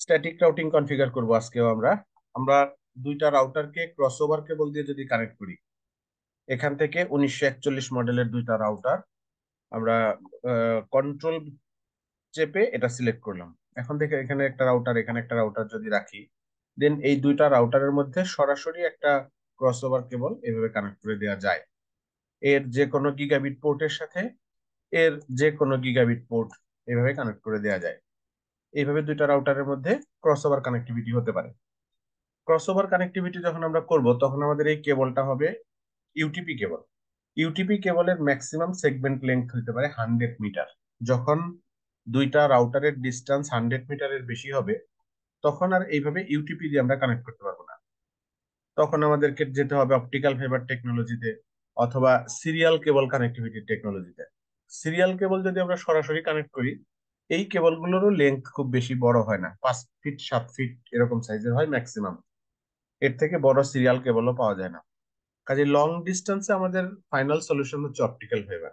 Static routing configure করব আজকেও আমরা আমরা দুইটা রাউটারকে ক্রসওভার কেবল দিয়ে যদি কানেক্ট করি, এখান থেকে 1941 মডেলের দুইটা রাউটার আমরা কন্ট্রোল চেপে এটা সিলেক্ট করলাম। এখন থেকে এখানে একটা রাউটার, এখানে একটা রাউটার যদি রাখি, দেন এই দুইটা রাউটারের মধ্যে সরাসরি একটা ক্রসওভার কেবল এভাবে কানেক্ট করে দেওয়া যায়। এর যে কোনো গিগাবিট পোর্টের সাথে এর যে কোনো গিগাবিট পোর্ট এভাবে কানেক্ট করে দেওয়া যায়। এইভাবে দুইটা রাউটারের মধ্যে ক্রসওভার কানেক্টিভিটি হতে পারে। ক্রসওভার কানেক্টিভিটি যখন আমরা করব তখন আমাদের এই কেবলটা হবে ইউটিপি কেবল। ইউটিপি কেবলের ম্যাক্সিমাম সেগমেন্ট লেন্থ হতে পারে 100 মিটার। যখন দুইটা রাউটারের ডিস্টেন্স 100 মিটারের বেশি হবে তখন আর এইভাবে ইউটিপি দিয়ে আমরা কানেক্ট করতে পারবো না। তখন আমাদেরকে যেতে হবে অপটিক্যাল ফাইবার টেকনোলজিতে অথবা সিরিয়াল কেবল কানেক্টিভিটি টেকনোলজিতে। সিরিয়াল কেবল যদি আমরা সরাসরি কানেক্ট করি, এই কেবলগুলোরও লেন্থ খুব বেশি বড় হয় না, 5 ফিট 7 ফিট এরকম সাইজের হয় ম্যাক্সিমাম। এর থেকে বড় সিরিয়াল কেবলও পাওয়া যায় না। কাজে লং ডিস্টেন্সে আমাদের ফাইনাল সলিউশন হচ্ছে অপটিক্যাল ফাইবার।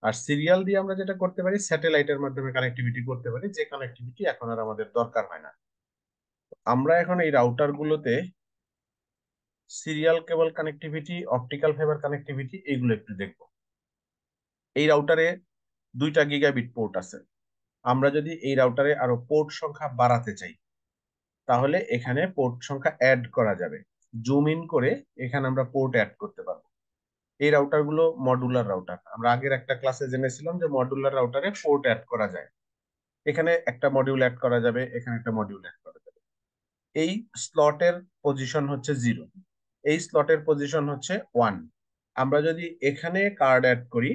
আর সিরিয়াল দিয়ে আমরা যেটা করতে পারি, স্যাটেলাইটের মাধ্যমে কানেক্টিভিটি করতে পারি, যে কানেক্টিভিটি এখন আর আমাদের দরকার হয় না। আমরা এখন এই রাউটার গুলোতে সিরিয়াল কেবল কানেক্টিভিটি, অপটিক্যাল ফাইবার কানেক্টিভিটি এইগুলো একটু দেখবো। এই রাউটারে 2টা গিগাবিট পোর্ট আছে। আমরা যদি এই রাউটারে আরো পোর্ট সংখ্যা বাড়াতে চাই, তাহলে এখানে পোর্ট সংখ্যা অ্যাড করা যাবে। জুম ইন করে এখানে আমরা পোর্ট অ্যাড করতে পারবো। এই রাউটার গুলো মডুলার রাউটার। আমরা আগের একটা ক্লাসে জেনেছিলাম যে মডুলার রাউটারে পোর্ট অ্যাড করা যায়। এখানে একটা মডিউল অ্যাড করা যাবে, এখানে একটা মডিউল অ্যাড করা যাবে। এই স্লটের পজিশন হচ্ছে 0, এই স্লটের পজিশন হচ্ছে 1। আমরা যদি এখানে কার্ড অ্যাড করি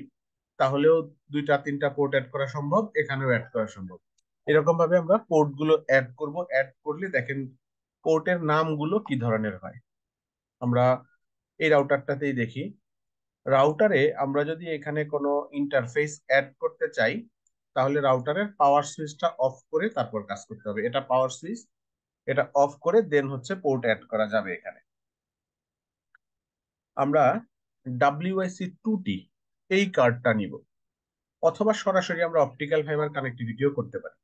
তাহলেও 2টা 3টা পোর্ট অ্যাড করা সম্ভব, এখানেও অ্যাড করা সম্ভব। এরকম ভাবে আমরা পোর্ট গুলো অ্যাড করব। অ্যাড করলে দেখেন পোর্টের নামগুলো কি ধরনের হয়। আমরা এই রাউটারটাতেই দেখি। রাউটারে আমরা যদি এখানে কোনো ইন্টারফেস অ্যাড করতে চাই, তাহলে রাউটারের পাওয়ার সুইচটা অফ করে তারপর কাজ করতে হবে। এটা পাওয়ার সুইচ, এটা অফ করে দেন হচ্ছে পোর্ট অ্যাড করা যাবে। এখানে আমরা WIC2T এই কার্ডটা নিব, অথবা সরাসরি আমরা অপটিক্যাল ফাইবার কানেক্টিভিটিও করতে পারি।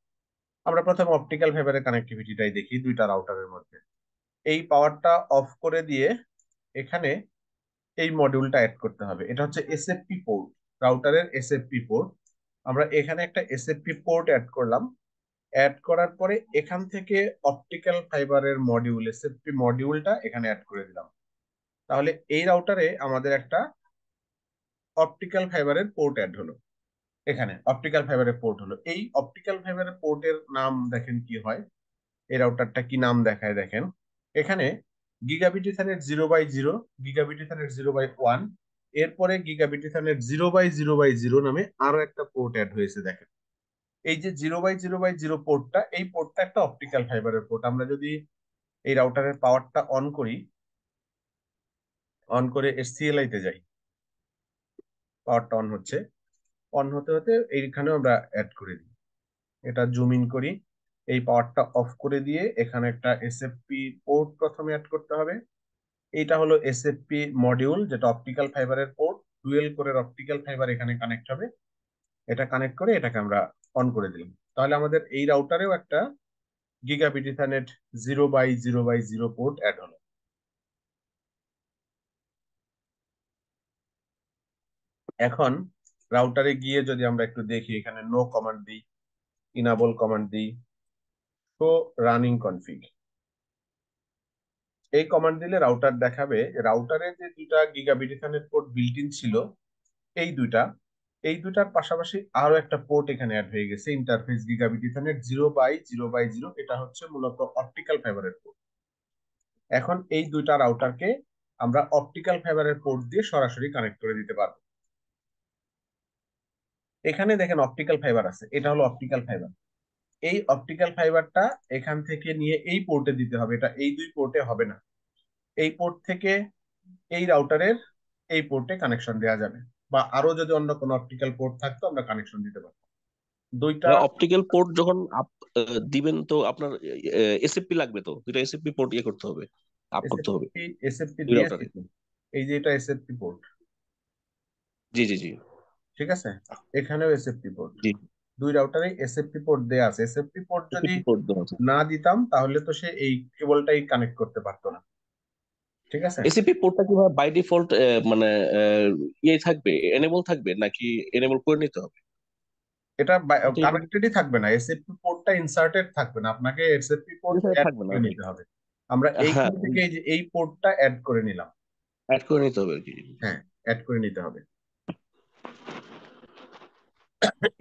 আমরা প্রথমে অপটিক্যাল ফাইবারের কানেক্টিভিটিটাই দেখি দুইটা রাউটারের মধ্যে। এই পাওয়ারটা অফ করে দিয়ে এখানে এই মডিউলটা অ্যাড করতে হবে। এটা হচ্ছে এসএফপি পোর্ট, রাউটারের এসএফপি পোর্ট। আমরা এখানে একটা এসএফপি পোর্ট অ্যাড করলাম। অ্যাড করার পরে এখান থেকে অপটিক্যাল ফাইবারের মডিউল, এসএফপি মডিউলটা এখানে অ্যাড করে দিলাম। তাহলে এই রাউটারে আমাদের একটা অপটিক্যাল ফাইবারের পোর্ট অ্যাড হলো। এখানে অপটিক্যাল ফাইবারের পোর্ট হলো। এই অপটিক্যাল ফাইবারের পোর্টের নাম দেখেন কি হয়, এই রাউটারটা কি নাম দেখায় দেখেন। এখানে গিগাবিট ইথারনেট 0/0, গিগাবিট ইথারনেট 0/1, এরপরে গিগাবিট ইথারনেট 0/0/0 নামে আরো একটা পোর্ট অ্যাড হয়েছে দেখেন। এই যে 0/0/0 পোর্টটা, এই পোর্টটা একটা অপটিক্যাল ফাইবারের পোর্ট। আমরা যদি এই রাউটারের পাওয়ারটা অন করি, অন করে এসসিএলআই তে যাই, পাওয়ারটা অন হচ্ছে। অন হতে হতে এইখানেও আমরা অ্যাড করে দিই। এটা জুম ইন করি। এই পাওয়ারটা অফ করে দিয়ে এখানে একটা এসএফপি পোর্ট প্রথমে অ্যাড করতে হবে। এইটা হলো এসএফপি মডিউল, যেটা অপটিক্যাল ফাইবারের পোর্ট। ডুয়েল কোরের অপটিক্যাল ফাইবার এখানে কানেক্ট হবে। এটা কানেক্ট করে এটাকে আমরা অন করে দিলাম। তাহলে আমাদের এই রাউটারেও একটা গিগাবিট ইথারনেট 0/0/0 পোর্ট অ্যাড হলো। এখন রাউটারে গিয়ে যদি আমরা একটু দেখি, এখানে নো কমান্ড দিই, ইনাবল কমান্ড দিই, শো রানিং কনফিগ, এই কমান্ড দিলে রাউটার দেখাবে রাউটারে যে 2টা gigabit ethernet port built in ছিল, এই দুইটা, এই দুটার পাশাপাশি আরো একটা পোর্ট এখানে অ্যাড হয়ে গেছে, ইন্টারফেস গিগাবিট ইথারনেট 0/0/0। এটা হচ্ছে মূলত অপটিক্যাল ফাইবারের পোর্ট। এখন এই দুইটা রাউটারকে আমরা অপটিক্যাল ফাইবারের পোর্ট দিয়ে সরাসরি কানেক্ট করে দিতে পারবো। এখানে দেখেন অপটিক্যাল ফাইবার আছে, এটা হলো অপটিক্যাল ফাইবার। এই অপটিক্যাল ফাইবারটা এখান থেকে নিয়ে এই পোর্টে দিতে হবে, এটা এই দুই পোর্টে হবে না। এই পোর্ট থেকে এই রাউটারের এই পোর্টে কানেকশন দেওয়া যাবে, বা আরো যদি অন্য কোনো অপটিক্যাল পোর্ট থাকতো আমরা কানেকশন দিতে পারবো। দুইটা অপটিক্যাল পোর্ট যখন দিবেন তো আপনার এসএফপি লাগবে, তো দুইটা এসএফপি পোর্ট ইয়ে করতে হবে, আপ করতে হবে এসএফপি এসএফপি দুই দিয়েছি রাউটারে। তো। এই যে এটা এসএফপি পোর্ট, জি জি জি ঠিক আছে, এখানেও এসএফপি পোর্ট। জি দুই রাউটারে এসএফপি পোর্ট দেয়া আছে। এসএফপি পোর্ট যদি এসএফপি পোর্ট দেওয়া আছে। না দিতাম তাহলে তো সে এই কেবলটাই কানেক্ট করতে পারতো না। ঠিক আছে। এসএফপি পোর্টটা কি বাই ডিফল্ট মানে ইয়ে থাকবে, এনেবল থাকবে নাকি এনেবল করে নিতে হবে? এটা এটা একটু কানেক্টেডই থাকবে না, এসএফপি পোর্টটা ইনসার্টেড থাকবে না, আপনাকে এসএফপি পোর্ট বিষয় অ্যাড থাকবে না, করে ওকে। নিতে হবে। আমরা হ্যাঁ, এইখান থেকে এই যে এই পোর্টটা অ্যাড করে নিলাম। অ্যাড করে নিতে হবে আর কি। হ্যাঁ, অ্যাড করে নিতে হবে।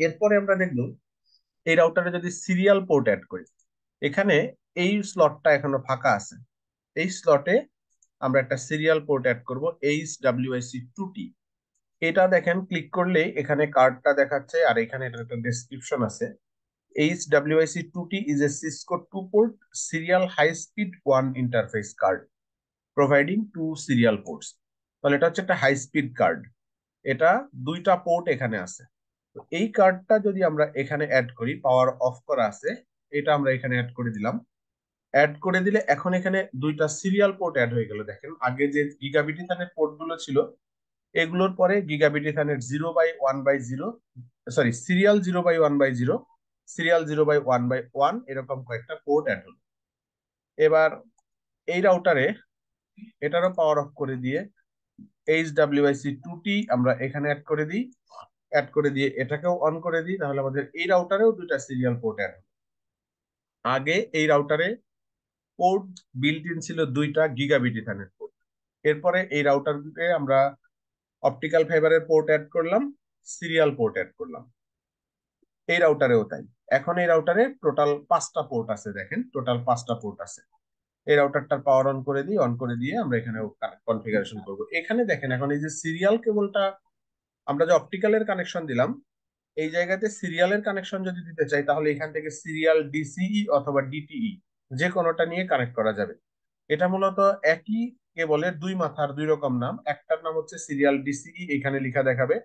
এরপরে আমরা দেখব এই রাউটারে যদি সিরিয়াল পোর্ট অ্যাড করি, এখানে এই স্লটটা এখনো ফাঁকা আছে। এই স্লটে আমরা একটা সিরিয়াল পোর্ট অ্যাড করব, HWIC2T। এটা দেখেন, ক্লিক করলে এখানে কার্ডটা দেখাচ্ছে আর এখানে এটার একটা ডেসক্রিপশন আছে। HWIC2T is a Cisco 2-port serial high-speed one interface card providing two serial ports। তাহলে এটা হচ্ছে একটা হাই স্পিড কার্ড। এটা দুইটা পোর্ট এখানে আছে। তো এই কার্ডটা যদি আমরা এখানে অ্যাড করি, পাওয়ার অফ করা আছে, এটা আমরা এখানে অ্যাড করে দিলাম। অ্যাড করে দিলে এখন এখানে দুইটা সিরিয়াল পোর্ট অ্যাড হয়ে গেল। দেখেন, আগে যে গিগাবিট ইথারনেট পোর্ট গুলো ছিল, এগুলোর পরে gigabit ethernet 0/1/0, sorry, serial 0/1/0, serial 0/1/1, এরকম কয়েকটা পোর্ট অ্যাড হলো। এবার এই রাউটারে এটারও পাওয়ার অফ করে দিয়ে HWIC2T আমরা এখানে অ্যাড করে দিই। অ্যাড করে দিয়ে এটাকেও অন করে দিই, তাহলে আমাদের এই রাউটারেও দুইটা সিরিয়াল পোর্ট অ্যাড হবে। আগে এই রাউটারে পোর্ট বিল্ট ইন ছিল দুইটা গিগাবিট ইথারনেট পোর্ট। এরপরে এই রাউটারকে আমরা অপটিক্যাল ফাইবারের পোর্ট অ্যাড করলাম, সিরিয়াল পোর্ট অ্যাড করলাম। এই রাউটারেও তাই। এখন এই রাউটারে টোটাল 5টা পোর্ট আছে, দেখেন টোটাল 5টা পোর্ট আছে। এই রাউটারটার পাওয়ার অন করে দিই, অন করে দিয়ে আমরা এখানে কনফিগারেশন করব। এখানে দেখেন, এখন এই যে সিরিয়াল কেবলটা আমরা যে অপটিক্যালের কানেকশন দিলাম, এই জায়গাতে সিরিয়ালের কানেকশন যদি দিতে চাই তাহলে এখান থেকে সিরিয়াল ডিসিই অথবা ডিটিই যে কোনোটা নিয়ে কানেক্ট করা যাবে। এটা মূলত একই কেবলের দুই মাথার দুই রকম নাম। একটার নাম হচ্ছে সিরিয়াল ডিসিই, এখানে লেখা দেখাবে,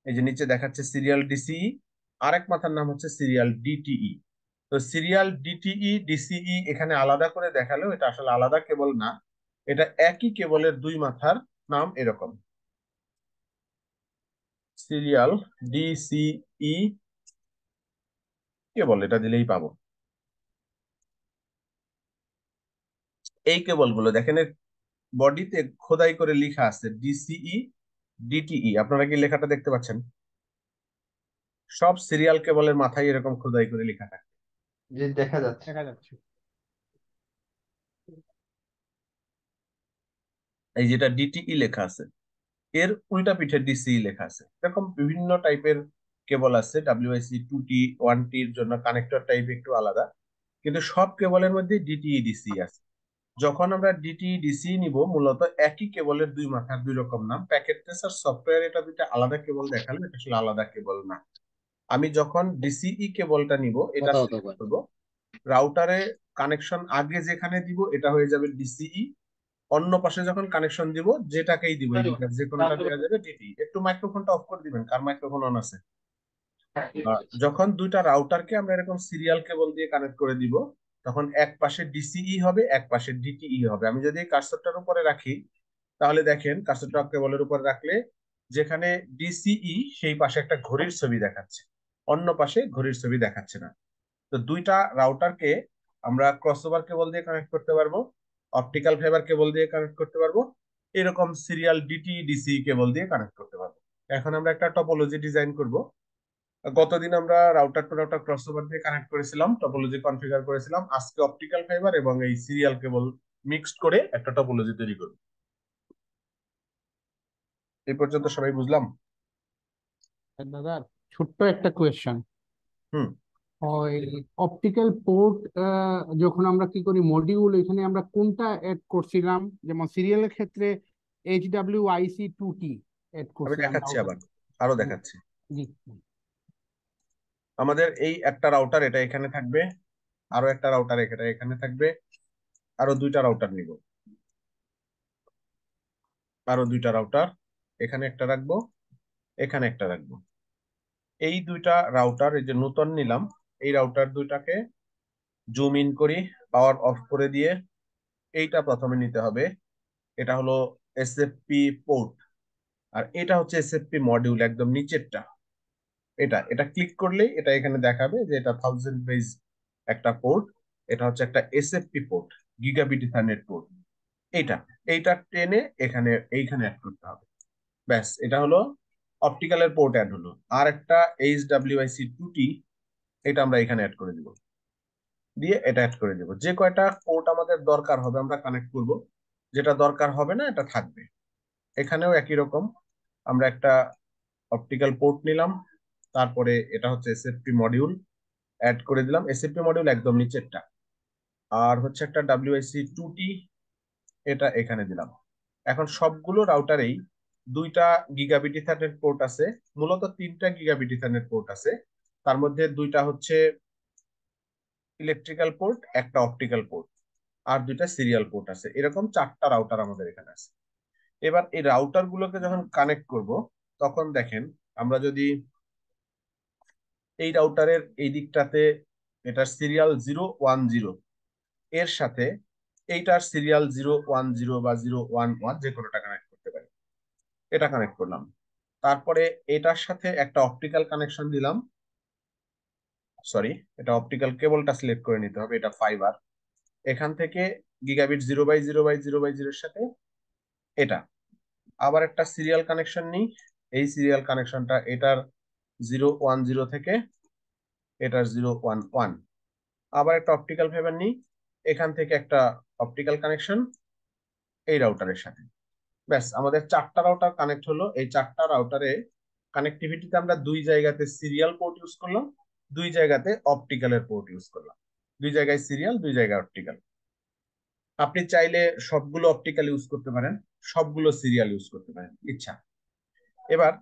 এই যে নিচে দেখাচ্ছে সিরিয়াল ডিসিই। আরেক মাথার নাম হচ্ছে সিরিয়াল ডিটিই। তো সিরিয়াল ডিটিই ডিসিই এখানে আলাদা করে দেখালেও এটা আসলে আলাদা কেবল না, এটা একই কেবলের দুই মাথার নাম এরকম, সিরিয়াল ডিসিই কেবল, এটা দিলেই পাবো। এই কেবলগুলো দেখেন, বডিতে খোদাই করে লেখা আছে ডিসিই ডিটিই। আপনারা কি লেখাটা দেখতে পাচ্ছেন? সব সিরিয়াল কেবলের মাথায় এরকম খোদাই করে লেখা থাকে। জি, দেখা যাচ্ছে। দেখা যাচ্ছে। এই যেটা ডিটিই লেখা আছে, এর উল্টা পিঠে ডিসিই লেখা আছে। এরকম বিভিন্ন টাইপের কেবল আছে। WIC2T 1T-র জন্য কানেক্টর টাইপ একটু আলাদা, কিন্তু সব কেবলের মধ্যে ডিটিই ডিসিই আছে। যখন আমরা ডিটিই ডিসিই নিব, মূলত একই কেবলের দুই মাথার দুই রকম নাম। প্যাকেট ট্রেসার সফটওয়্যার এটা দুইটা আলাদা কেবল দেখালে, এটা আসলে আলাদা কেবল না। আমি যখন ডিসিই কেবলটা নিব, এটা কথা হতো সিলেক্ট করব, রাউটারে কানেকশন আগে যেখানে দিব এটা হয়ে যাবে ডিসিই, অন্য পাশে যখন কানেকশন দিব যেটাকেই দিব, এই দুইটা যে কোনোটা দেওয়া যাবে ডিটি। একটু মাইক্রোফোনটা অফ করে দিবেন, কার মাইক্রোফোন অন আছে। যখন দুইটা রাউটারকে আমরা এরকম সিরিয়াল কেবল দিয়ে কানেক্ট করে দিব, তখন এক পাশে ডিসিই হবে, এক পাশে ডিটিই হবে। আমি যদি কার্সরটার উপরে রাখি, তাহলে দেখেন কার্সরটা কেবলের উপরে রাখলে যেখানে ডিসিই সেই পাশে একটা ঘড়ির ছবি দেখাচ্ছে, অন্য পাশে ঘড়ির ছবি দেখাচ্ছে না। তো দুইটা রাউটারকে আমরা ক্রসওভার কেবল দিয়ে কানেক্ট করতে পারবো, অপটিক্যাল ফাইবার কেবল দিয়ে কানেক্ট করতে পারবো, এরকম সিরিয়াল ডিটি ডিসি কেবল দিয়ে কানেক্ট করতে পারবো। এখন আমরা একটা টপোলজি ডিজাইন করব। গতদিন আমরা রাউটার টু রাউটার ক্রসওভার দিয়ে কানেক্ট করেছিলাম, টপোলজি কনফিগার করেছিলাম। আজকে অপটিক্যাল ফাইবার এবং এই সিরিয়াল কেবল মিক্সড করে একটা টপোলজি তৈরি করব। এই পর্যন্ত সবাই বুঝলাম? দাদা, ছোট্ট একটা কোয়েশ্চেন। হুম। ওই অপটিক্যাল পোর্ট যখন আমরা কি করি মডিউল, এখানে আমরা কোনটা অ্যাড করছিলাম? যেমন সিরিয়ালের ক্ষেত্রে HWIC2T অ্যাড আমি করছিলাম দেখাচ্ছি, রাউটার। আবার আরো দেখাচ্ছি। জি। আমাদের এই একটা রাউটার এটা এখানে থাকবে, আরো একটা রাউটার এটা এখানে থাকবে, আরো দুইটা রাউটার নিব, আরো দুইটা রাউটার এখানে একটা রাখবো, এখানে একটা রাখবো। এই দুইটা রাউটার, এই যে নতুন নিলাম, এই রাউটার দুইটাকে জুম ইন করি, পাওয়ার অফ করে দিয়ে এইটা প্রথমে নিতে হবে। এটা হলো এসএফপি পোর্ট, আর এটা হচ্ছে এসএফপি মডিউল, একদম নিচেরটা। এটা এটা ক্লিক করলেই এটা এখানে দেখাবে যে এটা 1000 বেজ একটা পোর্ট, এটা হচ্ছে একটা SFP port, gigabit ethernet port. এইটা এইটা টেনে এখানে এইখানে অ্যাড করতে হবে। ব্যাস, এটা হলো অপটিক্যালের পোর্ট অ্যাড হলো। আর একটা HWIC2T, এটা আমরা এখানে অ্যাড করে দিব, দিয়ে এটা অ্যাড করে দিব। যে কয়টা পোর্ট আমাদের দরকার হবে আমরা কানেক্ট করব, যেটা দরকার হবে না এটা থাকবে। এখানেও একই রকম, আমরা একটা অপটিক্যাল পোর্ট নিলাম, তারপরে এটা হচ্ছে এসএফপি মডিউল অ্যাড করে দিলাম, এসএফপি মডিউল একদম নিচেরটা। আর হচ্ছে একটা WIC2T, এটা এখানে দিলাম। এখন সবগুলো রাউটারেই 2টা গিগাবিট ইথারনেট পোর্ট আছে, মূলত 3টা গিগাবিট ইথারনেট পোর্ট আছে। তার মধ্যে 2টা হচ্ছে ইলেকট্রিক্যাল পোর্ট, একটা অপটিক্যাল পোর্ট, আর 2টা সিরিয়াল পোর্ট আছে। এরকম 4টা রাউটার আমাদের এখানে আছে। এবার এই রাউটার গুলোকে যখন কানেক্ট করব, তখন দেখেন আমরা যদি এই রাউটারের এই দিকটাতে এটা সিরিয়াল 010 এর সাথে এইটার সিরিয়াল 010 বা 011 যে কোনোটা কানেক্ট করতে পারি, এটা কানেক্ট করলাম। তারপরে এটার সাথে একটা অপটিক্যাল কানেকশন দিলাম, সরি, এটা অপটিক্যাল কেবলটা সিলেক্ট করে নিতে হবে, এটা ফাইবার। এখান থেকে গিগাবিট 0/0/0/0 এর সাথে এটা আবার একটা সিরিয়াল কানেকশন নিই। এই সিরিয়াল কানেকশনটা এটার 010 থেকে এটার 011। আবার একটা অপটিক্যাল ফাইবার নিই, এখান থেকে একটা অপটিক্যাল কানেকশন এই রাউটারের সাথে। ব্যাস, আমাদের 4টা রাউটার কানেক্ট হলো। এই 4টা রাউটারে কানেক্টিভিটিতে আমরা 2 জায়গাতে সিরিয়াল পোর্ট ইউজ করলাম, 2 জায়গাতে অপটিক্যালের পোর্ট ইউজ করলাম। 2 জায়গায় সিরিয়াল, 2 জায়গায় অপটিক্যাল। আপনি চাইলে সবগুলো অপটিক্যাল ইউজ করতে পারেন, সবগুলো সিরিয়াল ইউজ করতে পারেন, ইচ্ছা। এবার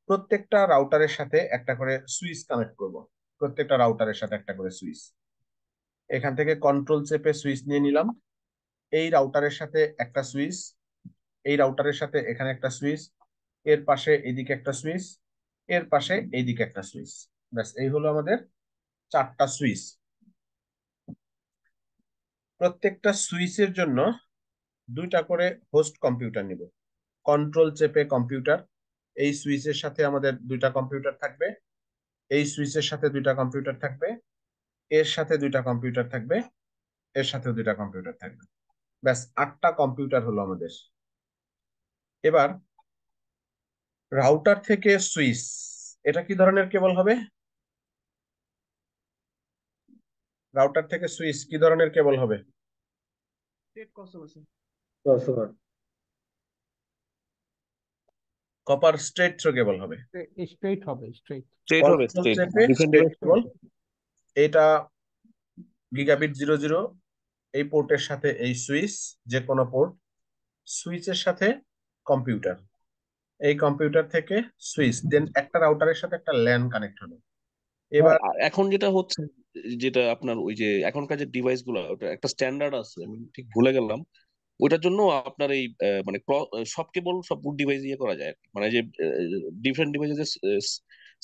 প্রত্যেকটা রাউটারের সাথে একটা করে সুইচ কানেক্ট করব, প্রত্যেকটা রাউটারের সাথে একটা করে সুইচ। এখান থেকে কন্ট্রোল চেপে সুইচ নিয়ে নিলাম। এই রাউটারের সাথে একটা সুইচ, এই রাউটারের সাথে এখানে একটা সুইচ, এর পাশে এইদিকে একটা সুইচ, এর পাশে এইদিকে একটা সুইচ। ব্যাস, এই হলো আমাদের 4টা সুইচ। প্রত্যেকটা সুইচের জন্য 2টা করে হোস্ট কম্পিউটার নিব। কন্ট্রোল চেপে কম্পিউটার, এই সুইচের সাথে আমাদের 2টা কম্পিউটার থাকবে, এই সুইচের সাথে 2টা কম্পিউটার থাকবে, এর সাথে 2টা কম্পিউটার থাকবে, এর সাথেও 2টা কম্পিউটার থাকবে। ব্যাস, 8টা কম্পিউটার হলো আমাদের। এবার রাউটার থেকে সুইচ, এটা কি ধরনের কেবল হবে? রাউটার থেকে সুইচ কি ধরনের কেবল হবে? ক্রসওভার। কপার স্ট্রেট থ্রো কেবল হবে। স্ট্রেট হবে, স্ট্রেট। স্ট্রেট হবে, কন্ট্রোল স্ট্রেট চেপে ডিফারেন্ট স্ট্রেট ডিভাইস। কেবল। এটা গিগাবিট 00, এই পোর্টের সাথে এই সুইচ, যে কোনো পোর্ট, সুইচের সাথে কম্পিউটার, এই কম্পিউটার থেকে সুইচ, দেন একটা রাউটারের সাথে একটা ল্যান কানেক্ট হলো। এবার এখন যেটা হচ্ছে, যেটা আপনার ওই যে এখনকার যে ডিভাইস গুলো, ওটা একটা স্ট্যান্ডার্ড আছে, আমি ঠিক ভুলে গেলাম। ওইটার জন্য আপনার এই মানে সব কেবল সব ডিভাইস ইয়ে করা যায় আর কি। মানে যে ডিফারেন্ট ডিভাইসে যে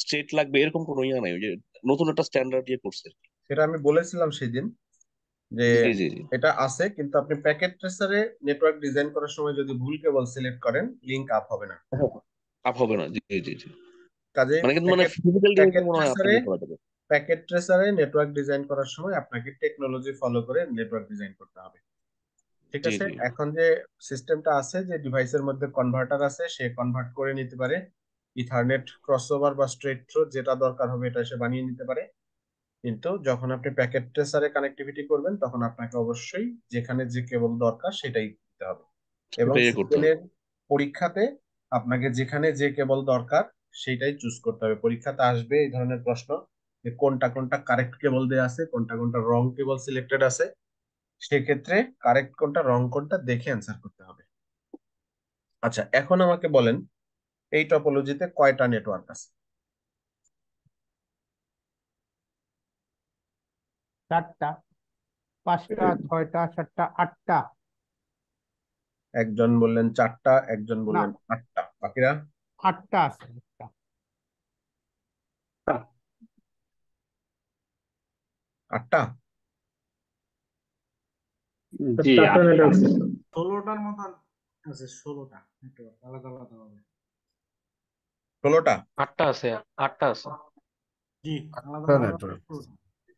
স্ট্রেট লাগবে এরকম কোনো ইয়ে নাই, ওই যে নতুন একটা স্ট্যান্ডার্ড ইয়ে করছে আর কি। সেটা আমি বলেছিলাম সেদিন যে জি জি জি। এটা আছে, কিন্তু আপনি প্যাকেট ট্রেসারে নেটওয়ার্ক ডিজাইন করার সময় যদি ভুল কেবল সিলেক্ট করেন, লিংক আপ হবে না। আপ হবে না, জি জি জি। কাজে মানে কিন্তু মানে প্যাকেট ফিজিক্যাল ডিভাইসে প্যাকেট মনে হয় আপনার ট্রেসারে ইয়ে করা যাবে। প্যাকেট ট্রেসারে নেটওয়ার্ক ডিজাইন করার সময় আপনাকে টেকনোলজি ফলো করে নেটওয়ার্ক ডিজাইন করতে হবে। ঠিক জি আছে, জি এখন যে সিস্টেমটা আছে যে ডিভাইসের মধ্যে কনভার্টার আছে, সে কনভার্ট করে নিতে পারে, ইথারনেট ক্রসওভার বা স্ট্রেট থ্রো যেটা দরকার হবে এটা সে বানিয়ে নিতে পারে। কিন্তু যখন আপনি প্যাকেট ট্রেসারে কানেক্টিভিটি করবেন, তখন আপনাকে অবশ্যই যেখানে যে কেবল দরকার সেটাই দিতে হবে। এবং সেটা ইয়ে করতে হবে। সিএনএর পরীক্ষাতে আপনাকে যেখানে যে কেবল দরকার সেটাই চুজ করতে হবে। পরীক্ষাতে আসবে এই ধরনের প্রশ্ন যে কোনটা কোনটা কারেক্ট কেবল দেয়া আছে, কোনটা কোনটা রং কেবল সিলেক্টেড আছে। সেক্ষেত্রে কারেক্ট কোনটা রং কোনটা দেখে অ্যান্সার করতে হবে। আচ্ছা, এখন আমাকে বলেন এই টপোলজিতে কয়টা নেটওয়ার্ক আছে? 4টা, 5টা, 6টা, 7টা, 8টা। একজন বললেন 4টা, একজন না, বললেন 8টা, বাকিরা? 8টা আছে, 8টা। 8টা? জি, 4টা নেটওয়ার্ক। 16টার মতন আছে, 16টা নেটওয়ার্ক আলাদা আলাদা হবে। 16টা? 8টা আছে, 8টা আছে। জি, আলাদা হ্যাঁ, আলাদা নেটওয়ার্ক করে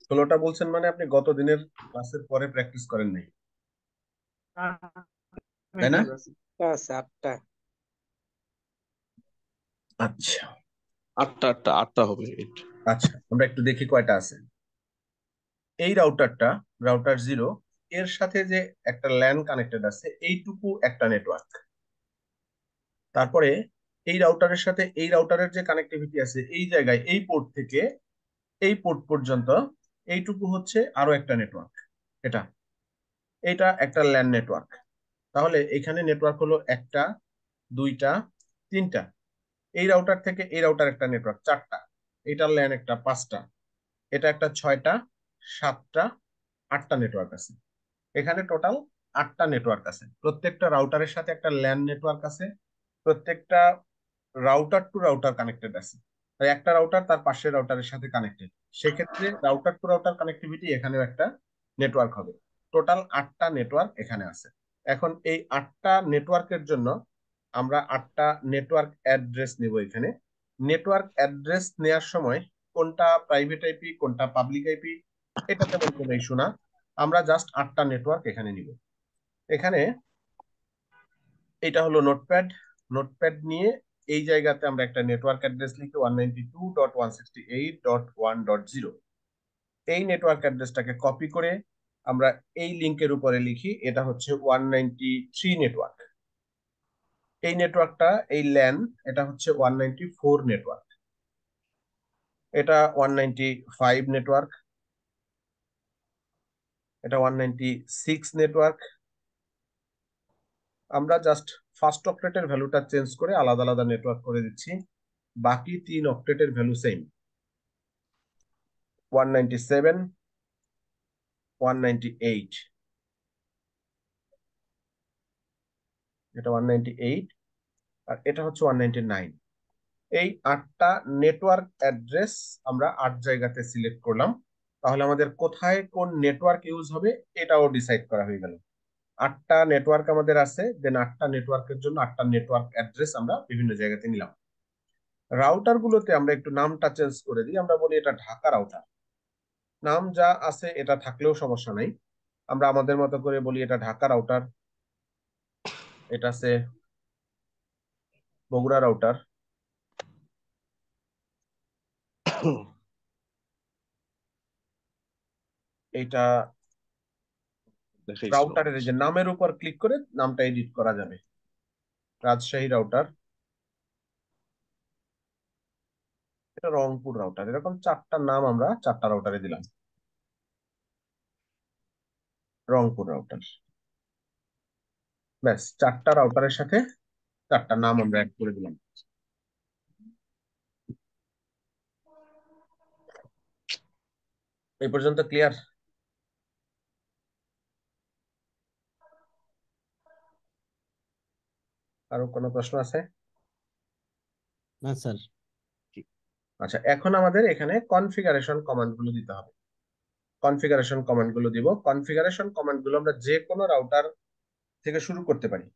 16টা বলছেন মানে আপনি গত দিনের ক্লাসের পরে প্র্যাকটিস করেন নাই, তাই না? নেটওয়ার্ক আছে। আছে 8টা। আচ্ছা আটটা হবে। আচ্ছা, আমরা একটু দেখি কয়টা আছে। এই রাউটার 0 এর সাথে যে একটা ল্যান কানেক্টেড আছে এইটুকু একটা নেটওয়ার্ক। তারপরে এই রাউটারের সাথে এই রাউটারের যে কানেক্টিভিটি আছে এই জায়গায় এই পোর্ট থেকে এই পোর্ট পর্যন্ত এইটুকু হচ্ছে আরো একটা নেটওয়ার্ক। এটা এটা একটা ল্যান নেটওয়ার্ক। তাহলে এখানে নেটওয়ার্ক হলো একটা, দুইটা, তিনটা। এই রাউটার থেকে এই রাউটার একটা নেটওয়ার্ক 4টা, এটার ল্যান একটা 5টা, এটা একটা 6টা, 7টা, 8টা নেটওয়ার্ক আছে। এখানে টোটাল 8টা নেটওয়ার্ক আছে। প্রত্যেকটা রাউটারের সাথে একটা ল্যান নেটওয়ার্ক আছে। প্রত্যেকটা রাউটার টু রাউটার কানেক্টেড আছে। তাই একটা রাউটার তার পাশের রাউটারের সাথে কানেক্টেড। সেক্ষেত্রে রাউটার টু রাউটার কানেক্টিভিটি এখানেও একটা নেটওয়ার্ক হবে। টোটাল 8টা নেটওয়ার্ক এখানে আছে। এখন এই 8টা নেটওয়ার্কের জন্য আমরা 8টা নেটওয়ার্ক অ্যাড্রেস নিব। এখানে নেটওয়ার্ক অ্যাড্রেস নেওয়ার সময় কোনটা প্রাইভেট আইপি কোনটা পাবলিক আইপি এটা তেমন কোনো ইস্যু না। আমরা জাস্ট 8টা নেটওয়ার্ক এখানে নিব। এখানে এটা হলো নোটপ্যাড। নোটপ্যাড নিয়ে এই জায়গাতে আমরা একটা নেটওয়ার্ক অ্যাড্রেস লিখি 192.168.1.0। এই নেটওয়ার্ক অ্যাড্রেসটাকে কপি করে আমরা এই লিংকের উপরে লিখি, এটা হচ্ছে 193 নেটওয়ার্ক। এই নেটওয়ার্কটা এই ল্যান এটা হচ্ছে 194 নেটওয়ার্ক। এটা 195 নেটওয়ার্ক, এটা 196 নেটওয়ার্ক। আমরা জাস্ট ফার্স্ট অক্টেটের ভ্যালুটা চেঞ্জ করে আলাদা আলাদা নেটওয়ার্ক করে দিচ্ছি। বাকি 3 অক্টেটের ভ্যালু সেম, 197, 198, এটা 198 আর এটা হচ্ছে 199। এই 8টা নেটওয়ার্ক অ্যাড্রেস আমরা 8 জায়গাতে সিলেক্ট করলাম। তাহলে আমাদের কোথায় কোন নেটওয়ার্ক ইউজ হবে এটাও ডিসাইড করা হয়ে গেল। 8টা নেটওয়ার্ক আমাদের আছে, দেন 8টা নেটওয়ার্কের জন্য 8টা নেটওয়ার্ক অ্যাড্রেস আমরা বিভিন্ন জায়গাতে নিলাম। রাউটার গুলোতে আমরা একটু নামটা চেঞ্জ করে দিই। আমরা বলি এটা ঢাকা রাউটার। নাম যা আছে এটা থাকলেও সমস্যা নাই। আমরা আমাদের মতো করে বলি এটা ঢাকা রাউটার, এটা আছে বগুড়া রাউটার, এটা দেখাইছিল। রাউটারের যে নামের উপর ক্লিক করে নামটা এডিট করা যাবে। রাজশাহী রাউটার, এটা রংপুর রাউটার। এরকম 4টা নাম আমরা 4টা রাউটারে দিলাম। রংপুর রাউটার, ব্যাস 4টা রাউটারের সাথে 4টা নাম আমরা অ্যাড করে দিলাম। এই পর্যন্ত ক্লিয়ার? আরো কোনো প্রশ্ন আছে? না স্যার। আচ্ছা, এখন আমাদের এখানে কনফিগারেশন কমান্ড গুলো দিতে হবে। কনফিগারেশন কমান্ড গুলো দিব। কনফিগারেশন কমান্ড গুলো আমরা যে কোনো রাউটার থেকে শুরু করতে পারি।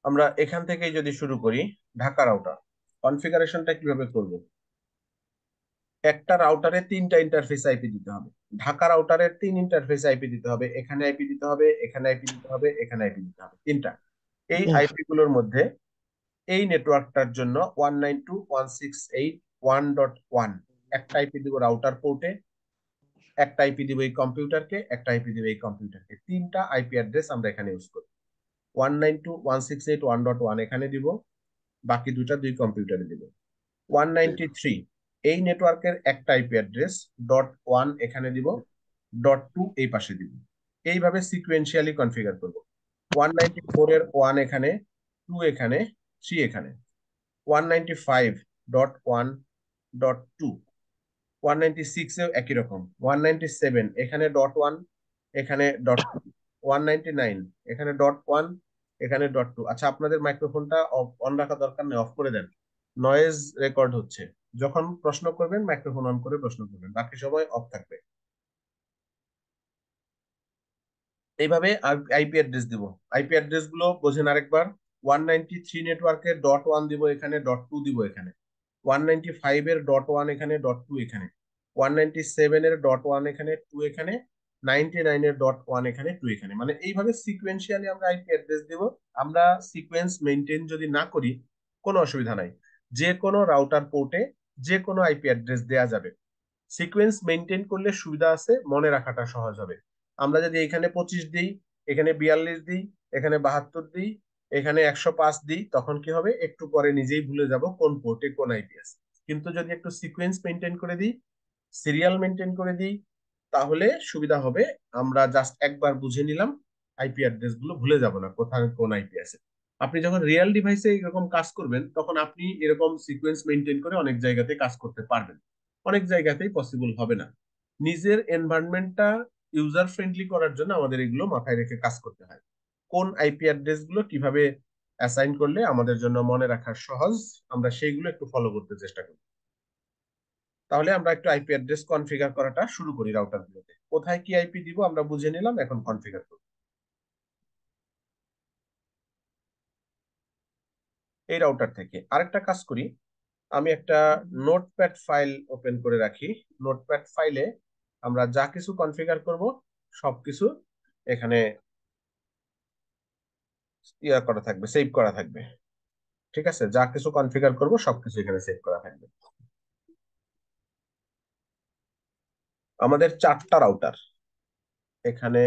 আমরা এখান থেকেই যদি শুরু করি, ঢাকা রাউটার কনফিগারেশনটা কিভাবে করব? একটা রাউটারে 3টা ইন্টারফেস আইপি দিতে হবে। ঢাকা রাউটারের 3 ইন্টারফেস আইপি দিতে হবে। এখানে আইপি দিতে হবে, এখানে আইপি দিতে হবে, এখানে আইপি দিতে হবে, 3টা। এই আইপি গুলোর মধ্যে এই নেটওয়ার্কটার জন্য 192.168.1.1 একটা আইপি দিব রাউটার পোর্টে, একটা আইপি দিব এই কম্পিউটারকে, একটা আইপি দিব এই কম্পিউটারকে। 3টা আইপি অ্যাড্রেস আমরা এখানে ইউজ করি। 192.168.1.1 এখানে দিব, বাকি দুটা দুই কম্পিউটারে দিব। 193 এই নেটওয়ার্কের একটা আইপি অ্যাড্রেস, .1 এখানে দিব, .2 এই পাশে দিব। এইভাবে সিকুয়েন্সিয়ালি কনফিগার করব। 194 এর 1 এখানে, 2 এখানে, 3 এখানে। 195.1.2, 196 এও একই রকম। 197 এখানে .1 এখানে .2, 199 এখানে .1 এখানে .2। আচ্ছা, আপনাদের মাইক্রোফোনটা অন রাখা দরকার নেই, অফ করে দেন, নয়েজ রেকর্ড হচ্ছে। যখন প্রশ্ন করবেন মাইক্রোফোন অন করে প্রশ্ন করবেন, বাকি সময় অফ থাকবে। এইভাবে আইপি অ্যাড্রেস দিব। আইপি অ্যাড্রেস গুলো বোঝেন আরেকবার। 193 নেটওয়ার্কের .1 দিব এখানে, .2 দিব এখানে, 195 এর .1 এখানে, .2 এখানে, 197 এর .1 এখানে, 2 এখানে, 99 এর .1 এখানে, 2 এখানে। মানে এইভাবে সিকোয়েন্সিয়ালি আমরা আইপি অ্যাড্রেস দিব। আমরা সিকোয়েন্স মেনটেন যদি না করি কোনো অসুবিধা নাই, যে কোনো রাউটার পোর্টে যে কোনো আইপি অ্যাড্রেস দেয়া যাবে। সিকোয়েন্স মেনটেন করলে সুবিধা আছে, মনে রাখাটা সহজ হবে। আমরা যদি এখানে 25 দিই, এখানে 42 দিই, এখানে 72 দিই, এখানে 105 দিই, তখন কি হবে, একটু পরে নিজেই ভুলে যাব কোন পোর্টে কোন আইপি আছে। কিন্তু যদি একটু সিকোয়েন্স মেনটেন করে দিই, সিরিয়াল মেনটেন করে দিই, তাহলে সুবিধা হবে। আমরা জাস্ট একবার বুঝে নিলাম, আইপি অ্যাড্রেস গুলো ভুলে যাব না কোথায় কোন আইপি আছে। আপনি যখন রিয়েল ডিভাইসে এরকম কাজ করবেন, তখন আপনি এরকম সিকোয়েন্স মেনটেন করে অনেক জায়গাতে কাজ করতে পারবেন। অনেক জায়গাতেই পসিবল হবে না। নিজের এনভায়রনমেন্টটা ইউজার ফ্রেন্ডলি করার জন্য আমাদের এগুলো মাথায় রেখে কাজ করতে হয়। কোন আইপি অ্যাড্রেস গুলো কিভাবে অ্যাসাইন করলে আমাদের জন্য মনে রাখা সহজ, আমরা সেইগুলো একটু ফলো করতে চেষ্টা করি। তাহলে আমরা একটু আইপি অ্যাড্রেস কনফিগার করাটা শুরু করি। রাউটার গুলোতে কোথায় কি আইপি দিব আমরা বুঝে নিলাম, এখন কনফিগার করব। এই রাউটার থেকে আরেকটা কাজ করি, আমি একটা নোটপ্যাড ফাইল ওপেন করে রাখি। নোটপ্যাড ফাইলে আমরা যা কিছু কনফিগার করব সবকিছু এখানে ইয়া করা থাকবে, সেভ করা থাকবে। ঠিক আছে, যা কিছু কনফিগার করব সবকিছু এখানে সেভ করা থাকবে। আমাদের 4টা রাউটার এখানে,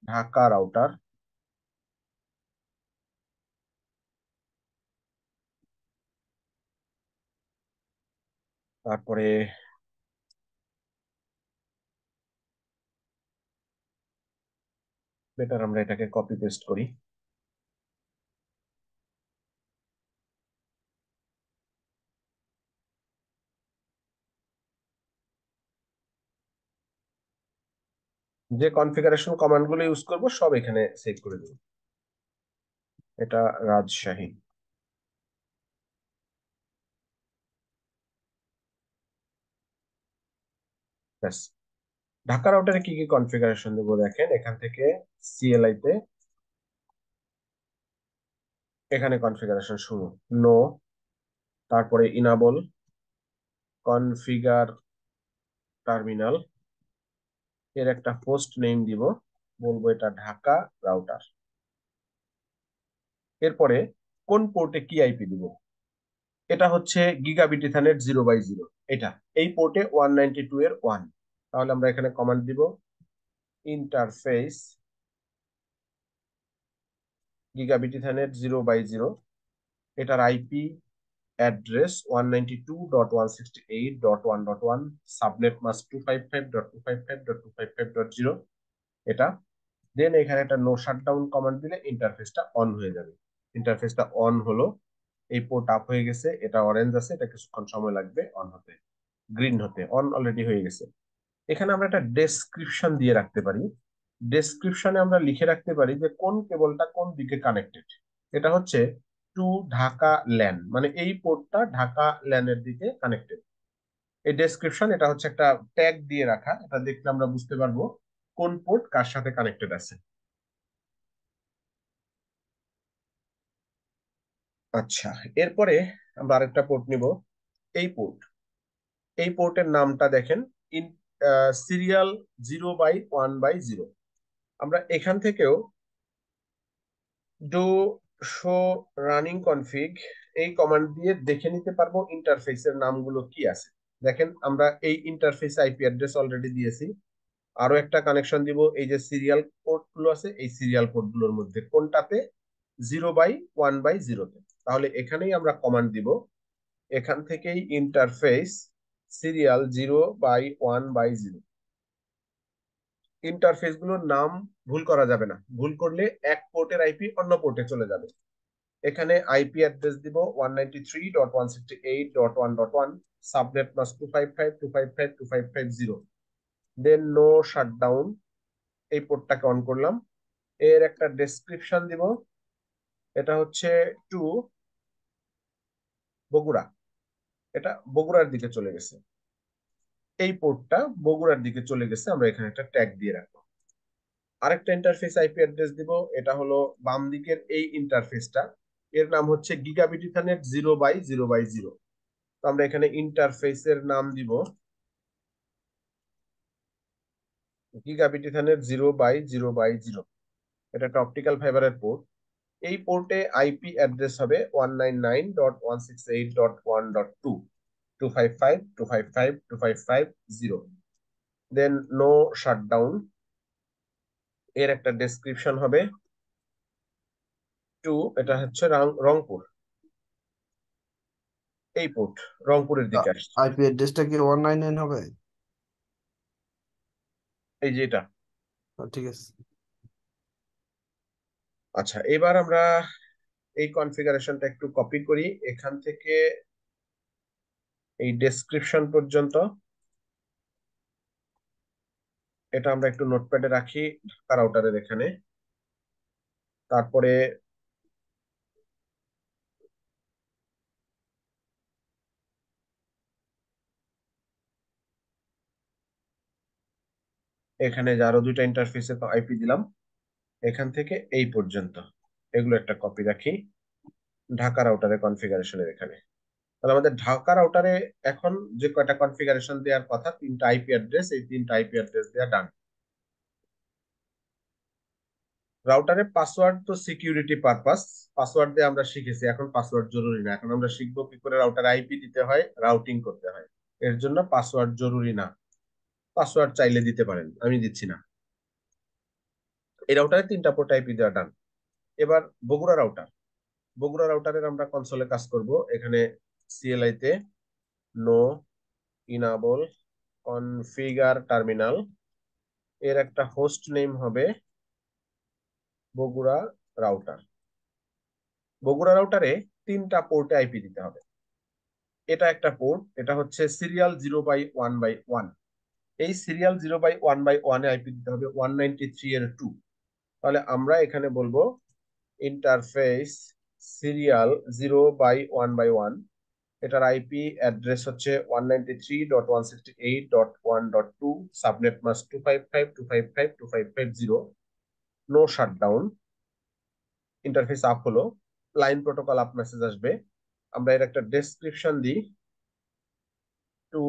ঢাকা রাউটার, তারপরে বেটার আমরা এটাকে কপি পেস্ট করি। যে কনফিগারেশন কমান্ড গুলো ইউজ করবো সব এখানে সেভ করে দেবো। এটা রাজশাহী, ব্যাস। ঢাকা রাউটারে কি কি কনফিগারেশন দেবো দেখেন, এখান থেকে সিএলআই তে এখানে কনফিগারেশন শুরু, নো, তারপরে ইনাবল কনফিগার টার্মিনাল, এর একটা হোস্ট নেম দিব, বলবো এটা ঢাকা রাউটার। এরপরে কোন পোর্টে কি আইপি দিব, এটা হচ্ছে গিগাবিট ইথারনেট 0/0, এটা এই পোর্টে 192 এর 1। তাহলে আমরা এখানে কমান্ড দিব ইন্টারফেস গিগাবিট ইথারনেট 0/0, এটার আইপি অ্যাড্রেস 192.168.1.1, সাবনেট মাস্ক 255.255.255.0, এটা। দেন এখানে একটা নো শাটডাউন কমান্ড দিলে ইন্টারফেসটা অন হয়ে যাবে। ইন্টারফেসটা অন হলো, এই পোর্ট আপ হয়ে গেছে, এটা অরেঞ্জ আছে, এটা কিছুক্ষণ সময় লাগবে অন হতে, গ্রিন হতে। অন অলরেডি হয়ে গেছে। এখানে আমরা একটা ডেসক্রিপশন দিয়ে রাখতে পারি। ডেসক্রিপশনে আমরা লিখে রাখতে পারি যে কোন কেবলটা কোন দিকে কানেক্টেড। এটা হচ্ছে টু ঢাকা ল্যান, মানে এই পোর্টটা ঢাকা ল্যানের দিকে কানেক্টেড। এই ডেসক্রিপশন এটা হচ্ছে একটা ট্যাগ দিয়ে রাখা, এটা দেখলে আমরা বুঝতে পারবো কোন পোর্ট কার সাথে কানেক্টেড আছে। আচ্ছা, এরপরে আমরা আরেকটা পোর্ট নিব, এই পোর্ট। এই পোর্টের নামটা দেখেন, ইন সিরিয়াল 0/1/0। আমরা এখান থেকেও ডো শো রানিং কনফিগ এই কমান্ড দিয়ে দেখে নিতে পারবো ইন্টারফেসের নামগুলো কি আছে। দেখেন আমরা এই ইন্টারফেস আইপি অ্যাড্রেস অলরেডি দিয়েছি। আরো একটা কানেকশন দিব, এই যে সিরিয়াল পোর্ট গুলো আছে এই সিরিয়াল পোর্ট গুলোর মধ্যে কোনটাতে 0/1/0 তে। তাহলে এখানেই আমরা কমান্ড দিব, এখান থেকেই ইন্টারফেস সিরিয়াল 0/1/0। ইন্টারফেস গুলোর নাম ভুল করা যাবে না, ভুল করলে এক পোর্টের আইপি অন্য পোর্টে চলে যাবে। এখানে আইপি অ্যাড্রেস দিব 193.168.1.1, সাবনেট মাস্ক 255.255.255.0। দেন নো শাটডাউন, এই পোর্টটাকে অন করলাম। এর একটা ডেসক্রিপশন দিব, এটা হচ্ছে টু বগুড়া, এটা বগুড়ার দিকে চলে গেছে। এই পোর্টটা বগুড়ার দিকে চলে গেছে, আমরা এখানে একটা ট্যাগ দিয়ে রাখবো। আরেকটা ইন্টারফেস আইপি অ্যাড্রেস দিব, এটা হলো বাম দিকের এই ইন্টারফেসটা, এর নাম হচ্ছে গিগাবিট ইথারনেট 0/0/0। তো আমরা এখানে ইন্টারফেসের নাম দিব গিগাবিট ইথারনেট 0/0/0। এটা একটা অপটিক্যাল ফাইবারের পোর্ট। এই পোর্টে আইপি অ্যাড্রেস হবে 199.168.1.2, 255.255.255.0। দেন নো শাটডাউন। এর একটা ডেসক্রিপশন হবে এটা হচ্ছে রংপুর, এই পোর্ট রংপুরের দিকে আসছে, আইপি অ্যাড্রেসটা কি 199 হবে? এই যে এটা। ঠিক আছে। আচ্ছা, এবার আমরা এই কনফিগারেশনটা একটু কপি করি এখান থেকে এই ডেসক্রিপশন পর্যন্ত। এটা আমরা একটু নোটপ্যাডে রাখি ঢাকা রাউটারের এখানে। তারপরে এখানে যে আরো দুইটা ইন্টারফেসে আইপি দিলাম, এখান থেকে এই পর্যন্ত এগুলো একটা কপি রাখি ঢাকা রাউটারের কনফিগারেশনের এখানে। তাহলে আমাদের ঢাকা রাউটারে এখন যে কয়টা কনফিগারেশন দেওয়ার কথা, 3টা আইপি অ্যাড্রেস, এই 3টা আইপি অ্যাড্রেস দেওয়া ডান। রাউটারের পাসওয়ার্ড তো সিকিউরিটি পারপাস, পাসওয়ার্ড দিয়ে আমরা শিখেছি, এখন পাসওয়ার্ড জরুরি না। এখন আমরা শিখবো কি করে রাউটারে আইপি দিতে হয়, রাউটিং করতে হয়। এর জন্য পাসওয়ার্ড জরুরি না, পাসওয়ার্ড চাইলে দিতে পারেন, আমি দিচ্ছি না। এই রাউটারে 3টা পোর্ট আইপি দেওয়া ডান। এবার বগুড়া রাউটার, বগুড়া রাউটারের আমরা কনসোলে কাজ করব। এখানে সিএলআই তে নো ইনাবল কনফিগার টার্মিনাল, এর একটা হোস্ট নেম হবে বগুড়া রাউটার। বগুড়া রাউটারে 3টা পোর্টে আইপি দিতে হবে। এটা একটা পোর্ট, এটা হচ্ছে সিরিয়াল 0/1/1। এই সিরিয়াল 0/1/1 এ আইপি দিতে হবে 193.2। তাহলে আমরা এখানে বলবো ইন্টারফেস সিরিয়াল 0/1/1, এটার আইপি অ্যাড্রেস হচ্ছে 193.168.1.2, subnet mask 255.255.255.0। No shutdown. Interface up হলো, লাইন প্রোটোকল আপ মেসেজ আসবে। আমরা এর একটা ডেসক্রিপশন দিই, টু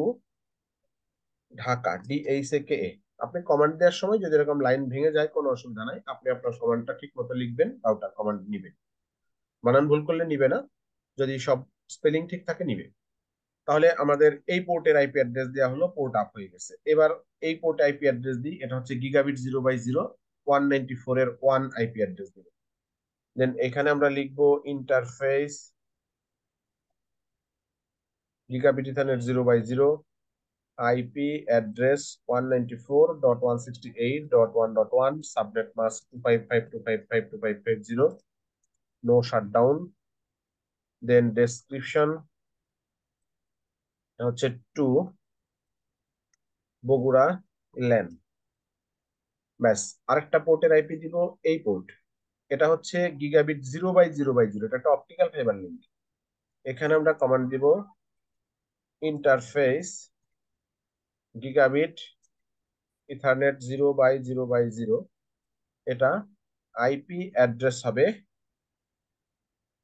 ঢাকা DHCKA। আপনি কমান্ড দেওয়ার সময় যদি এরকম লাইন ভেঙে যায় কোনো অসুবিধা নাই, আপনি আপনার কমান্ডটা ঠিক মতো লিখবেন, রাউটার কমান্ড নিবে। বানান ভুল করলে নিবে না, যদি সব স্পেলিং ঠিক থাকে নিবে। তাহলে আমাদের এই পোর্টের আইপি অ্যাড্রেস দেওয়া হলো, পোর্ট আপ হয়ে গেছে। এবার এই পোর্ট আইপি অ্যাড্রেস দিই, এটা হচ্ছে গিগাবিট 0/0 194 এর 1 আইপি অ্যাড্রেস দিব। দেন এখানে আমরা লিখবো interface gigabit ethernet 0/0 IP address 194.168.1.1, subnet mask 255.255.255.0। No shutdown. Then description হচ্ছে টু বগুড়া ল্যান। ব্যাস, আরেকটা পোর্টের আইপি দিব, এই পোর্ট, এটা হচ্ছে গিগাবিট 0/0/0। এটা একটা অপটিক্যাল ফাইবার লিঙ্ক। এখানে আমরা কমান্ড দিব ইন্টারফেস গিগাবিট ইথারনেট 0/0/0। এটা আইপি অ্যাড্রেস হবে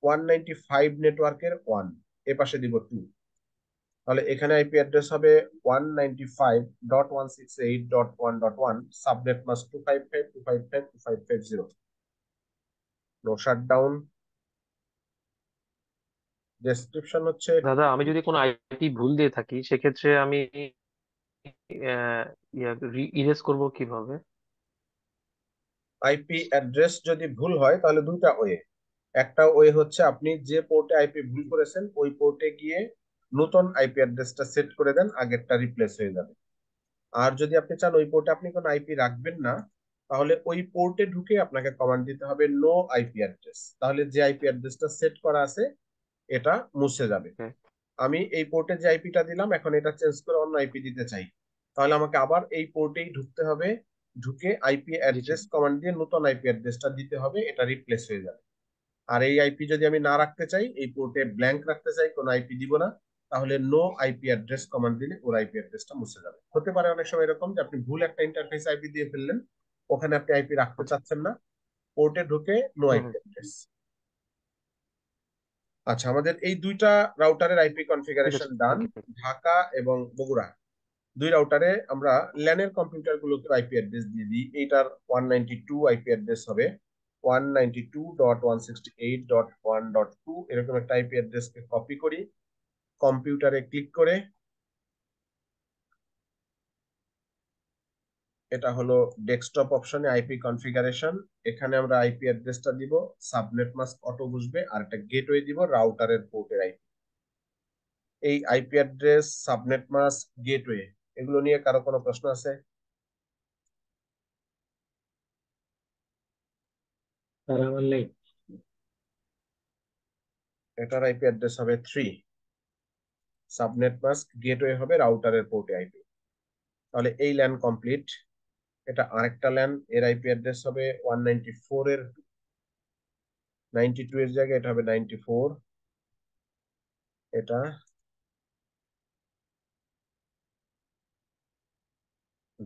195 নেটওয়ার্কের 1, এ পাশে দিব 2। তাহলে এখানে আইপি অ্যাড্রেস হবে 195.168.1.1, subnet mask 255.255.255.0। No shutdown. Description হচ্ছে দাদা, আমি যদি কোনো আইপি ভুল দিয়ে থাকি সেক্ষেত্রে আমি ইরেজ করব কিভাবে? আইপি অ্যাড্রেস যদি ভুল হয় তাহলে দুইটা ওয়ে। একটা ওয়ে হচ্ছে আপনি যে পোর্টে আইপি ভুল করেছেন ওই পোর্টে গিয়ে নতুন আইপি অ্যাড্রেসটা সেট করে দেন, আগেরটা রিপ্লেস হয়ে যাবে। আর যদি আপনি চান ওই পোর্টে আপনি কোনো আইপি রাখবেন না, তাহলে ওই পোর্টে ঢুকে আপনাকে কমান্ড দিতে হবে নো আইপি অ্যাড্রেস। তাহলে যে আইপি অ্যাড্রেসটা সেট করা আছে এটা মুছে যাবে। Okay. আমি এই পোর্টে যে আইপিটা দিলাম এখন এটা চেঞ্জ করে অন্য আইপি দিতে চাই, তাহলে আমাকে আবার এই পোর্টেই ঢুকতে হবে, ঢুকে আইপি জি জি। অ্যাড্রেস কমান্ড দিয়ে নতুন আইপি অ্যাড্রেসটা দিতে হবে, এটা রিপ্লেস হয়ে যাবে। আর এই আইপি যদি আমি না রাখতে চাই, এই পোর্টে ব্ল্যাঙ্ক রাখতে চাই, কোনো আইপি দিব না, তাহলে নো আইপি অ্যাড্রেস কমান্ড দিলে ওর আইপি অ্যাড্রেসটা মুছে যাবে। হতে পারে অনেক সময় এরকম যে আপনি ভুল একটা ইন্টারফেস আইপি দিয়ে ফেললেন, ওখানে আপনি আইপি রাখতে চাচ্ছেন না, পোর্টে ঢুকে নো হুম আইপি অ্যাড্রেস। আচ্ছা, আমাদের এই দুইটা রাউটারের আইপি ঠিক কনফিগারেশন আছে। ডান। ঢাকা এবং বগুড়া দুই রাউটারে আমরা ল্যানের কম্পিউটার গুলোকে আইপি অ্যাড্রেস দিয়ে দিই। এইটার 192 আইপি অ্যাড্রেস হবে 192.168.1.2, এরকম একটা আইপি অ্যাড্রেসকে কপি করি, কম্পিউটারে ক্লিক করে এটা হলো ডেস্কটপ অপশনে আইপি কনফিগারেশন। এখানে আমরা আইপি অ্যাড্রেসটা দিব, সাবনেট মাস্ক অটো বুঝবে, আর একটা গেটওয়ে দিব রাউটারের পোর্টের আইপি। এই IP address, subnet mask, gateway এগুলো নিয়ে কারো কোনো প্রশ্ন আছে? স্যার আমার নেই। এটার আইপি অ্যাড্রেস হবে 3, সাবনেট মাস্ক, গেটওয়ে হবে রাউটারের পোর্টে আইপি। তাহলে এই ল্যান কমপ্লিট। এটা আরেকটা ল্যান, এর আইপি অ্যাড্রেস হবে 194 এর 92 এর জায়গায় এটা হবে 94। এটা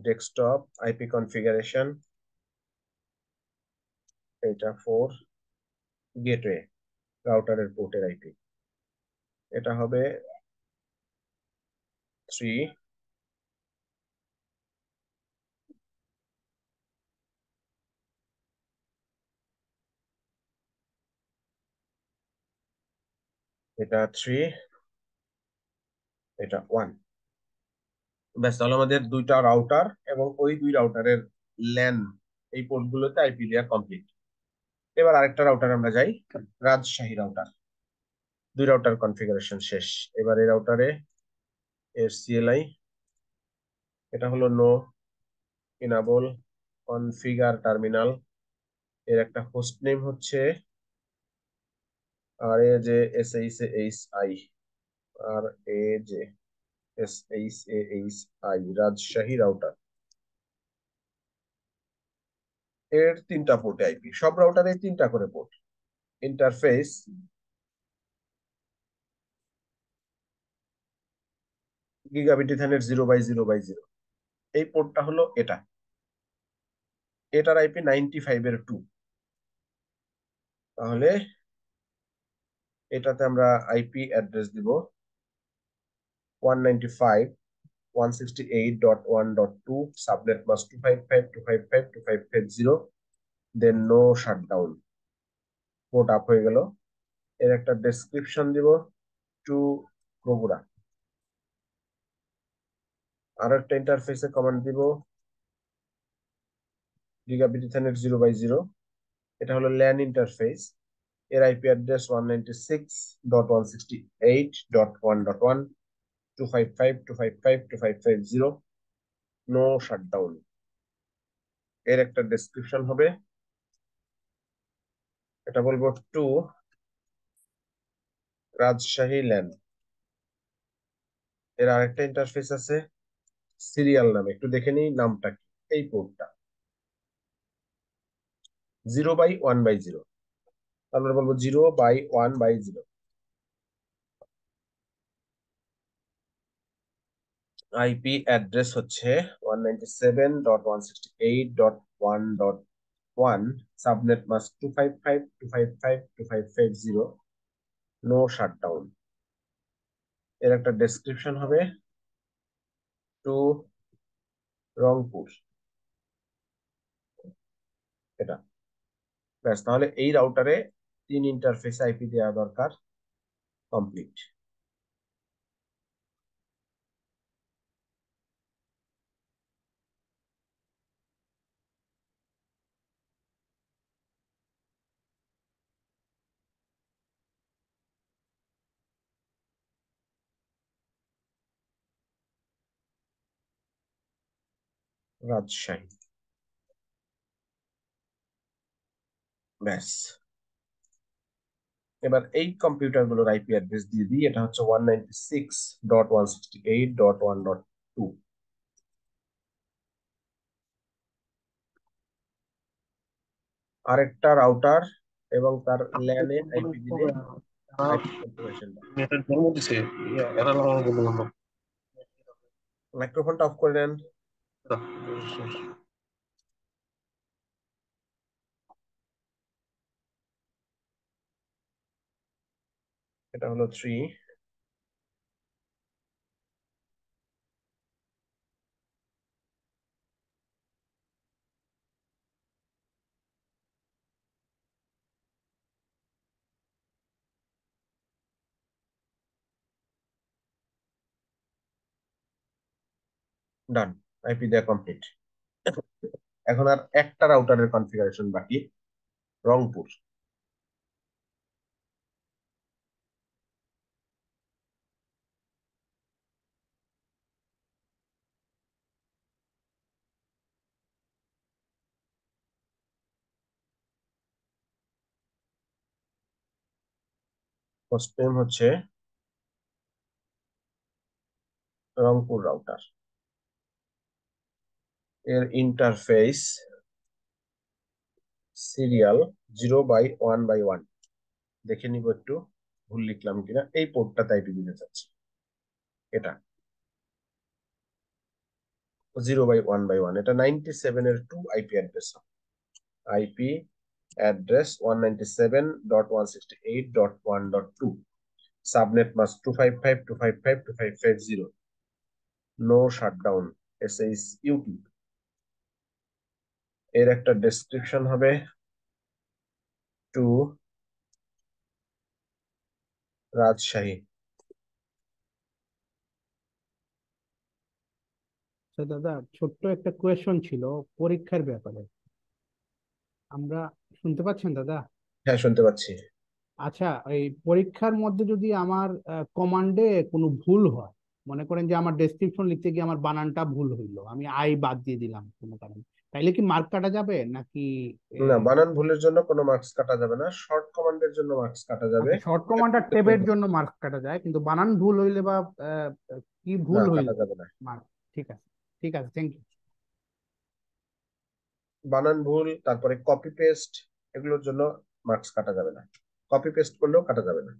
ডেস্কটপ আইপি কনফিগারেশন, এটা 4 গেটওয়ে রাউটারের পোর্টের আইপি, এটা হবে 3। এটা 3, এটা 1। ব্যাস, তাহলে আমাদের দুইটা রাউটার এবং ওই দুই রাউটারের ল্যান এই পোর্টগুলোতে আইপি দেওয়া কমপ্লিট। এবার আরেকটা রাউটার আমরা যাই, রাজশাহী রাউটার। দুই রাউটার কনফিগারেশন শেষ। এবার এই রাউটারে এর সিএলআই, এটা হলো নো ইনাবল কনফিগার টার্মিনাল। এর একটা হোস্ট নেম হচ্ছে R A J S H H I, R A J S H H I, Rajshahi router. এর তিনটা পোর্টে আইপি, সব রাউটারে তিনটা করে পোর্ট। ইন্টারফেস গিগাবিট ইথারনেট 0/0/0, এই পোর্টটা হলো এটা। এটার আইপি 95 এর 2। তাহলে এটাতে আমরা আইপি অ্যাড্রেস দিব 195.168.1.2, সাবনেট মাস্ক 255.255.255.0, দেন নো শাটডাউন। পোর্ট আপ হয়ে গেল। এর একটা ডেসক্রিপশন দিব টু বগুড়া। আর একটা ইন্টারফেসে কমান্ড দিব গিগাবিট ইথারনেট 0/0, এটা হলো ল্যান ইন্টারফেস। এর আইপি অ্যাড্রেস 196.168.1.1, 255.255.255.0, নো শাটডাউন। এর একটা ডেসক্রিপশন হবে, এটা বলবো টু রাজশাহী ল্যান। এর আরেকটা ইন্টারফেস আছে সিরিয়াল নামে, একটু দেখে নিই নামটা কি। এই পোর্টটা 0/1/0, আমরা বলবো 0/1/0। আইপি অ্যাড্রেস হচ্ছে 197.168.1.1, সাবনেট মাস্ক 255.255.255.0, নো শাটডাউন। এর একটা ডেসক্রিপশন হবে টু রংপুর, এটা। ব্যাস, তাহলে এই রাউটারে 3 ইন্টারফেস আইপি দেওয়া দরকার, কমপ্লিট। রাজশাহী, ব্যাস। এবার এই কম্পিউটার গুলোর আইপি অ্যাড্রেস দিয়ে দিই। এটা হচ্ছে 196.168.1.2। আরেকটা রাউটার এবং তার ল্যানে আইপি দিলে আইপি কনফিগারেশন। নেটের জন্ম দিছে এরা লাগানো বন্ধ। মাইক্রোফোনটা অফ করে নেন। এটা হলো 3, ডান। আইপি দেয়া কমপ্লিট। এখন আর একটা রাউটারের কনফিগারেশন বাকি, রংপুর। হোস্ট নেম হচ্ছে রংপুর রাউটার। এর ইন্টারফেস সিরিয়াল 0/1/1। দেখে নিব একটু ভুল লিখলাম কিনা। এই পোর্টটাতে আইপি দিতে চাচ্ছি, এটা 0/1/1। এটা 97 এর 2 IP address. IP address 197.168.1.2। Subnet mask 255.255.255.0। No shutdown SHUT। এর একটা ডেসক্রিপশন হবে টু রাজশাহী। আচ্ছা দাদা, ছোট্ট একটা কোয়েশন ছিল পরীক্ষার ব্যাপারে। আমরা শুনতে পাচ্ছেন দাদা? হ্যাঁ, শুনতে পাচ্ছি। আচ্ছা, এই পরীক্ষার মধ্যে যদি আমার কমান্ডে কোনো ভুল হয়, মনে করেন যে আমার ডেসক্রিপশন লিখতে গিয়ে আমার বানানটা ভুল হইলো, আমি আই বাদ দিয়ে দিলাম কোনো কারণে, তাইলে কি মার্ক কাটা যাবে নাকি? না, বানান ভুলের জন্য কোনো মার্কস কাটা যাবে না, শর্ট কমান্ডের জন্য মার্কস কাটা যাবে। আচ্ছা, শর্ট কমান্ড আর ট্যাবের জন্য মার্ক কাটা যায়, কিন্তু বানান ভুল হইলে বা আহ, কি না, ভুল কাটা হইলে যাবে না। মার্ক। ঠিক আছে, ঠিক আছে, থ্যাংক ইউ। বানান ভুল, তারপরে কপি পেস্ট, এগুলোর জন্য মার্কস কাটা যাবে না। কপি পেস্ট করলেও কাটা যাবে না।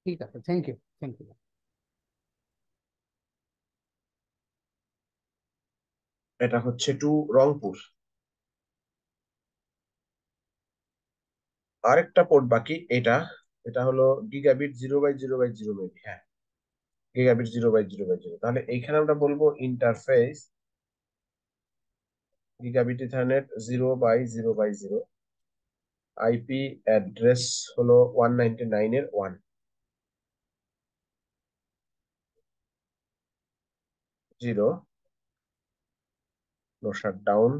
ঠিক আছে, থ্যাংক ইউ, থ্যাংক ইউ। এটা হচ্ছে টু রংপুর। আরেকটা পোর্ট বাকি, এটা এটা হলো গিগাবিট 0/0/0 মেবি। হ্যাঁ, গিগাবিট 0/0/0। তাহলে এইখানে আমরা বলবো interface gigabit ethernet 0/0/0। IP address হলো 199 এর 1। 0, নো শাটডাউন।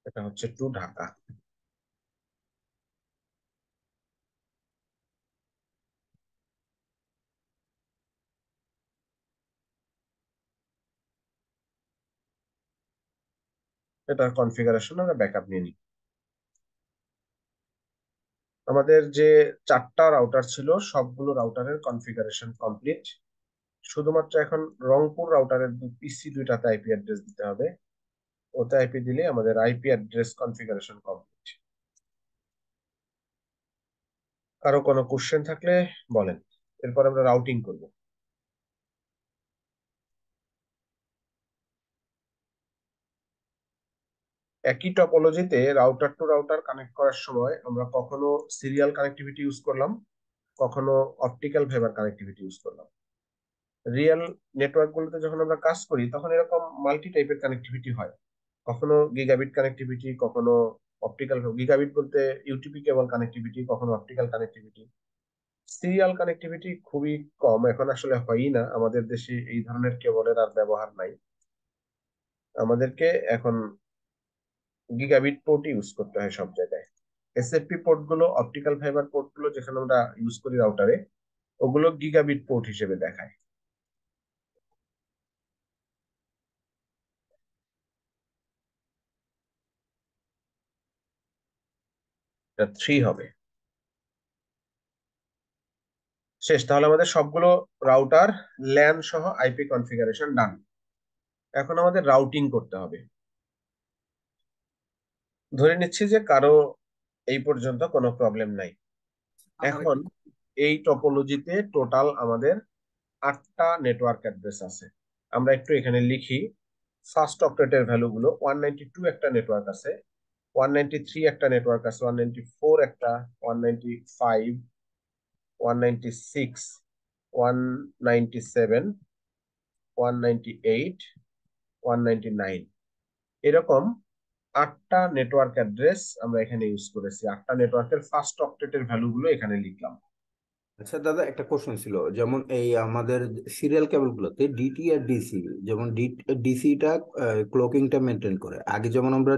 এটা হচ্ছে টু ঢাকা। এটার কনফিগারেশন আমরা ব্যাকআপ নিয়ে নিই। আমাদের যে 4টা রাউটার ছিল, সবগুলো রাউটারের কনফিগারেশন কমপ্লিট। শুধুমাত্র এখন রংপুর রাউটারের পিসি দুইটাতে আইপি অ্যাড্রেস দিতে হবে। ওতে আইপি দিলে আমাদের আইপি অ্যাড্রেস কনফিগারেশন কমপ্লিট। কারো কোনো কোশ্চেন থাকলে বলেন, এরপর আমরা রাউটিং করব। একই টপোলজিতে রাউটার টু রাউটার কানেক্ট করার সময় আমরা কখনো সিরিয়াল কানেক্টিভিটি ইউজ করলাম, কখনো অপটিক্যাল ফাইবার কানেক্টিভিটি ইউজ করলাম। রিয়েল নেটওয়ার্ক গুলোতে যখন আমরা কাজ করি তখন এরকম মাল্টি টাইপের কানেক্টিভিটি হয়। কখনো গিগাবিট কানেক্টিভিটি, কখনো অপটিক্যাল। গিগাবিট বলতে ইউটিপি কেবল কানেক্টিভিটি, কখনো অপটিক্যাল কানেক্টিভিটি। সিরিয়াল কানেক্টিভিটি খুবই কম, এখন আসলে হয়ই না। আমাদের দেশে এই ধরনের কেবলের আর ব্যবহার নাই। আমাদেরকে এখন গিগাবিট পোর্ট ইউজ করতে হয় সব জায়গায়। এসএফপি পোর্ট গুলো, অপটিক্যাল ফাইবার পোর্ট গুলো যেখানে আমরা ইউজ করি রাউটারে, ওগুলো গিগাবিট পোর্ট হিসেবে দেখায়। এটা 3 হবে। শেষ। তাহলে আমাদের সবগুলো রাউটার ল্যান সহ আইপি কনফিগারেশন ডান। এখন আমাদের রাউটিং করতে হবে। ধরে নিচ্ছি যে কারো এই পর্যন্ত কোনো প্রবলেম নাই। এখন এই টপোলজিতে টোটাল আমাদের 8টা নেটওয়ার্ক অ্যাড্রেস আছে। আমরা একটু এখানে লিখি ফার্স্ট অক্টেটের ভ্যালু গুলো। 192 একটা নেটওয়ার্ক আছে, 193 একটা নেটওয়ার্ক আছে, 194 একটা, 195, 196, 197, 198, 199, এরকম 8টা নেটওয়ার্ক অ্যাড্রেস আমরা এখানে ইউজ করেছি। 8টা নেটওয়ার্কের ফার্স্ট অক্টেটের ভ্যালুগুলো এখানে লিখলাম। আচ্ছা দাদা, একটা কোশ্চেন ছিল, যেমন এই আমাদের সিরিয়াল কেবল গুলোতে ডিটি আর ডিসি, যেমন ডিসিটা ক্লকিংটা মেনটেন করে। আগে যেমন আমরা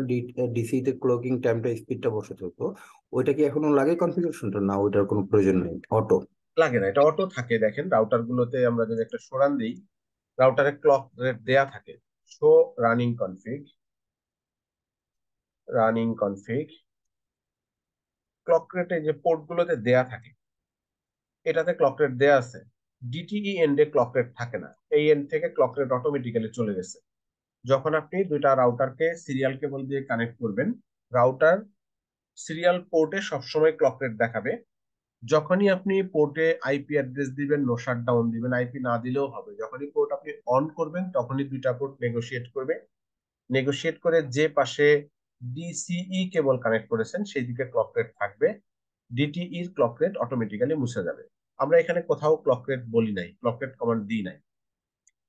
ডিসি তে ক্লকিং টাইমটা স্পিডটা বসাতে হতো, ওইটা কি এখনো লাগে কনফিগারেশনটা, না ওইটার কোনো প্রয়োজন নেই, অটো? লাগে না, এটা অটো থাকে। দেখেন রাউটার গুলোতে আমরা যদি একটা সরান দিই, রাউটারে ক্লক রেট দেয়া থাকে, শো রানিং কনফিগ, ক্লক রেটে যে পোর্ট গুলোতে দেয়া থাকে এটাতে ক্লক রেট দেয়া আছে। ডিটিই এন্ডে ক্লক রেট থাকে না, এই এন্ড থেকে ক্লক রেট অটোমেটিক্যালি চলে গেছে। যখন আপনি দুইটা রাউটারকে সিরিয়াল কেবল দিয়ে কানেক্ট করবেন, রাউটার সিরিয়াল পোর্টে সবসময় ক্লক রেট দেখাবে। যখনই আপনি পোর্টে আইপি অ্যাড্রেস দিবেন, নো শাটডাউন দিবেন, আইপি না দিলেও হবে, যখনই পোর্ট আপনি অন করবেন তখনই দুইটা পোর্ট নেগোশিয়েট করে যে পাশে ডিসিই কেবল কানেক্ট করেছেন সেই দিকে ক্লক রেট থাকবে, ডিটিইর ক্লক রেট অটোমেটিক্যালি মুছে যাবে। আমরা এখানে কোথাও ক্লক রেট বলি নাই, ক্লক রেট কমান্ড দিই নাই।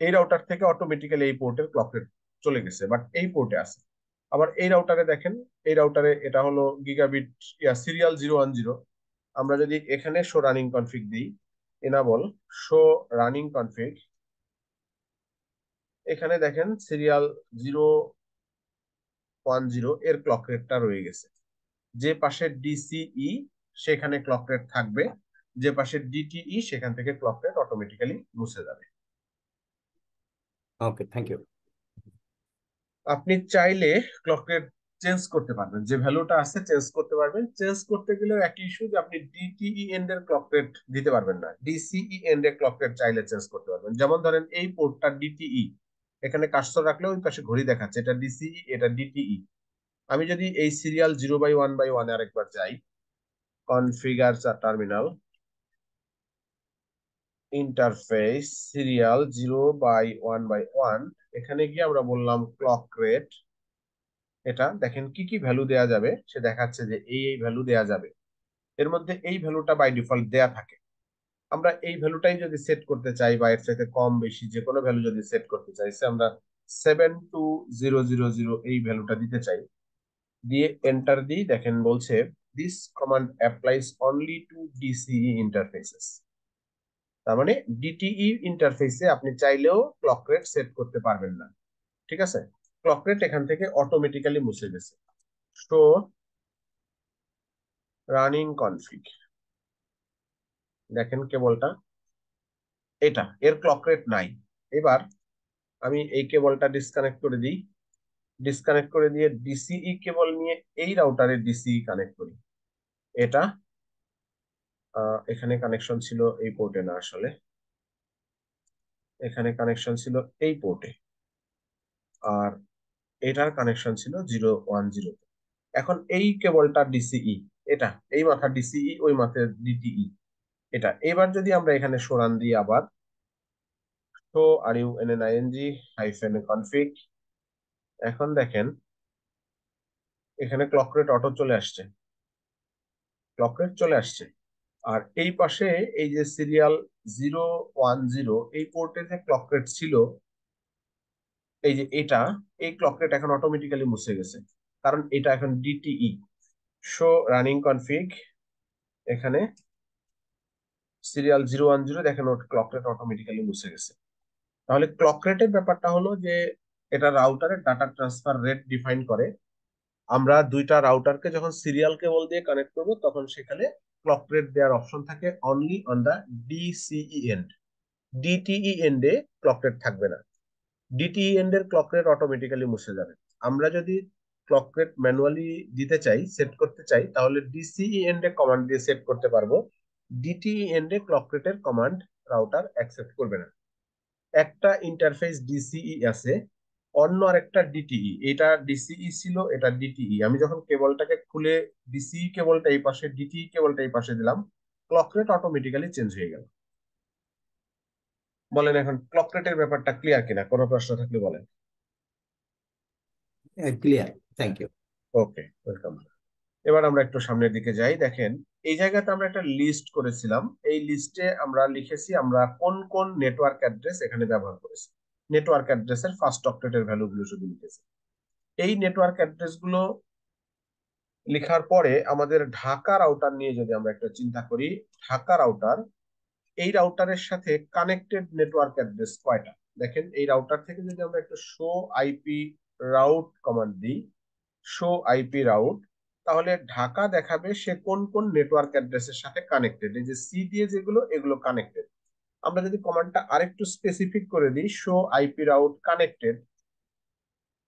এই রাউটার থেকে অটোমেটিক্যালি এই পোর্টের ক্লক রেট চলে গেছে, বাট এই পোর্টে আছে। আবার এই রাউটারে দেখেন, এই রাউটারে এটা হলো গিগাবিট সিরিয়াল 010। আমরা যদি এখানে শো রানিং কনফিগ দিই, এনাবল শো রানিং কনফিগ, এখানে দেখেন সিরিয়াল 010 এর ক্লক রেটটা রয়ে গেছে। যে পাশে ডিসিই সেখানে ক্লক রেট থাকবে, যে পাশে ডিটিই সেখান থেকে ক্লক রেট অটোমেটিক্যালি মুছে যাবে। ওকে, থ্যাংক ইউ। আপনি চাইলে ক্লক রেট চেঞ্জ করতে পারবেন, যে ভ্যালুটা আছে চেঞ্জ করতে পারবেন। চেঞ্জ করতে গেলেও একই ইস্যু, যে আপনি ডিটিই এন্ড এর ক্লক রেট দিতে পারবেন না, ডিসিই এন্ড এর ক্লক রেট চাইলে চেঞ্জ করতে পারবেন। যেমন ধরেন এই পোর্টটা ডিটিই, এখানে কার্সর রাখলে ওই পাশে ঘড়ি দেখাচ্ছে এটা ডিসিই, এটা ডিটিই। আমি যদি এই সিরিয়াল 0/1/1 আরেকবার যাই, কনফিগার টার্মিনাল, ইন্টারফেস সিরিয়াল 0/1/1, এখানে গিয়ে আমরা বললাম ক্লক রেট। এটা দেখেন কি কি ভ্যালু দেয়া যাবে, সে দেখাচ্ছে যে এই ভ্যালু দেয়া যাবে। এর মধ্যে এই ভ্যালুটা বাই ডিফল্ট দেয়া থাকে। আমরা এই ভ্যালুটাই যদি সেট করতে চাই বা এর সাথে কম বেশি যে কোনো ভ্যালু যদি সেট করতে চাই, আমরা 72000 এই ভ্যালুটা দিতে চাই, দিয়ে এন্টার দিই। দেখেন বলছে this command applies only to DCE interfaces. তার মানে ডিটিই ইন্টারফেসে আপনি চাইলেও ক্লক রেট সেট করতে পারবেন না। ঠিক আছে, ক্লক রেট এখান থেকে অটোমেটিক্যালি মুছে গেছে। শো রানিং কনফিগ, দেখেন কেবলটা এটা, এর ক্লক রেট নাই। এবার আমি এই কেবলটা ডিসকানেক্ট করে দিই, ডিসকানেক্ট করে দিয়ে ডিসিই কেবল নিয়ে এই রাউটারে ডিসিই কানেক্ট করি। এটা এখানে কানেকশন ছিল এই পোর্টে না, আসলে এখানে কানেকশন ছিল এই পোর্টে, আর এটার কানেকশন ছিল 010। এখন এই কেবলটা ডিসিই, এটা এই মাথা ডিসিই, ওই মাথা ডিটিই, এটা। এবার যদি আমরা এখানে সরান দিই আবার, তো running-config, এখন দেখেন এখানে ক্লক রেট অটো চলে আসছে, ক্লক রেট চলে আসছে। আর এই পাশে এই যে সিরিয়াল 010 এই পোর্টে যে ক্লক রেট ছিল, এই যে এটা, এই ক্লক রেট এখন অটোমেটিক্যালি মুছে গেছে, কারণ এটা এখন ডিটিই। শো রানিং কনফিগ, এখানে সিরিয়াল 010 দেখেন ওর ক্লক রেট অটোমেটিক্যালি মুছে গেছে। তাহলে ক্লক রেটের ব্যাপারটা হলো যে এটা রাউটারের ডাটা ট্রান্সফার রেট ডিফাইন করে। আমরা দুইটা রাউটারকে যখন সিরিয়াল কেবল দিয়ে কানেক্ট করব তখন সেখানে ক্লক রেট দেওয়ার অপশন থাকে only on the DCE end. DTE এন্ডে ক্লক রেট থাকবে না, ডিটিই এন্ডের ক্লক রেট অটোমেটিক্যালি মুছে যাবে। আমরা যদি ক্লক রেট ম্যানুয়ালি দিতে চাই, সেট করতে চাই, তাহলে ডিসিই এন্ডে কমান্ড দিয়ে সেট করতে পারবো। ডিটিই এন্ডে ক্লক রেটের কমান্ড রাউটার অ্যাকসেপ্ট করবে না। একটা ইন্টারফেস ডিসিই আছে, অন্য আরেকটা ডিটিই। এটা ডিসিই ছিল, এটা ডিটিই। আমি যখন কেবলটাকে খুলে ডিসিই কেবলটা এই পাশে, ডিটিই কেবলটা এই পাশে দিলাম, ক্লক রেট অটোমেটিক্যালি চেঞ্জ হয়ে গেল। বলেন এখন ক্লক রেটের ব্যাপারটা ক্লিয়ার কিনা, কোনো প্রশ্ন থাকলে বলেন। Clear, thank you. Okay, welcome. এবার আমরা একটু সামনের দিকে যাই। দেখেন এই জায়গাতে আমরা একটা লিস্ট করেছিলাম, এই লিস্টে আমরা লিখেছি আমরা কোন কোন নেটওয়ার্ক অ্যাড্রেস এখানে ব্যবহার করেছি। নেটওয়ার্ক অ্যাড্রেসের ফার্স্ট অক্টেটের ভ্যালুগুলো শুধু লিখেছি। এই নেটওয়ার্ক অ্যাড্রেস গুলো লেখার পরে আমাদের ঢাকা রাউটার নিয়ে যদি আমরা একটা চিন্তা করি, ঢাকা রাউটার, এই রাউটারের সাথে কানেক্টেড নেটওয়ার্ক অ্যাড্রেস কয়টা। দেখেন এই রাউটার থেকে যদি আমরা একটা শো আইপি রাউট কমান্ড দিই, শো আইপি রাউট, তাহলে ঢাকা দেখাবে সে কোন কোন নেটওয়ার্ক অ্যাড্রেসের সাথে কানেক্টেড। এই যে সি দিয়ে যেগুলো, এগুলো কানেক্টেড। আমরা যদি কমান্ডটা আরেকটু স্পেসিফিক করে দিই, শো আইপি রাউট কানেক্টেড,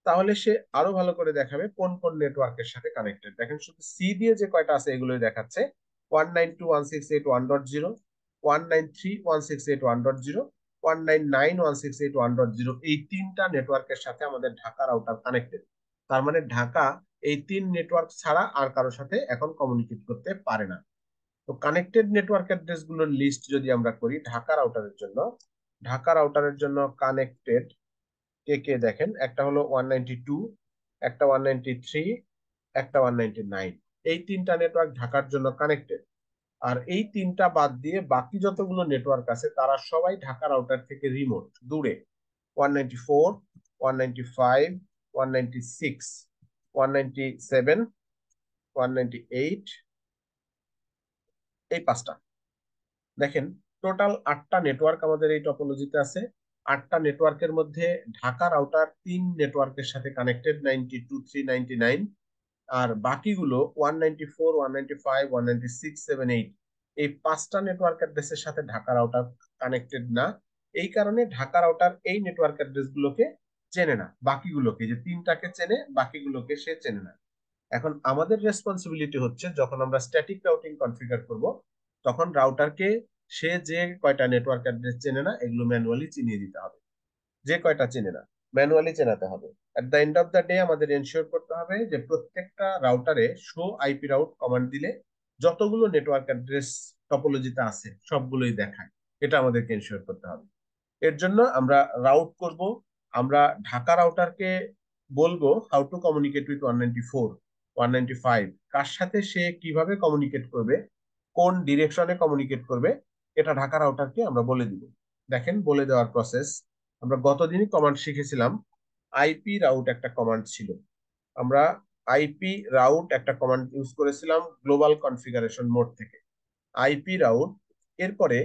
তাহলে সে আরো ভালো করে দেখাবে কোন কোন নেটওয়ার্কের সাথে কানেক্টেড। দেখেন শুধু সি দিয়ে যে কয়টা আছে এগুলোই দেখাচ্ছে, 192.168.1.0, 193.168.1.0, 199.168.1.0, এই তিনটা নেটওয়ার্কের সাথে আমাদের ঢাকা রাউটার কানেক্টেড। তার মানে ঢাকা এই তিন নেটওয়ার্ক ছাড়া আর কারোর সাথে এখন কমিউনিকেট করতে পারে না। তো কানেক্টেড নেটওয়ার্ক অ্যাড্রেস গুলোর লিস্ট যদি আমরা করি ঢাকা রাউটারের জন্য, ঢাকা রাউটারের জন্য কানেক্টেড কে কে দেখেন, একটা হলো 192, একটা 193, একটা 199, এই তিনটা নেটওয়ার্ক ঢাকার জন্য কানেক্টেড। আর এই তিনটা বাদ দিয়ে বাকি যতগুলো নেটওয়ার্ক আছে তারা সবাই ঢাকা রাউটার থেকে রিমোট, দূরে। 194, 195, 196, 197, 198, এই পাঁচটা। দেখেন টোটাল 8টা নেটওয়ার্ক আমাদের এই টপোলজিতে আছে। 8টা নেটওয়ার্কের মধ্যে ঢাকা রাউটার 3 নেটওয়ার্কের সাথে কানেক্টেড, 92, 399, আর বাকিগুলো 194, 195, 196, 78, এই 5টা নেটওয়ার্ক অ্যাড্রেসের সাথে ঢাকা রাউটার কানেক্টেড না। এই কারণে ঢাকা রাউটার এই নেটওয়ার্ক অ্যাড্রেস গুলোকে চেনে না, বাকিগুলোকে, যে 3টাকে চেনে বাকিগুলোকে সে চেনে না। এখন আমাদের রেসপন্সিবিলিটি হচ্ছে যখন আমরা স্ট্যাটিক রাউটিং কনফিগার করব, তখন রাউটারকে সে যে কয়টা নেটওয়ার্ক অ্যাড্রেস চেনে না এগুলো ম্যানুয়ালি চিনিয়ে দিতে হবে। যে কয়টা চেনে না ম্যানুয়ালি চেনাতে হবে। At the end of the day আমাদের এনশিওর করতে হবে যে প্রত্যেকটা রাউটারে শো আইপি রাউট কমান্ড দিলে যতগুলো নেটওয়ার্ক অ্যাড্রেস টপোলজিতে আছে সবগুলোই দেখায়। এটা আমাদেরকে এনশিওর করতে হবে। এর জন্য আমরা রাউট করব, আমরা ঢাকা রাউটারকে বলবো হাউ টু কমিউনিকেট উইথ 194, 195, কার সাথে সে কিভাবে কমিউনিকেট করবে, কোন ডিরেকশনে কমিউনিকেট করবে, এটা ঢাকা রাউটারকে আমরা বলে দিব। দেখেন বলে দেওয়ার প্রসেস, আমরা গতদিনই কমান্ড শিখেছিলাম, আইপি রাউট একটা কমান্ড ছিল। আমরা আইপি রাউট একটা কমান্ড ইউজ করেছিলাম গ্লোবাল কনফিগারেশন মোড থেকে, আইপি রাউট। এরপরে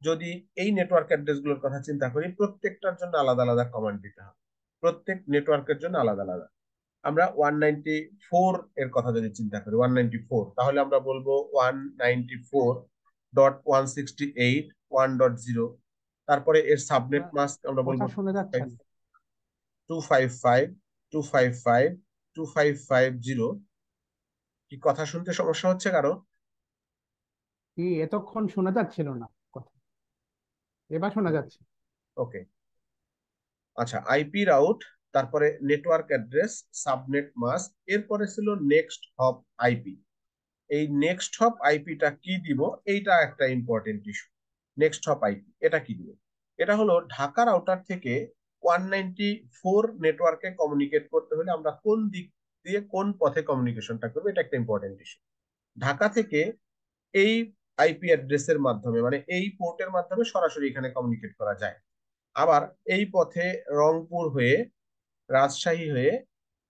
যদি এই নেটওয়ার্ক অ্যাড্রেস গুলোর কথা চিন্তা করি, প্রত্যেকটার জন্য আলাদা আলাদা কমান্ড দিতে হবে, প্রত্যেক নেটওয়ার্কের জন্য আলাদা আলাদা। আমরা 194 এর কথা যদি চিন্তা করি, 194, তাহলে আমরা বলবো 194.168.1.0, তারপরে এর সাবনেট মাস্ক আমরা বলবো কথা শোনা যাচ্ছে না। 255, 255, 2550। কি কথা শুনতে সমস্যা হচ্ছে কারো? কি এতক্ষণ শোনা যাচ্ছিল না কথা, এবার শোনা যাচ্ছে। ওকে, আচ্ছা, আইপি রাউট, তারপরে নেটওয়ার্ক অ্যাড্রেস, সাবনেট মাস্ক, এরপরে ছিল নেক্সট হপ আইপি। এই নেক্সট হপ আইপিটা কি দিব, এইটা একটা important issue. Next hop IP এটা কি দিব? এটা হলো ঢাকা রাউটার থেকে 194 নেটওয়ার্কে কমিউনিকেট করতে হলে আমরা কোন দিক দিয়ে কোন পথে কমিউনিকেশনটা করবো, এটা একটা ইম্পর্টেন্ট ইস্যু। ঢাকা থেকে এই আইপি অ্যাড্রেসের মাধ্যমে, মানে এই পোর্টের মাধ্যমে সরাসরি এখানে কমিউনিকেট করা যায়। আবার এই পথে রংপুর হয়ে, রাজশাহী হয়ে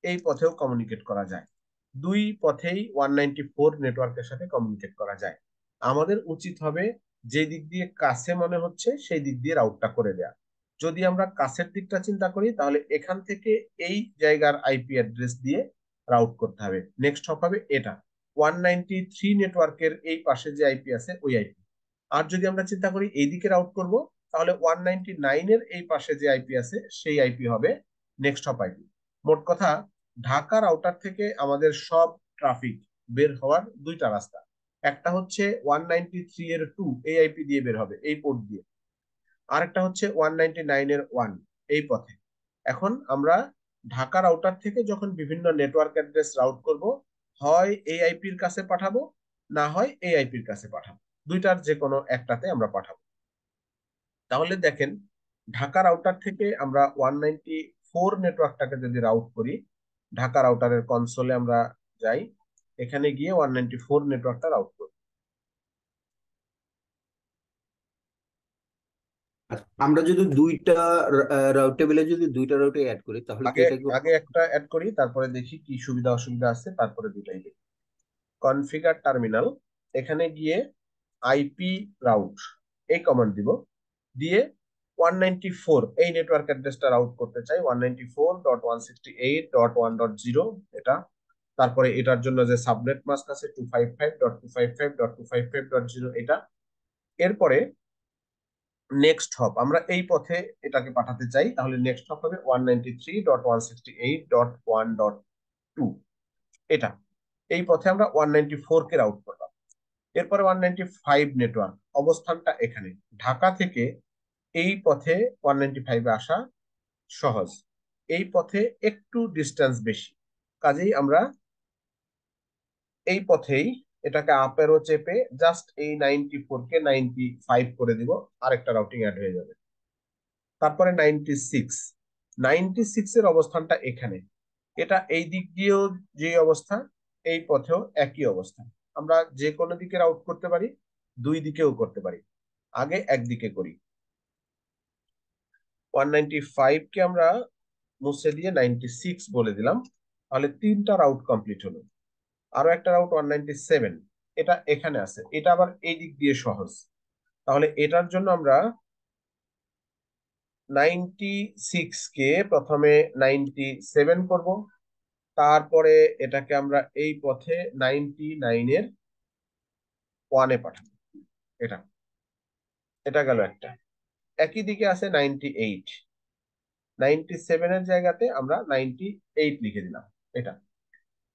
এই পথেও কমিউনিকেট করা যায়। দুই পথেই 194 নেটওয়ার্কের সাথে কমিউনিকেট করা যায়। আমাদের উচিত হবে যে দিক দিয়ে কাছে মনে হচ্ছে সেই দিক দিয়ে রাউটটা করে দেয়া। যদি আমরা কাছের দিকটা চিন্তা করি তাহলে এখান থেকে এই জায়গার আইপি অ্যাড্রেস দিয়ে রাউট করতে হবে, নেক্সট হপ হবে এটা 193 নেটওয়ার্কের এই পাশে যে আইপি আছে ওই আইপি। আর যদি আমরা চিন্তা করি এইদিকে রাউট করব, তাহলে 199 এর এই পাশে যে আইপি আছে সেই আইপি হবে নেক্সট হপ আইপি। মোট কথা, ঢাকা রাউটার থেকে আমাদের সব ট্রাফিক বের হওয়ার দুইটা রাস্তা, একটা হচ্ছে 193 এর 2 এই আইপি দিয়ে বের হবে এই পোর্ট দিয়ে, আরেকটা হচ্ছে 199 এর 1 এই পথে। এখন আমরা ঢাকা রাউটার থেকে যখন বিভিন্ন নেটওয়ার্ক অ্যাড্রেস রাউট করব, হয় এই আইপির কাছে পাঠাবো, না হয় এই আইপির কাছে পাঠাবো, দুইটার যে কোনো একটাতে আমরা পাঠাবো। তাহলে দেখেন ঢাকা রাউটার থেকে আমরা 194 নেটওয়ার্কটাকে যদি রাউট করি, ঢাকা রাউটারের কনসোলে আমরা যাই, এখানে গিয়ে 194 নেটওয়ার্কটা রাউট করি। আমরা যদি দুইটা রাউট টেবিলে যদি দুইটা রাউটে অ্যাড করি তাহলে কি আগে এটা কি আগে একটা অ্যাড করি, তারপরে দেখি কি সুবিধা অসুবিধা আছে, তারপরে দুটাই দেখি। কনফিগার টার্মিনাল, এখানে গিয়ে আইপি রাউট এই কমান্ড দিব, দিয়ে 194 এই নেটওয়ার্ক অ্যাড্রেসটা রাউট করতে চাই, 194.168.1.0 এটা। তারপরে এটার জন্য যে সাবনেট মাস্ক আছে 255.255.255.0 এটা। এরপরে নেক্সট হপ, আমরা এই পথে এটাকে পাঠাতে চাই, তাহলে নেক্সট হপ হবে 193.168.1.2 এটা। এই পথে আমরা 194 কে রাউট করলাম। এরপরে 195 নেটওয়ার্ক, অবস্থানটা এখানে। ঢাকা থেকে এই পথে 195 এ আসা সহজ, এই পথে একটু ডিস্টেন্স বেশি, কাজেই আমরা এই পথেই এটাকে আপ অ্যারো চেপে জাস্ট এই 94 কে 95 করে দিব, আরেকটা রাউটিং অ্যাড হয়ে যাবে। তারপরে 96 এর অবস্থানটা এখানে, এটা এই দিক দিয়েও যে অবস্থা, এই পথেও একই অবস্থা। আমরা যে কোনো দিকে রাউট করতে পারি, দুই দিকেও করতে পারি, আগে একদিকে করি। 195 কে আমরা মুছে দিয়ে 96 বলে দিলাম, তাহলে 3টা রাউট কমপ্লিট হলো। আরো একটা রাউট 197, এটা এখানে আছে, এটা আবার এই দিক দিয়ে সহজ, তাহলে এটার জন্য আমরা 96 কে প্রথমে 97 করব, তারপরে এটাকে আমরা এই পথে 99 এর 1-এ পাঠাবো। এটা এটা গেল একটা। একই দিকে আছে 98, 97 এর জায়গাতে আমরা 98 লিখে দিলাম, এটা।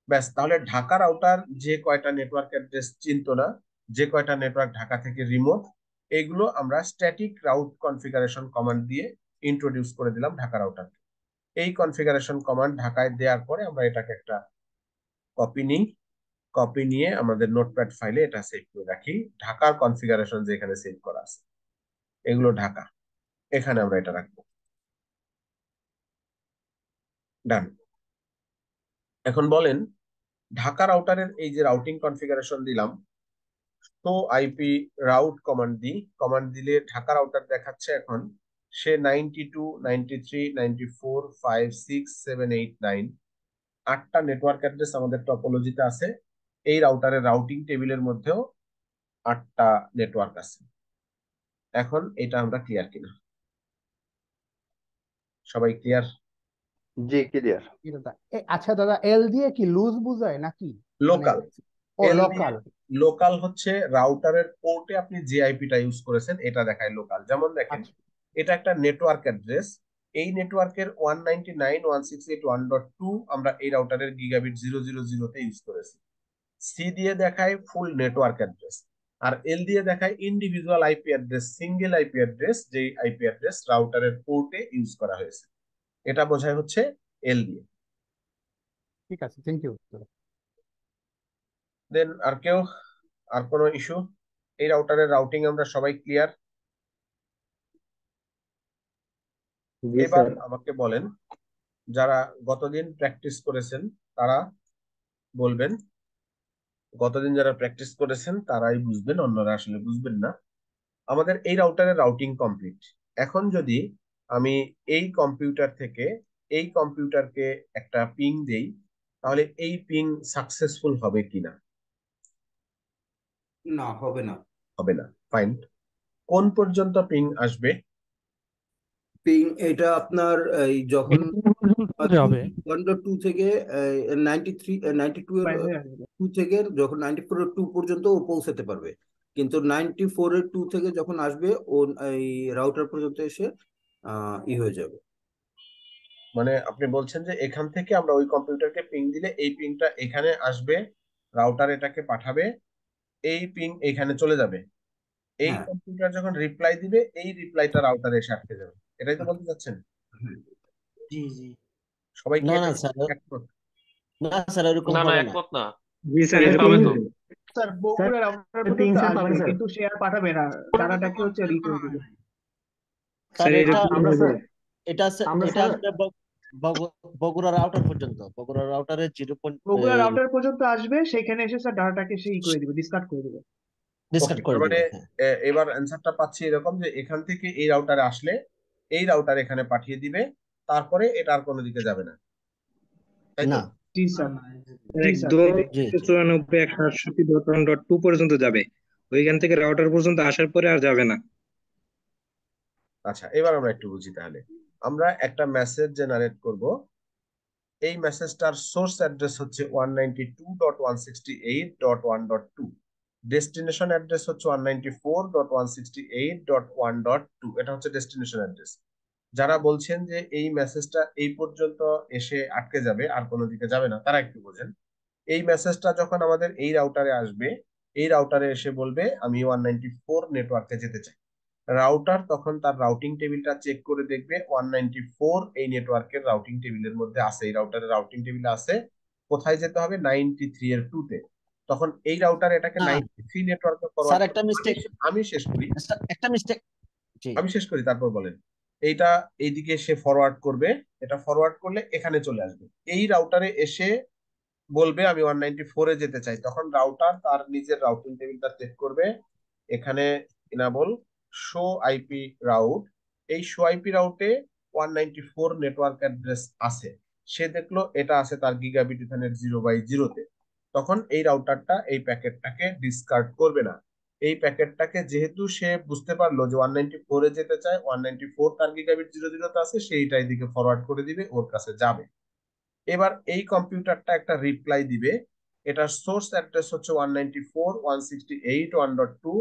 ব্যাস, তাহলে ঢাকা রাউটার যে কয়টা নেটওয়ার্ক অ্যাড্রেস চিনতো না, যে কয়টা নেটওয়ার্ক ঢাকা থেকে রিমোট, এগুলো আমরা স্ট্যাটিক রাউট কনফিগারেশন কমান্ড দিয়ে ইন্ট্রোডিউস করে দিলাম ঢাকা রাউটার। এই কনফিগারেশন কমান্ড ঢাকায় দেওয়ার পরে আমরা এটাকে একটা কপি নিই, কপি নিয়ে আমাদের নোটপ্যাড ফাইলে এটা সেভ করে রাখি। ঢাকার কনফিগারেশন যেখানে সেভ করা আছে, এগুলো ঢাকা, এখানে আমরা এটা রাখবো। ডান। এখন বলেন, ঢাকা রাউটারের এই যে রাউটিং কনফিগারেশন দিলাম, তো আইপি রাউট কমান্ড দিই, কমান্ড দিলে ঢাকা রাউটার দেখাচ্ছে এখন সে 92, 93, 94, 5, 6, 7, 8, 9 8টা নেটওয়ার্ক অ্যাড্রেস আমাদের টপোলজিতে আছে। এই রাউটারের রাউটিং টেবিলের মধ্যেও 8টা নেটওয়ার্ক আছে। এখন এটা আমরা ক্লিয়ার কিনা, সবাই ক্লিয়ার? জি ক্লিয়ার। আচ্ছা দাদা, এল দিয়ে কি লুজ বুঝায় নাকি? লোকাল। ও এল লোকাল। লোকাল হচ্ছে রাউটারের পোর্টে আপনি যে আইপিটা ইউজ করেছেন এটা দেখায় লোকাল। যেমন দেখেন, এটা একটা নেটওয়ার্ক অ্যাড্রেস, এই নেটওয়ার্কের 199.168.1.2 আমরা এই রাউটারের গিগাবিট 000 তে ইউজ করেছি। সি দিয়ে দেখায় ফুল নেটওয়ার্ক অ্যাড্রেস, আর এল দিয়ে দেখায় individual IP address, single IP address, যেই আইপি অ্যাড্রেস রাউটারের পোর্টে ইউজ করা হয়েছে, এটা বোঝায় হচ্ছে এল দিয়ে। ঠিক আছে, থ্যাংক ইউ। দেন আর কেউ, আর কোনো ইস্যু? এই রাউটারের রাউটিং আমরা সবাই ক্লিয়ার? জি এবার স্যার। আমাকে বলেন, যারা গতদিন প্র্যাকটিস করেছেন তারা বলবেন, গতদিন যারা প্র্যাকটিস করেছেন তারাই বুঝবেন, অন্যরা আসলে বুঝবেন না। আমাদের এই রাউটারের রাউটিং কমপ্লিট। এখন যদি আমি এই কম্পিউটার থেকে এই কম্পিউটারকে একটা পিং দেই, তাহলে এই পিং সাকসেসফুল হবে কিনা? না, হবে না। হবে না। ফাইন। কোন পর্যন্ত পিং আসবে? পিং এটা আপনার এই যখন হবে 1.2 থেকে 93, 92 এর 2 থেকে যখন 94 এর 2 পর্যন্ত ও পৌঁছাতে পারবে, কিন্তু 94 এর 2 থেকে যখন আসবে ও এই রাউটার পর্যন্ত এসে হয়ে যাবে। মানে আপনি বলছেন যে এখান থেকে আমরা ওই কম্পিউটারকে পিং দিলে এই পিংটা এখানে আসবে, রাউটার এটাকে পাঠাবে, এই পিং এখানে চলে যাবে, এই হ্যাঁ, কম্পিউটার যখন রিপ্লাই দিবে এই রিপ্লাইটা রাউটারে এসে আটকে যাবে, এটাই তো বলতে চাচ্ছেন? জি জি সবাই কি না এটা না স্যার, একমত? না স্যার এরকম না না, হবে না। একমত না। জি স্যার, পিং এরকম পাবে তো। স্যার বগুড়া রাউটার পিং পর্যন্ত স্যার পাবেন আসবে, স্যার। কিন্তু সে আর পাঠাবে না, ডাটাটাকে হচ্ছে রিড করে দিবে। স্যার স্যার এটা এরকম আমরা স্যার এটা আমরা এটা স্যার আসলে বগুড়া রাউটার পর্যন্ত, বগুড়া রাউটারের বগুড়া রাউটার পর্যন্ত আসবে, সেখানে এসে স্যার ডাটাটাকে সেই করে দিবে, ডিসকার্ড করে দিবে। ডিসকাট ওকে, করে তার মানে দিবে। হ্যাঁ, এবার অ্যান্সারটা পাচ্ছি এরকম যে এখান থেকে এই রাউটারে আসলে এই রাউটার এখানে পাঠিয়ে দিবে, তারপরে এটা আর কোনো দিকে যাবে না, তাই তো? না, জি স্যার, জি স্যার, একদম এটাই। জি জি 94.168.1.2 পর্যন্ত যাবে, ওইখান থেকে রাউটার পর্যন্ত আসার পরে আর যাবে না। আচ্ছা, এবার আমরা একটু বুঝি তাহলে। আমরা একটা মেসেজ জেনারেট করব, এই মেসেজটার সোর্স অ্যাড্রেস হচ্ছে 192.168.1.2, ডেস্টিনেশন অ্যাড্রেস হচ্ছে 194.168.1.2, এটা হচ্ছে ডেস্টিনেশন অ্যাড্রেস। যারা বলছেন যে এই মেসেজটা এই পর্যন্ত এসে আটকে যাবে আর কোনো দিকে যাবে না, তারা একটু বোঝেন। এই মেসেজটা যখন আমাদের এই রাউটারে আসবে, এই রাউটারে এসে বলবে আমি 194 নেটওয়ার্কে যেতে চাই, রাউটার তখন তার রাউটিং টেবিলটা চেক করে দেখবে 194 এই নেটওয়ার্কের রাউটিং টেবিলের মধ্যে আছে, এই রাউটারের রাউটিং টেবিলে আছে, কোথায় যেতে হবে 93 এর 2 তে। তখন এই রাউটার এটাকে না 93 নেটওয়ার্কে স্যার, ফরওয়ার্ড একটা করবে। মিস্টেক, আমি শেষ করি, একটা মিস্টেক। জি, আমি শেষ করি তারপর বলেন। এইটা এইদিকে সে ফরওয়ার্ড করবে, এটা ফরওয়ার্ড করলে এখানে চলে আসবে, এই রাউটারে এসে বলবে আমি 194 এ যেতে চাই, তখন রাউটার তার নিজের রাউটিং টেবিলটা চেক করবে, এখানে ইনাবল শো আইপি রাউট, এই শো আইপি রাউটে 194 নেটওয়ার্ক অ্যাড্রেস আছে, সে দেখলো এটা আছে তার গিগাবিট ইথারনেট 0/0 তে, তখন এই রাউটারটা এই প্যাকেটটাকে ডিসকার্ড করবে না। এই প্যাকেটটাকে যেহেতু সে বুঝতে পারলো যে 194 এ যেতে চায়, 194 তার গিগাবিট 0/0 তে আছে, সেইটাই দিকে ফরওয়ার্ড করে দিবে, ওর কাছে যাবে। এবার এই কম্পিউটারটা একটা রিপ্লাই দিবে, এটার সোর্স অ্যাড্রেস হচ্ছে 194.168.1.2,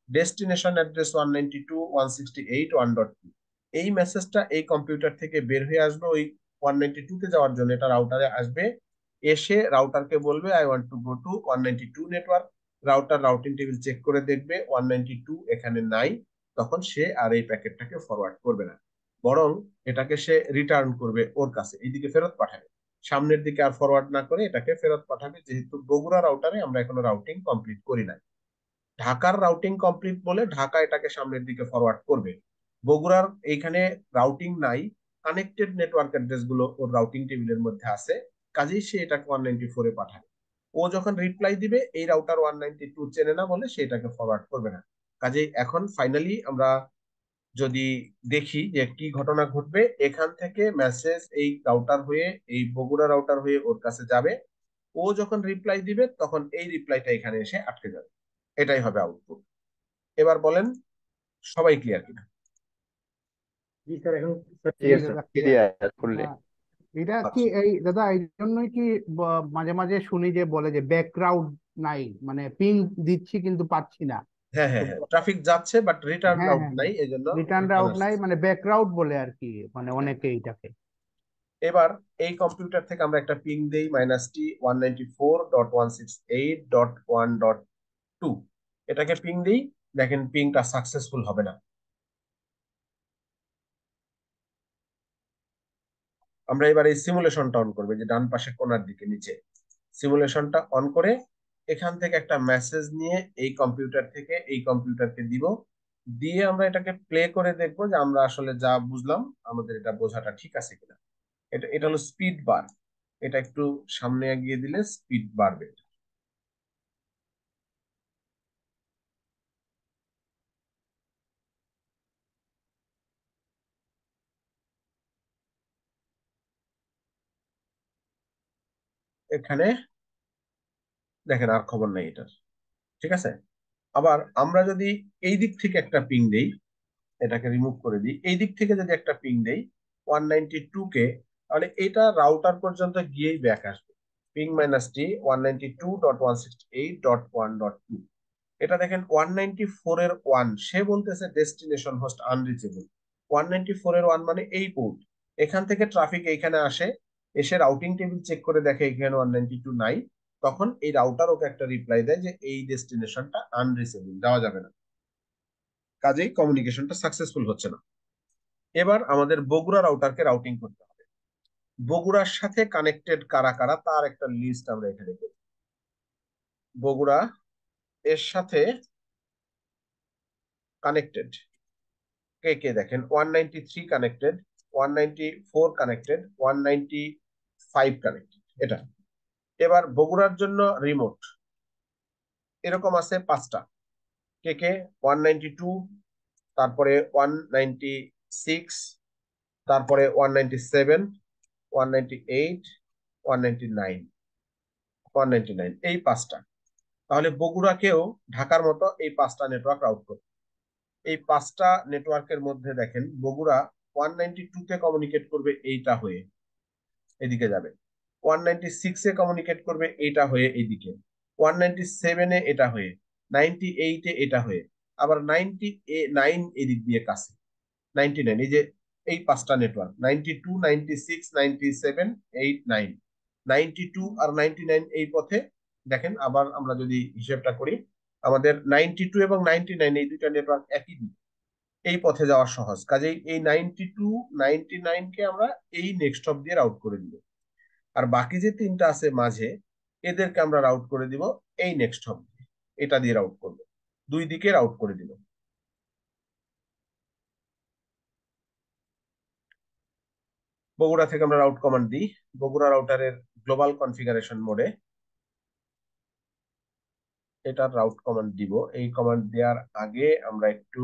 ডেস্টিনেশন অ্যাড্রেস 192.168.1.2। এই মেসেজটা এই কম্পিউটার থেকে বের হয়ে আসবে ওই 192 তে যাওয়ার জন্য, এটা রাউটারে আসবে, এসে রাউটারকে বলবে I want to go to 192 network, router routing table check করে দেখবে 192 এখানে নাই, তখন সে আর এই প্যাকেটটাকে ফরওয়ার্ড করবে না, বরং এটাকে সে রিটার্ন করবে ওর কাছে, এইদিকে ফেরত পাঠাবে, সামনের দিকে আর ফরওয়ার্ড না করে এটাকে ফেরত পাঠাবে, যেহেতু বগুড়া রাউটারে আমরা এখনো রাউটিং কমপ্লিট করি নাই। ঢাকার রাউটিং কমপ্লিট বলে ঢাকা এটাকে সামনের দিকে ফরওয়ার্ড করবে, বগুড়ার এইখানে রাউটিং নাই, কানেক্টেড নেটওয়ার্ক অ্যাড্রেস গুলো ওর রাউটিং টেবিলের মধ্যে আছে, কাজেই সে এটাকে 194 এ পাঠাবে। ও যখন রিপ্লাই দিবে এই রাউটার 192 চেনে না বলে সে এটাকে ফরওয়ার্ড করবে না। কাজেই এখন ফাইনালি আমরা যদি দেখি যে কি ঘটনা ঘটবে, এখান থেকে মেসেজ এই রাউটার হয়ে, এই বগুড়া রাউটার হয়ে ওর কাছে যাবে, ও যখন রিপ্লাই দিবে তখন এই রিপ্লাইটা এখানে এসে আটকে যাবে, এটাই হবে আউটপুট। এবার বলেন সবাই ক্লিয়ার কিনা? জি স্যার, এখন জি ইয়েস দাদা, ক্লিয়ার। Clear fully. এটা কি আচ্ছা, এই দাদা এই জন্যই কি মাঝে মাঝে শুনি যে বলে যে ব্যাকগ্রাউন্ড নাই, মানে পিং দিচ্ছি কিন্তু পাচ্ছি না। হ্যাঁ তো হ্যাঁ হ্যাঁ, ট্রাফিক যাচ্ছে বাট রিটার্ন হ্যাঁ আউট হ্যাঁ নাই, হ্যাঁ, এই জন্য রিটার্ন রিটার্ন আউট নাই, আসছে। মানে ব্যাকগ্রাউন্ড বলে আর কি, মানে হ্যাঁ। অনেকে এইটাকে। এবার এই কম্পিউটার থেকে আমরা একটা পিং দেই -t 194.168.1.2, এটাকে পিং দিই, দেখেন পিংটা সাকসেসফুল হবে না। আমরা এবার এই সিমুলেশনটা অন করবো, যে ডান পাশে কোণার দিকে নিচে সিমুলেশনটা অন করে এখান থেকে একটা মেসেজ নিয়ে এই কম্পিউটার থেকে এই কম্পিউটারকে দিব, দিয়ে আমরা এটাকে প্লে করে দেখবো যে আমরা আসলে যা বুঝলাম আমাদের এটা বোঝাটা ঠিক আছে কিনা। এটা এটা হলো স্পিড বার, এটা একটু সামনে এগিয়ে দিলে স্পিড বাড়বে। এখানে দেখেন আর খবর নাই এটার, ঠিক আছে। আবার আমরা যদি এই দিক থেকে একটা পিং দেই, এটাকে রিমুভ করে দিই, এই দিক থেকে যদি একটা পিং দেই 192 কে, তাহলে এটা রাউটার পর্যন্ত গিয়েই ব্যাক আসবে, পিং -t 192.168.1.2। এটা দেখেন 194 এর 1, সে বলতেছে ডেস্টিনেশন হোস্ট আনরিচেবল, 194 এর 1 মানে এই পোর্ট, এখান থেকে ট্রাফিক এইখানে আসে, এসে রাউটিং টেবিল চেক করে দেখে এখানে 192 নাই, তখন এই রাউটার ওকে একটা রিপ্লাই দেয় যে এই ডেস্টিনেশনটা আনরিচেবল, যাওয়া যাবে না, কাজেই কমিউনিকেশনটা সাকসেসফুল হচ্ছে না। এবার আমাদের বগুড়া রাউটারকে রাউটিং করতে হবে, বগুড়ার সাথে কানেক্টেড কারা কারা তার একটা লিস্ট আমরা এখানে করি। বগুড়া এর সাথে কানেক্টেড কে কে, দেখেন 193 কানেক্টেড, 194 কানেক্টেড, 195 কানেক্টেড, এটা। এবার বগুড়ার জন্য রিমোট এরকম আছে 5টা। কে কে 192, তারপরে 196, তারপরে 197, 198, 199, 199, এই 5টা। তাহলে বগুড়াকেও ঢাকার মতো এই 5টা নেটওয়ার্ক রাউট করবে। এই 5টা নেটওয়ার্কের মধ্যে দেখেন বগুড়া 192 তে কমিউনিকেট করবে এইটা হয়ে, এদিকে যাবে। 196 এ কমিউনিকেট করবে এইটা হয়ে এইদিকে, 197 এ এটা হয়ে, 98 এ এটা হয়ে, আবার 99 এদিক দিয়ে কাছে। 99, এই যে এই 5টা নেটওয়ার্ক 92, 96, 97, 89, 92 আর 99 এই পথে। দেখেন আবার আমরা যদি হিসেবটা করি, আমাদের 92 এবং 99 এই দুইটা নেটওয়ার্ক একই দিক, এই পথে যাওয়া সহজ। কাজেই এই 92, 99 কে আমরা এই নেক্সট হপ দিয়ে রাউট করে দিব। আর বাকি যে 3টা আছে মাঝে, এদেরকে আমরা রাউট করে দিব এই নেক্সট হপ দিয়ে, এটা দিয়ে রাউট করব, দুই দিকে রাউট করে দিব। বগুড়া থেকে আমরা রাউট কমান্ড দিই। বগুড়া রাউটারের গ্লোবাল কনফিগারেশন মোডে এটার রাউট কমান্ড দিব। এই কমান্ড দেওয়ার আগে আমরা একটু,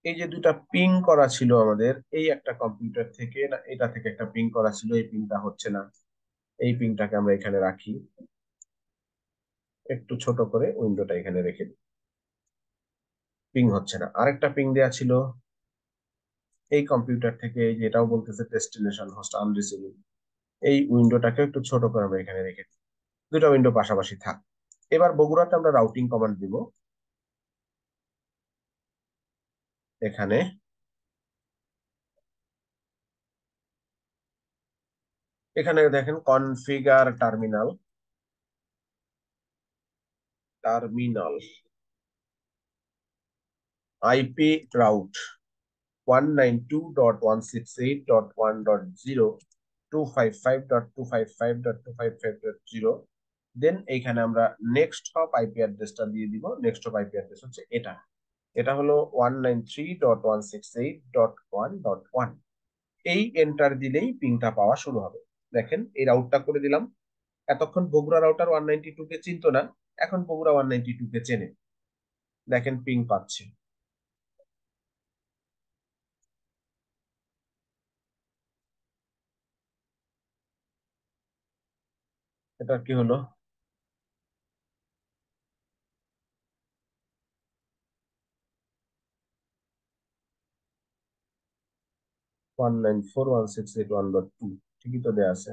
এই যে দুটা পিং করা ছিল আমাদের, এই একটা কম্পিউটার থেকে না এটা থেকে একটা পিং করা ছিল, এই পিংটা হচ্ছে না, এই পিংটাকে আমরা এখানে রাখি, একটু ছোট করে উইন্ডোটা এখানে রেখে দিই। পিং হচ্ছে না। আরেকটা পিং দেয়া ছিল এই কম্পিউটার থেকে, এই যে এটাও বলতেছে ডেস্টিনেশন হোস্ট আনরিসিভেবল, এই উইন্ডোটাকে একটু ছোট করে আমরা এখানে রেখে দিই, দুটা উইন্ডো পাশাপাশি থাক। এবার বগুড়াতে আমরা রাউটিং কমান্ড দিব। এখানে এখানে দেখেন configure terminal, terminal IP route 192.168.1.0 255.255.255.0। দেন এইখানে আমরা নেক্সট হপ আইপি অ্যাড্রেসটা দিয়ে দিব। নেক্সট হপ আইপি অ্যাড্রেস হচ্ছে এটা, এটা হলো 193.168.1.1। এই এন্টার দিলেই পিংটা পাওয়া শুরু হবে। দেখেন এই রাউটটা করে দিলাম। এতক্ষণ বগুড়া রাউটার 192 কে চিনতো না, এখন বগুড়া 192 কে চেনে। দেখেন পিং পাচ্ছে। এটা কি হলো? 194.168.1.2, ঠিকই তো দেয়া আছে।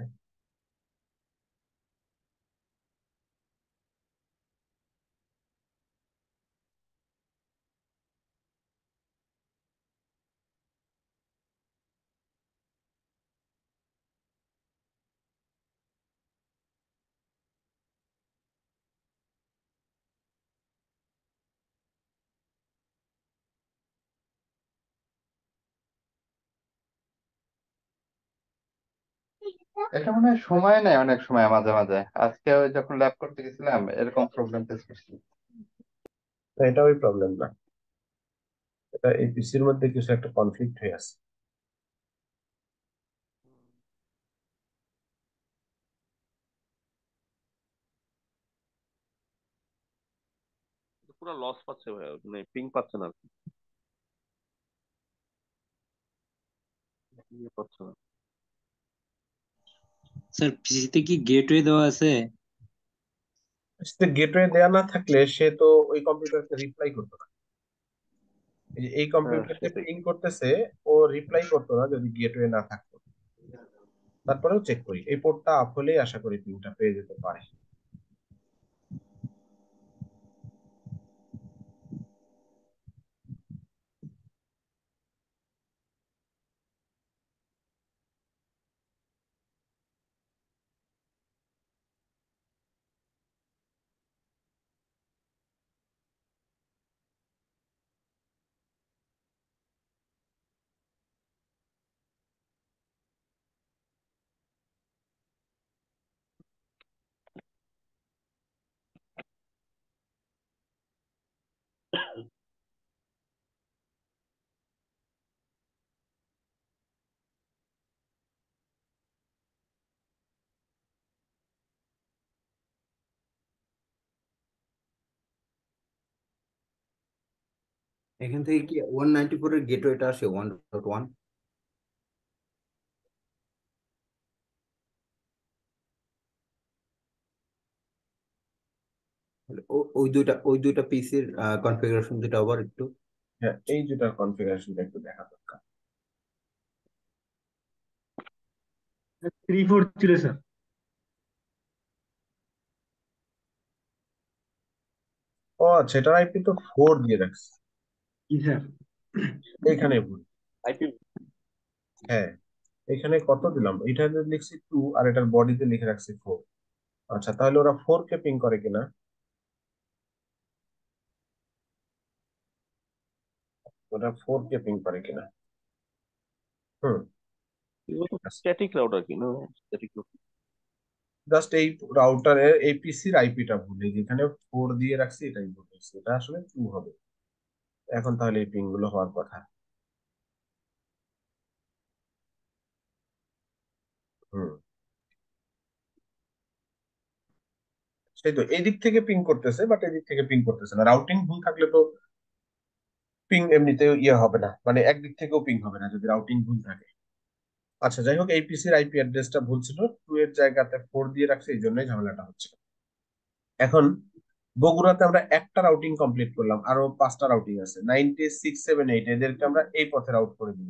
এটা মনে হয় সময় নেয় অনেক সময়, মাঝে মাঝে। আজকে ওই যখন ল্যাব করতে গেছিলাম এরকম প্রবলেম ফেস করছি। এটা ওই প্রবলেম না, এটা এই পিসির মধ্যে কিছু একটা কনফ্লিক্ট হয়ে আছে। পুরো লস পাচ্ছে ভাই, মানে পিং পাচ্ছে না আর কি, ইয়ে পাচ্ছে না। স্যার পিসিতে কি গেটওয়ে দেওয়া আছে? গেটওয়ে দেয়া না থাকলে সে তো ওই কম্পিউটারকে রিপ্লাই করতো না। এই হ্যাঁ কম্পিউটারকে সেটাই। পিং করতেছে, ও রিপ্লাই করতো না যদি গেটওয়ে না থাকতো। তারপরেও চেক করি, এই পোর্টটা আপ হলেই আশা করি পিংটা পেয়ে যেতে পারে। এখান থেকে কি 194 এর গেটওয়েটা আসে 1.1? ওই দুইটা পিসির কনফিগারেশন যেটা আবার একটু হ্যাঁ, এই দুটার কনফিগারেশনটা একটু দেখা দরকার। 3-4 ছিল স্যার। ও আচ্ছা, এটার আইপি তো 4 দিয়ে রাখছে, কি স্যার? এইখানে ভুল। আইপি হ্যাঁ, এখানে কত দিলাম, এটাতে লিখছি 2 আর এটার বডিতে লিখে রাখছি 4। আচ্ছা, তাহলে ওরা 4 কে পিং করে কিনা, ওরা 4 কে পিং করে কিনা। হুম, এগুলো তো ঠিক আছে। স্ট্যাটিক রাউটার কি না? স্ট্যাটিক জাস্ট এই রাউটারের এই পিসির আইপিটা ভুল, এই যেখানে 4 দিয়ে রাখছি এটাই ভুল হয়েছে, এটা আসলে 2 হবে। এখন তাহলে এই পিং গুলো হওয়ার কথা। হুম, সেই তো এই দিক থেকে পিং করতেছে, বাট এই দিক থেকে পিং করতেছে না। রাউটিং ভুল থাকলে তো পিং এমনিতেও ইয়ে হবে না, মানে একদিক থেকেও পিং হবে না যদি রাউটিং ভুল থাকে। আচ্ছা, যাই হোক, এই পিসির আইপি অ্যাড্রেসটা ভুল ছিল, 2 এর জায়গাতে 4 দিয়ে রাখছে, এই জন্যই ঝামেলাটা হচ্ছে। এখন বগুড়াতে আমরা একটা রাউটিং কমপ্লিট করলাম, আরো 5টা রাউটিং আছে, 96, 7, 8 এদেরকে আমরা এই পথে রাউট করে দিব।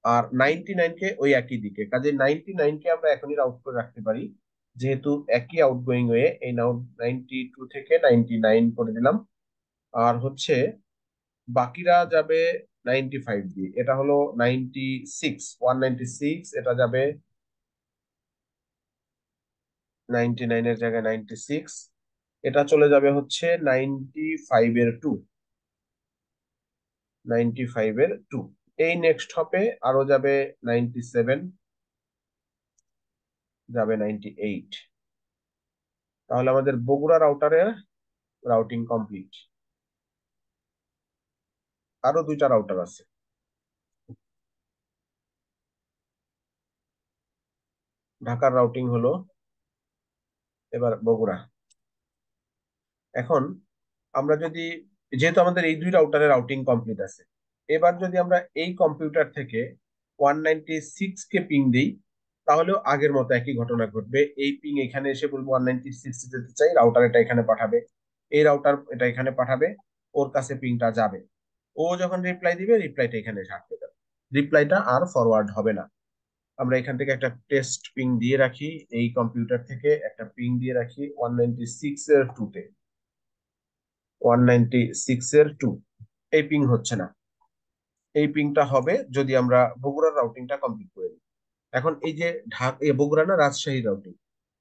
আর 99 কে ওই একই দিকে, কাজে 99 কে আমরা এখনই রাউট করে রাখতে পারি, যেহেতু একই আউটগোয়িং ওয়ে। এই 92 থেকে 99 করে দিলাম। আর হচ্ছে বাকিরা যাবে 95 দিয়ে, এটা হলো 196, এটা যাবে 99 এর জায়গায় 96, এটা চলে যাবে হচ্ছে 95 এর 2। এই নেক্সট হপে আরো যাবে 97, যাবে 98। তাহলে আমাদের বগুড়া রাউটারের রাউটিং কমপ্লিট। আরো 2টা রাউটার আছে। ঢাকার রাউটিং হলো, এবার বগুড়া। এখন আমরা যদি, যেহেতু আমাদের এই 2 রাউটারের রাউটিং কমপ্লিট আছে, এবার যদি আমরা এই কম্পিউটার থেকে 196 কে পিং দিই, তাহলেও আগের মতো একই ঘটনা ঘটবে। এই পিং এখানে এসে বলবো 196 যেতে চাই, রাউটার এটা এখানে পাঠাবে, এই রাউটার এটা এখানে পাঠাবে, ওর কাছে পিংটা যাবে। ও যখন রিপ্লাই দিবে, রিপ্লাইটা এখানে এসে আটকে যাবে, রিপ্লাইটা আর ফরওয়ার্ড হবে না। আমরা এখান থেকে একটা টেস্ট পিং দিয়ে রাখি, এই কম্পিউটার থেকে একটা পিং দিয়ে রাখি 196 এর 2 তে, 196 এর 2। এই পিং হচ্ছে না, এই পিংটা হবে যদি আমরা বগুড়ার রাউটিংটা কমপ্লিট করে দিই। এখন এই যে বগুড়া না, রাজশাহী রাউটিং,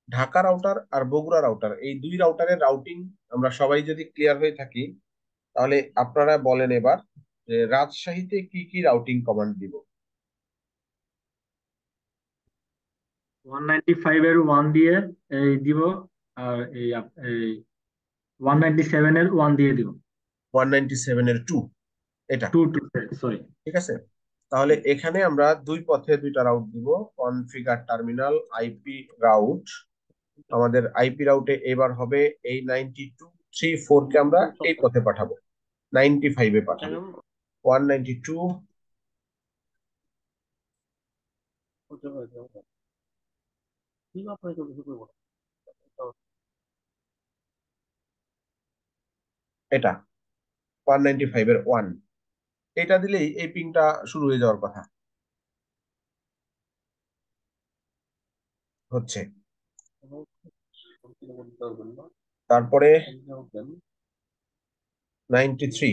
ঢাকা রাউটার আর বগুড়া রাউটার, এই 2 রাউটারের রাউটিং আমরা সবাই যদি ক্লিয়ার হয়ে থাকি, তাহলে আপনারা বলেন এবার যে রাজশাহীতে কি কি রাউটিং কমান্ড দিব। 195 এর 1 দিয়ে এই দিব, আর এই 197 এর 1 দিয়ে দিব। 197 এর 2, এটা 2 সরি। ঠিক আছে। তাহলে এখানে আমরা 2 পথে 2টা রাউট দিব, কনফিগার টার্মিনাল আইপি রাউট। আমাদের আইপি রাউটে এবার হবে এই 92.3.4 কে আমরা এই পথে পাঠাবো, 95 এ পাঠাবো। 192, এটা 195 এর 1, এটা দিলেই এই পিংটা শুরু হয়ে যাওয়ার কথা হচ্ছে। তারপরে 93,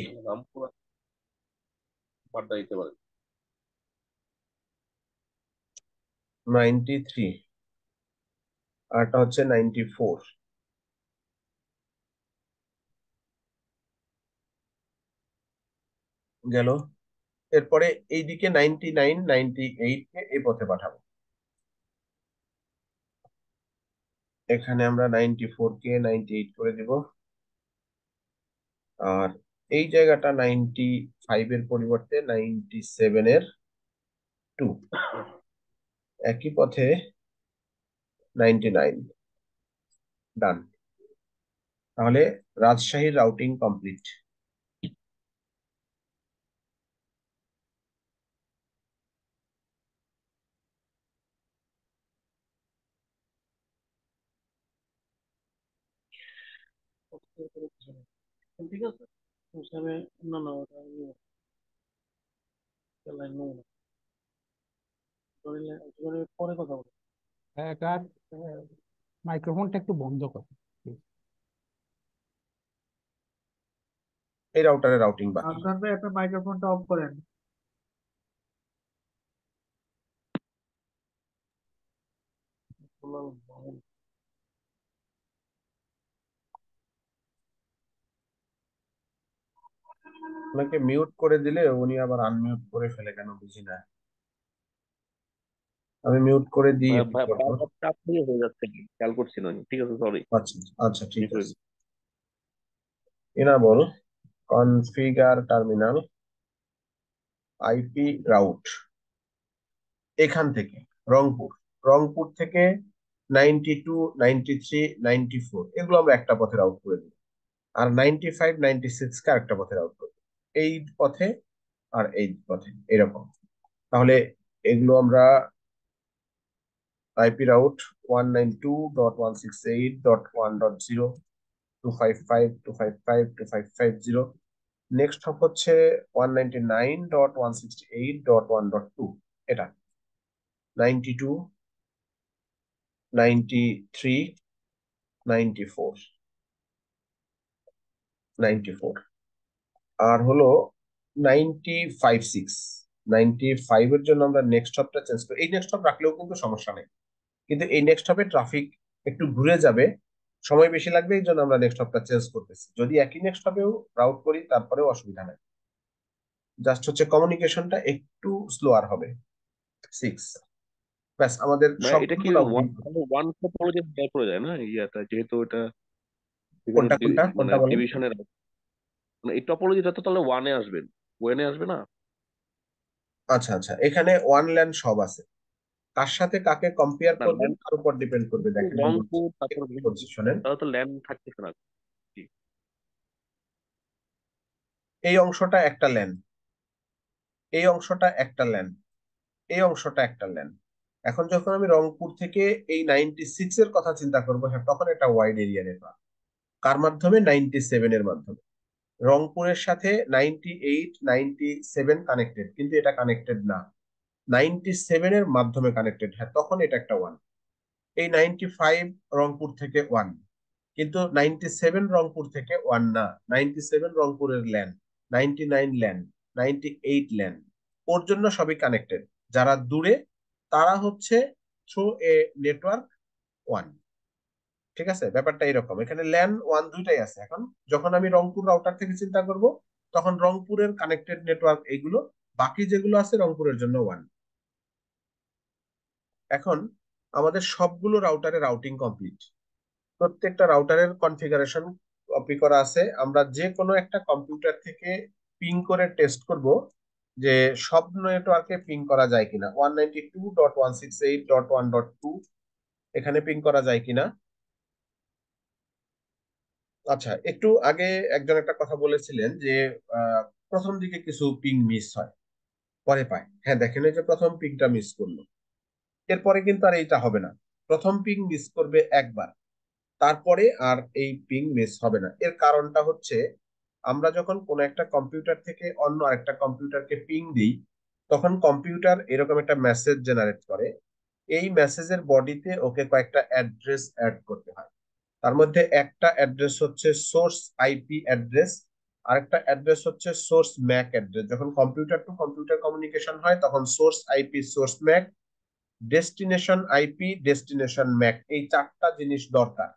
93, আরটা হচ্ছে 94 গেল। এরপরে এইদিকে 99, 98 কে এই পথে পাঠাবো, এখানে আমরা 94 কে 98 করে দিব। আর এই জায়গাটা 95 এর পরিবর্তে 97 এর 2, একই পথে 99, ডান। তাহলে রাজশাহীর রাউটিং কমপ্লিট। ঠিক আছে আমি না না ওটা পরে কথা বলবো। তার মাইক্রোফোনটা একটু বন্ধ কর। এই রাউটারের রাউটিং বাকি। আদনান ভাই আপনার মাইক্রোফোনটা অফ করেন। ওনাকে মিউট করে দিলে উনি আবার আনমিউট করে ফেলে কেন বুঝি না। আমি মিউট করে দিই একটু পর পর। বারবার চাপ দিয়ে হয়ে যাচ্ছে, খেয়াল করছি না আমি। ঠিক আছে, সরি। আচ্ছা আচ্ছা ঠিক আছে। enable configure terminal IP route এখান থেকে রংপুর থেকে 92 93 94 এগুলো আমরা একটা পথে রাউট করে দিই, আর 95 96 কে আরেকটা পথে রাউট করে দিই, এই পথে আর এই পথে এরকম। তাহলে এগুলো আমরা IP route 192.168.1.0 255 255 2550। নেক্সট হপ হচ্ছে 199.168.1.2, এটা 92 93 94 94 আর হলো 95 এর জন্য আমরা নেক্সট হপটা চেঞ্জ করি। এই নেক্সট হপ রাখলেও কিন্তু সমস্যা নেই, কিন্তু এই নেক্সট হপে ট্রাফিক একটু ঘুরে যাবে, সময় বেশি লাগবে, এই জন্য আমরা নেক্সট হপটা চেঞ্জ করতেছি। যদি একই নেক্সট হপেও রাউট করি তারপরেও অসুবিধা নেই, জাস্ট হচ্ছে কমিউনিকেশনটা একটু স্লোয়ার হবে। 6 ব্যাস আমাদের এটা কি সবগুলো রাউটিং। ওয়ান টপোলজি করে যায় না ইয়াটা, যেহেতু এটা কোনটা কোনটা মানে কোনটা বলেন? ডিভিশনের, মানে এই টপোলজিটা তো তাহলে ওয়ানে আসবে, ওয়ানে আসবে না? আচ্ছা আচ্ছা, এখানে ওয়ান ল্যান্ড সব আছে, কার সাথে কাকে কম্পেয়ার না করবেন ল্যান্ড তার উপর ডিপেন্ড করবে। দেখেন আমি বলছি, রংপুর, তারপর পজিশনের তাহলে তো ল্যান্ড থাকতেছে না। জি। এই অংশটা একটা ল্যান্ড, এই অংশটা একটা ল্যান্ড, এই অংশটা একটা ল্যান্ড। এখন যখন আমি রংপুর থেকে এই 96 এর কথা চিন্তা করবো, হ্যাঁ তখন এটা ওয়াইড এরিয়া নেটওয়ার্ক। কার মাধ্যমে? 97 এর মাধ্যমে। রংপুরের সাথে 98 97 কানেক্টেড, কিন্তু এটা কানেক্টেড না, 97 এর মাধ্যমে কানেক্টেড, হ্যাঁ তখন এটা একটা ওয়ান। এই 95 রংপুর থেকে ওয়ান, কিন্তু 97 রংপুর থেকে ওয়ান না, 97 রংপুরের ল্যান্ড, 99 ল্যান্ড, 98 ল্যান্ড, ওর জন্য সবই কানেক্টেড। যারা দূরে তারা হচ্ছে থ্রু এ নেটওয়ার্ক ওয়ান। ঠিক আছে, ব্যাপারটা এরকম। এখানে ল্যান ওয়ান দুইটাই আছে। এখন যখন আমি রংপুর রাউটার থেকে চিন্তা করব, তখন রংপুরের কানেক্টেড নেটওয়ার্ক এগুলো, বাকি যেগুলো আছে রংপুরের জন্য ওয়ান। এখন আমাদের সবগুলো রাউটারে রাউটিং কমপ্লিট, প্রত্যেকটা রাউটারের কনফিগারেশন কপি করা আছে। আমরা যে কোনো একটা কম্পিউটার থেকে পিং করে টেস্ট করব যে সব নেটওয়ার্কে পিং করা যায় কিনা। 192.168.1.2 এখানে পিং করা যায় কিনা। আচ্ছা, একটু আগে একজন একটা কথা বলেছিলেন যে প্রথম দিকে কিছু পিং মিস হয়, পরে পায়। হ্যাঁ দেখেন, এই যে প্রথম পিংটা মিস করলো, এরপরে কিন্তু আর এইটা হবে না। প্রথম পিং মিস করবে একবার, তারপরে আর এই পিং মিস হবে না। এর কারণটা হচ্ছে, আমরা যখন কোনো একটা কম্পিউটার থেকে অন্য আরেকটা কম্পিউটারকে পিং দিই, তখন কম্পিউটার এরকম একটা মেসেজ জেনারেট করে। এই মেসেজের বডিতে ওকে কয়েকটা অ্যাড্রেস অ্যাড করতে হয়। তার মধ্যে একটা অ্যাড্রেস হচ্ছে সোর্স আইপি অ্যাড্রেস, আরেকটা অ্যাড্রেস হচ্ছে সোর্স ম্যাক অ্যাড্রেস। যখন কম্পিউটার টু কম্পিউটার কমিউনিকেশন হয় তখন source IP, source Mac, destination IP, destination Mac, এই চারটা জিনিস দরকার।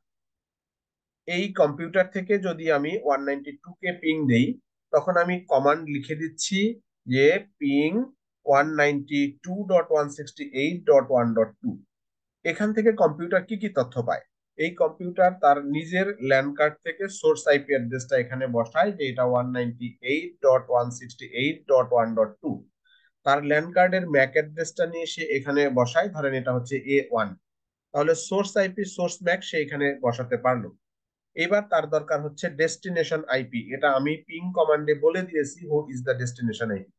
এই কম্পিউটার থেকে যদি আমি 192 কে পিং দেই, তখন আমি কমান্ড লিখে দিচ্ছি যে পিং 192.168.1.2। এখান থেকে কম্পিউটার কি কি তথ্য পায়? এই কম্পিউটার তার নিজের ল্যান্ড কার্ড থেকে সোর্স আইপি অ্যাড্রেসটা এখানে বসায় যে এটা 198.168.1.2। তার ল্যান্ড কার্ডের ম্যাক অ্যাড্রেসটা নিয়ে সে এখানে বসায়, ধরেন এটা হচ্ছে A1, তাহলে সোর্স আইপি, সোর্স ম্যাক সে এখানে বসাতে পারলো। এবার তার দরকার হচ্ছে ডেস্টিনেশন আইপি, এটা আমি পিং কমান্ডে বলে দিয়েছি who is the destination IP.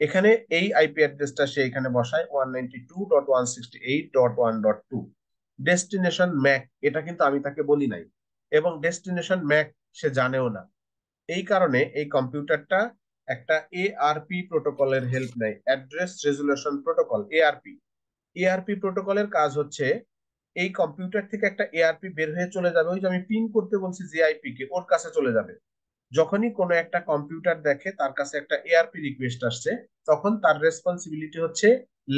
এখানে এই আইপি অ্যাড্রেসটা সে এখানে বসায় 192.168.1.2। ডেস্টিনেশন ম্যাক এটা কিন্তু আমি তাকে বলি নাই, এবং ডেস্টিনেশন ম্যাক সে জানেও না। এই কারণে এই কম্পিউটারটা একটা এআরপি প্রোটোকলের হেল্প নেয়, address resolution protocol, ARP. ARP প্রোটোকলের কাজ হচ্ছে এই কম্পিউটার থেকে একটা এআরপি বের হয়ে চলে যাবে, ওই যে আমি পিং করতে বলছি যে আইপি কে, ওর কাছে চলে যাবে। যখনই কোনো একটা কম্পিউটার দেখে তার কাছে একটা এআরপি রিকোয়েস্ট আসছে, তখন তার রেসপন্সিবিলিটি হচ্ছে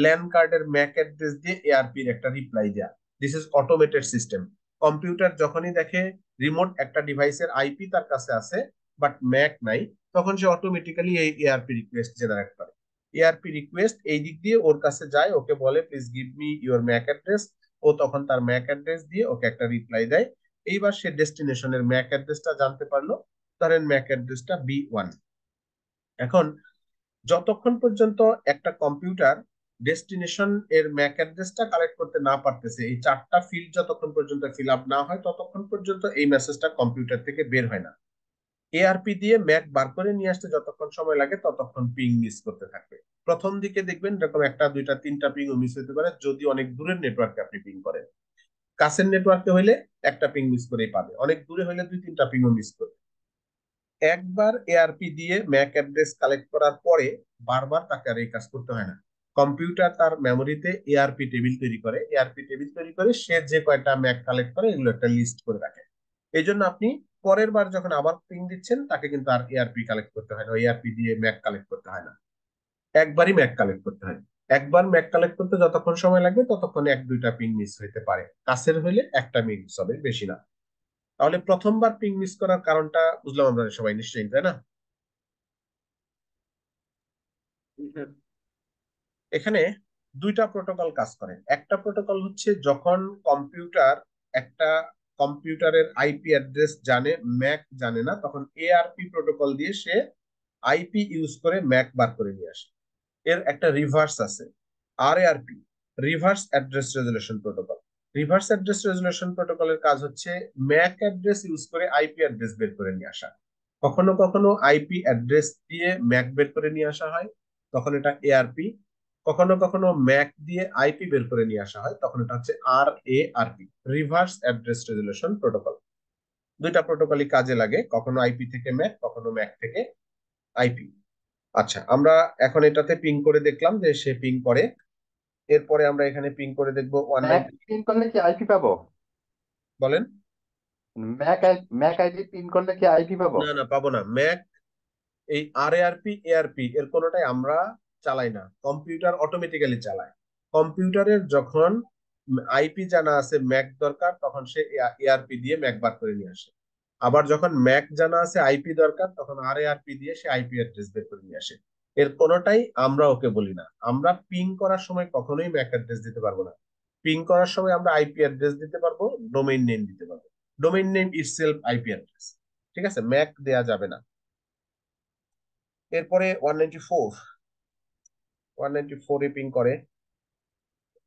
ল্যান কার্ডের ম্যাক অ্যাড্রেস দিয়ে এআরপির একটা রিপ্লাই দেয়া। This is automated system. Computer যখনই দেখে রিমোট একটা ডিভাইসের আইপি তার কাছে আছে বাট ম্যাক নাই, তখন সে অটোমেটিক্যালি এই এআরপি রিকোয়েস্ট জেনারেট করে। এআরপি রিকোয়েস্ট এই দিক দিয়ে ওর কাছে যায়, ওকে বলে please give me your mac address. ও তখন তার ম্যাক অ্যাড্রেস দিয়ে ওকে একটা রিপ্লাই দেয়। এইবার সে ডেস্টিনেশনের ম্যাক অ্যাড্রেসটা জানতে পারলো, ধরেন ম্যাক অ্যাড্রেসটা B1। এখন যতক্ষণ পর্যন্ত একটা কম্পিউটার ডেস্টিনেশন এর ম্যাক অ্যাড্রেসটা কালেক্ট করতে না পারতেছে, এই 4টা ফিল্ড যতক্ষণ পর্যন্ত ফিল আপ না হয়, ততক্ষণ পর্যন্ত এই মেসেজটা কম্পিউটার থেকে বের হয় না। এআরপি দিয়ে ম্যাক বার করে নিয়ে আসতে যতক্ষণ সময় লাগে ততক্ষণ পিং মিস করতে থাকবে। প্রথম দিকে দেখবেন এরকম একটা দুইটা তিনটা পিং মিস হতে পারে যদি অনেক দূরের নেটওয়ার্কে আপনি পিং করেন। কাছের নেটওয়ার্কে হইলে একটা পিং মিস করেই পাবে, অনেক দূরে হইলে দুই তিনটা পিংও মিস করবে। একবার এআরপি দিয়ে ম্যাক অ্যাড্রেস কালেক্ট করার পরে বারবার তাকে আর এই কাজ করতে হয় না। কম্পিউটার তার মেমোরিতে এআরপি টেবিল তৈরি করে, এআরপি টেবিল তৈরি করে সে যে কয়টা ম্যাক কালেক্ট করে এগুলো একটা লিস্ট করে রাখে। এই জন্য আপনি পরের বার যখন আবার পিং দিচ্ছেন তাকে কিন্তু আর এআরপি কালেক্ট করতে হয় না, এআরপি দিয়ে ম্যাক কালেক্ট করতে হয় না, একবারই ম্যাক কালেক্ট করতে হয়। একবার ম্যাক কালেক্ট করতে যতক্ষণ সময় লাগবে ততক্ষণ এক দুইটা পিং মিস হইতে পারে, কাছের হইলে একটা মিস হবে, বেশি না। তাহলে প্রথমবার পিং মিস করার কারণটা বুঝলাম আমরা সবাই নিশ্চয়ই, তাই না? এখানে দুইটা প্রোটোকল কাজ করে। একটা প্রোটোকল হচ্ছে যখন কম্পিউটার একটা কম্পিউটারের আইপি অ্যাড্রেস জানে, ম্যাক জানে না, তখন এআরপি প্রোটোকল দিয়ে সে আইপি ইউজ করে ম্যাক বার করে নিয়ে আসে। এর একটা রিভার্স আছে, RARP, reverse address resolution protocol. Reverse address resolution প্রোটোকলের কাজ হচ্ছে ম্যাক অ্যাড্রেস ইউজ করে আইপি অ্যাড্রেস বের করে নিয়ে আসা। কখনো কখনো আইপি অ্যাড্রেস দিয়ে ম্যাক বের করে নিয়ে আসা হয়, তখন এটা এআরপি। কখনো কখনো ম্যাক দিয়ে আইপি বের করে নিয়ে আসা হয়, তখন এটা হচ্ছে আরএআরপি, রিভার্স অ্যাড্রেস রেজুলেশন প্রোটোকল। দুইটা প্রোটোকলই কাজে লাগে, কখনো আইপি থেকে ম্যাক, কখনো ম্যাক থেকে আইপি। আচ্ছা, আমরা এখন এটাতে পিং করে দেখলাম যে সে পিং করে। এরপরে আমরা এখানে পিং করে দেখবো ম্যাক 190। পিন করলে কি আইপি পাবো? বলেন। ম্যাক আইডি পিন করলে কি আইপি পাবো? না না, পাবো না। ম্যাক, এই আরএআরপি এআরপি এর কোনোটাই আমরা চালাই না, কম্পিউটার অটোমেটিক্যালি চালায়। কম্পিউটারের যখন আইপি জানা আছে, ম্যাক দরকার, তখন সে এআরপি দিয়ে ম্যাক বার করে নিয়ে আসে। আবার যখন ম্যাক জানা আছে, আইপি দরকার, তখন আরএআরপি দিয়ে সে আইপি অ্যাড্রেস বের করে নিয়ে আসে। এর কোনোটাই আমরা ওকে বলি না। আমরা পিং করার সময় কখনোই ম্যাক অ্যাড্রেস দিতে পারবো না। পিং করার সময় আমরা আইপি অ্যাড্রেস দিতে পারবো, ডোমেইন নেম দিতে পারবো। Domain name itself IP address, ঠিক আছে? ম্যাক দেয়া যাবে না। এরপরে 194, 194 এ পিং করে,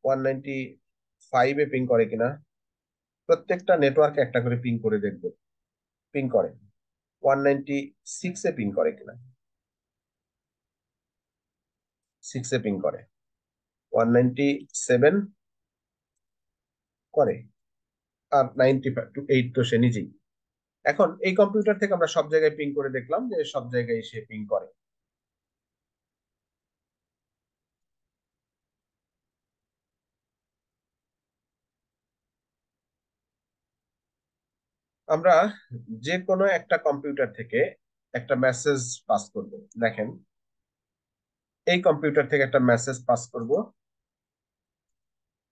195 এ পিং করে কিনা, প্রত্যেকটা নেটওয়ার্কে একটা করে পিং করে দেখবো। পিং করে 196 এ পিং করে কিনা, 6 এ পিং করে, 197 করে, আর 95 তো সে নিজেই। এখন এই কম্পিউটার থেকে আমরা সব জায়গায় পিং করে দেখলাম যে সব জায়গায় সে পিং করে। আমরা যে কোনো একটা কম্পিউটার থেকে একটা মেসেজ পাস করব। দেখেন, এই কম্পিউটার থেকে একটা মেসেজ পাস করব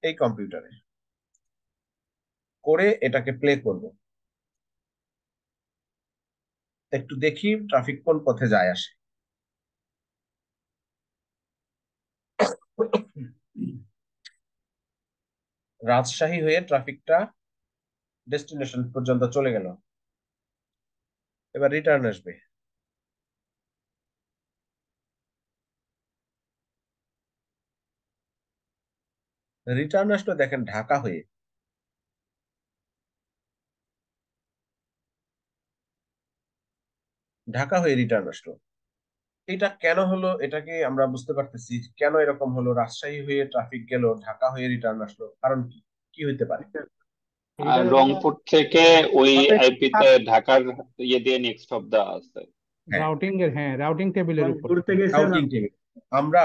এই কম্পিউটারে, করে এটাকে প্লে করব। একটু দেখি ট্রাফিক কোন পথে যায় আসে। রাজশাহী হয়ে ট্রাফিকটা ডেস্টিনেশন পর্যন্ত চলে গেল, এবার রিটার্ন আসবে। রিটার্ন আসলো দেখেন ঢাকা হয়ে। ঢাকা হয়ে রিটার্ন আসলো। এটা কেন হলো এটাকে আমরা বুঝতে পারতেছি, কেন এরকম হলো। রাজশাহী হয়ে ট্রাফিক গেল, ঢাকা হয়ে রিটার্ন আসলো, কারণ কি কি হইতে পারে? এইটা রংপুর থেকে ওই আইপিতে সাথে ঢাকার ইয়ে দিয়ে নেক্সট অফ দা আছে। হ্যাঁ, রাউটিং এর, হ্যাঁ রাউটিং টেবিলের উপর ঘুরতে গেছেন রাউটিং টেবিল। আমরা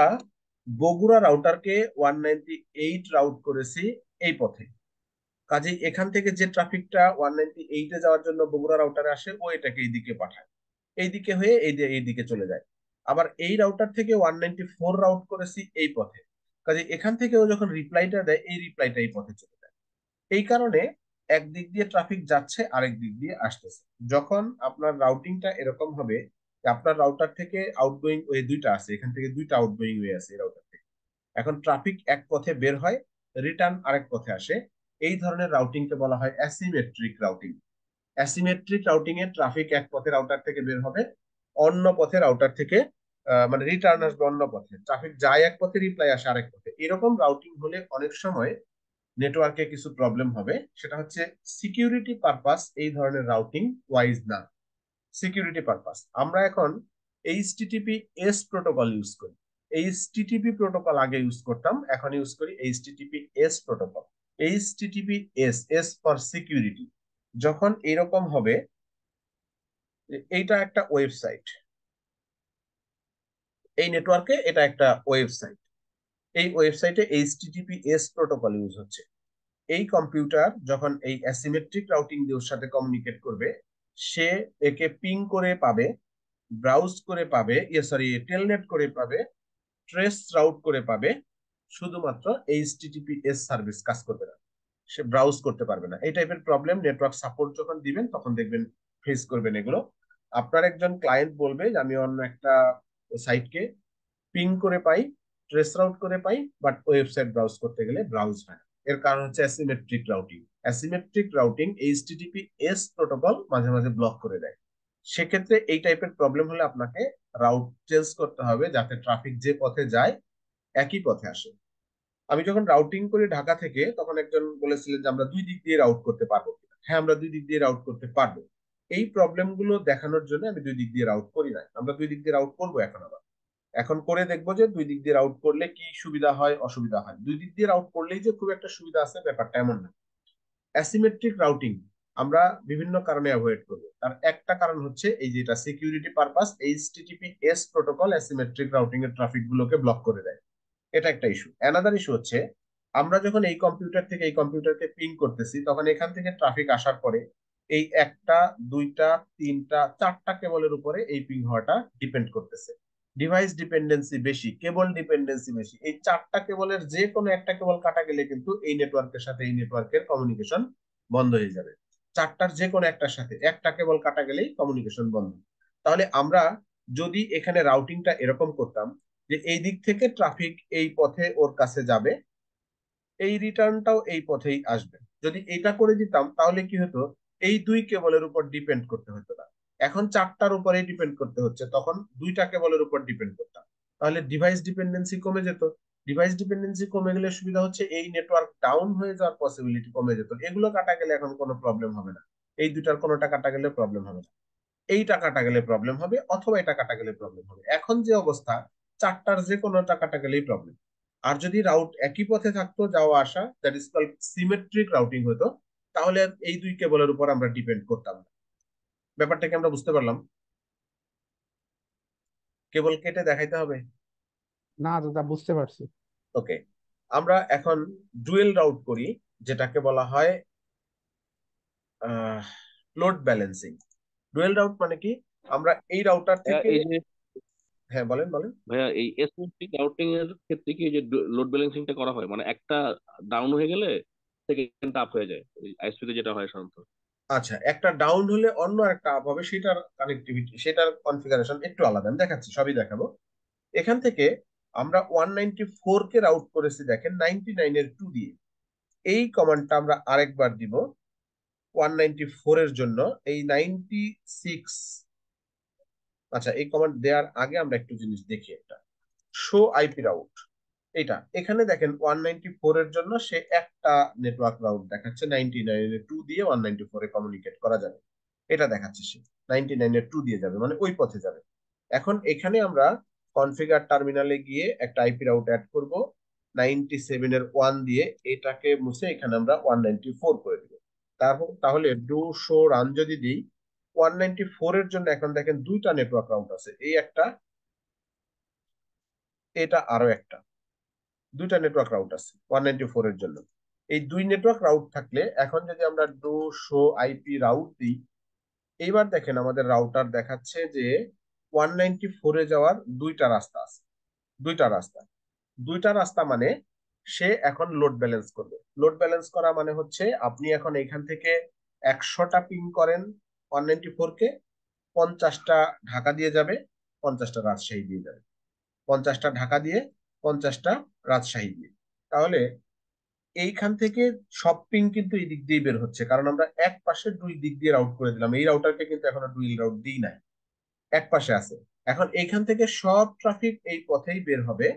বগুড়া রাউটারকে 198 রাউট করেছি এই পথে। কাজেই এখান থেকে যে ট্রাফিকটা 198-এ যাওয়ার জন্য বগুড়া রাউটারে আসে, ও এটাকে এইদিকে পাঠায়, এইদিকে হয়ে এইদিকে চলে যায়। আবার এই রাউটার থেকে 194 রাউট করেছি এই পথে। কাজে এখান থেকে ও যখন রিপ্লাইটা দেয়, এই রিপ্লাইটা এই পথে চলে যায়। এই কারণে একদিক দিয়ে ট্রাফিক যাচ্ছে, আরেক দিক দিয়ে আসতেছে। যখন আপনার রাউটিংটা এরকম হবে যে আপনার রাউটার থেকে আউটগোয়িং ওয়ে দুইটা আছে, এখান থেকে দুইটা আউটগোয়িং ওয়ে আছে এই রাউটার থেকে, এখন ট্রাফিক এক পথে বের হয়, রিটার্ন আরেক পথে আসে, এই ধরনের রাউটিংকে বলা হয় অ্যাসিমেট্রিক রাউটিং। অ্যাসিমেট্রিক রাউটিং এ ট্রাফিক এক পথে রাউটার থেকে বের হবে, অন্য পথে রাউটার থেকে মানে রিটার্ন আসবে অন্য পথে, ট্রাফিক যায় এক পথে, রিপ্লাই আসে আরেক পথে। এরকম রাউটিং হলে অনেক সময় নেটওয়ার্কে কিছু প্রবলেম হবে। সেটা হচ্ছে সিকিউরিটি পারপাস এই ধরনের রাউটিং ওয়াইজ না। সিকিউরিটি পারপাস আমরা এখন HTTPS প্রোটোকল ইউজ করি। HTTP প্রোটোকল আগে ইউজ করতাম, এখন ইউজ করি HTTPS protocol. HTTPS, S for security. যখন এরকম হবে, এইটা একটা ওয়েবসাইট, এই নেটওয়ার্কে এটা একটা ওয়েবসাইট, এই ওয়েবসাইটে HTTPS প্রোটোকল ইউজ হচ্ছে। এই কম্পিউটার যখন এই অ্যাসিমেট্রিক রাউটিং দিয়ে ওর সাথে কমিউনিকেট করবে, সে একে পিং করে পাবে, ব্রাউজ করে পাবে, টেলনেট করে পাবে, ট্রেস রাউট করে পাবে। শুধুমাত্র HTTPS সার্ভিস কাজ করবে না, সে ব্রাউজ করতে পারবে না। এই টাইপের প্রবলেম নেটওয়ার্ক সাপোর্ট যখন দিবেন তখন দেখবেন ফেস করবেন এগুলো। আপনার একজন ক্লায়েন্ট বলবে যে আমি অন্য একটা সাইটকে পিং করে পাই, ট্রেস রাউট করে পাই, বাট ওয়েবসাইট ব্রাউজ করতে গেলে ব্রাউজ হয় না। এর কারণ হচ্ছে asymmetric routing. Asymmetric routing HTTPS protocol মাঝে মাঝে ব্লক করে দেয়। সেক্ষেত্রে এই টাইপের প্রবলেম হলে আপনাকে রাউট চেঞ্জ করতে হবে, যাতে ট্রাফিক যে পথে যায় একই পথে আসে। আমি যখন রাউটিং করি ঢাকা থেকে, তখন একজন বলেছিলেন যে আমরা দুই দিক দিয়ে রাউট করতে পারবো কিনা। হ্যাঁ, আমরা দুই দিক দিয়ে রাউট করতে পারবো। এই প্রবলেম গুলো দেখানোর জন্য আমি দুই দিক দিয়ে রাউট করি না, আমরা দুই দিক দিয়ে রাউট করবো এখন। আবার এখন করে দেখবো যে দুই দিক দিয়ে রাউট করলে কি সুবিধা হয় অসুবিধা হয়। দুই দিক দিয়ে রাউট করলেই যে খুব একটা সুবিধা আছে ব্যাপারটা এমন না। অ্যাসিমেট্রিক রাউটিং আমরা বিভিন্ন কারণে অ্যাভয়েড করবো। তার একটা কারণ হচ্ছে এই যেটা security purpose, HTTPS protocol asymmetric routing এর ট্রাফিক গুলোকে ব্লক করে দেয়। এটা একটা ইস্যু। অ্যানাদার ইস্যু হচ্ছে আমরা যখন এই কম্পিউটার থেকে এই কম্পিউটারকে পিং করতেছি, তখন এখান থেকে ট্রাফিক আসার পরে এই একটা, দুইটা, তিনটা, চারটা কেবলের উপরে এই পিং হওয়াটা ডিপেন্ড করতেছে। ডিভাইস ডিপেন্ডেন্সি বেশি, কেবল ডিপেন্ডেন্সি বেশি। এই চারটা কেবলের যে কোনো একটা কেবল কাটা গেলে কিন্তু এই নেটওয়ার্কের সাথে এই নেটওয়ার্কের কমিউনিকেশন বন্ধ হয়ে যাবে। চারটার যে কোনো একটার সাথে একটা কেবল কাটা গেলেই কমিউনিকেশন বন্ধ। তাহলে আমরা যদি এখানে রাউটিংটা এরকম করতাম যে এই দিক থেকে ট্রাফিক এই পথে ওর কাছে যাবে, এই রিটার্নটাও এই পথেই আসবে, যদি এটা করে দিতাম তাহলে কি হতো, এই দুই কেবলের উপর ডিপেন্ড করতে হতো না। এখন চারটার উপরেই ডিপেন্ড করতে হচ্ছে, তখন দুইটা কেবলের উপর ডিপেন্ড করতাম, তাহলে ডিভাইস ডিপেন্ডেন্সি কমে যেত। ডিভাইস ডিপেন্ডেন্সি কমে গেলে সুবিধা হচ্ছে এই নেটওয়ার্ক ডাউন হয়ে যাওয়ার পসিবিলিটি কমে যেত। এগুলো কাটা গেলে এখন কোনো প্রবলেম হবে না, এই দুইটার কোনোটা কাটা গেলে প্রবলেম হবে না, এইটা কাটা গেলে প্রবলেম হবে, অথবা এটা কাটা গেলে প্রবলেম হবে। এখন যে অবস্থা, চারটার যে কোনোটা কাটা গেলেই প্রবলেম। আর যদি রাউট একই পথে থাকতো যাওয়া আসা, that is called symmetric routing হতো, তাহলে এই দুই কেবলের উপর আমরা ডিপেন্ড করতাম না। ব্যাপারটাকে আমরা বুঝতে পারলাম? কেবল কেটে দেখাইতে হবে? না দাদা, বুঝতে পারছি। ওকে, আমরা এখন ডুয়েল রাউট করি, যেটাকে বলা হয় লোড ব্যালেন্সিং। ডুয়েল রাউট মানে কি, আমরা এই রাউটার থেকে, এই যে হ্যাঁ বলেন বলেন। ভাইয়া, এই এসএমসি রাউটিং এর ক্ষেত্রে কি এই যে লোড ব্যালেন্সিংটা করা হয়, মানে একটা ডাউন হয়ে গেলে সেকেন্ড আপ হয়ে যায়, আইএসপি তে যেটা হয় সাধারণত। আচ্ছা, একটা ডাউন হলে অন্য একটা আপ হবে, সেটার কানেক্টিভিটি, সেটার কনফিগারেশন একটু আলাদা, আমি দেখাচ্ছি, সবই দেখাবো। এখান থেকে আমরা 194 কে রাউট করেছি দেখেন 99 এর 2 দিয়ে। এই কমান্ডটা আমরা আরেকবার দিব 194 এর জন্য, এই 96। আচ্ছা, এই কমান্ড দেওয়ার আগে আমরা একটু জিনিস দেখি, একটা শো আইপি রাউট। এটা এখানে দেখেন 194 এর জন্য সে একটা নেটওয়ার্ক রাউট দেখাচ্ছে, 99 এর 2 দিয়ে 194 এ কমিউনিকেট করা যাবে, এটা দেখাচ্ছে। সে 99 এর 2 দিয়ে যাবে, মানে ওই পথে যাবে। এখন এখানে আমরা কনফিগার টার্মিনালে গিয়ে একটা আইপি রাউট অ্যাড করব 97 এর 1 দিয়ে, এটাকে মুছে এখানে আমরা 194 করে দিব। তাহলে ডু শো রান যদি দিই 194 এর জন্য এখন দেখেন দুইটা নেটওয়ার্ক রাউট আছে, এই একটা, এটা আরো একটা, দুইটা নেটওয়ার্ক রাউট আছে 194 এর জন্য। এই দুই নেটওয়ার্ক রাউট থাকলে এখন যদি আমরা ডু শো আইপি রাউট দিই, এইবার দেখেন আমাদের রাউটার দেখাচ্ছে যে 194 এ যাওয়ার দুইটা রাস্তা আছে, দুইটা রাস্তা, দুইটা রাস্তা মানে সে এখন লোড ব্যালেন্স করবে। লোড ব্যালেন্স করা মানে হচ্ছে আপনি এখন এখান থেকে 100টা পিং করেন 194 কে, 50টা ঢাকা দিয়ে যাবে, 50টা রাজশাহী দিয়ে যাবে, 50টা ঢাকা দিয়ে, 50টা রাজশাহী দিয়ে। তাহলে এইখান থেকে সব পিং কিন্তু এই দিক দিয়ে বের হচ্ছে, কারণ আমরা এক পাশে দুই দিক দিয়ে রাউট করে দিলাম। এই রাউটারকে কিন্তু এখনো ডুয়েল রাউট দিই নাই, এক পাশে আছে। এখন এইখান থেকে সব ট্রাফিক এই পথেই বের হবে।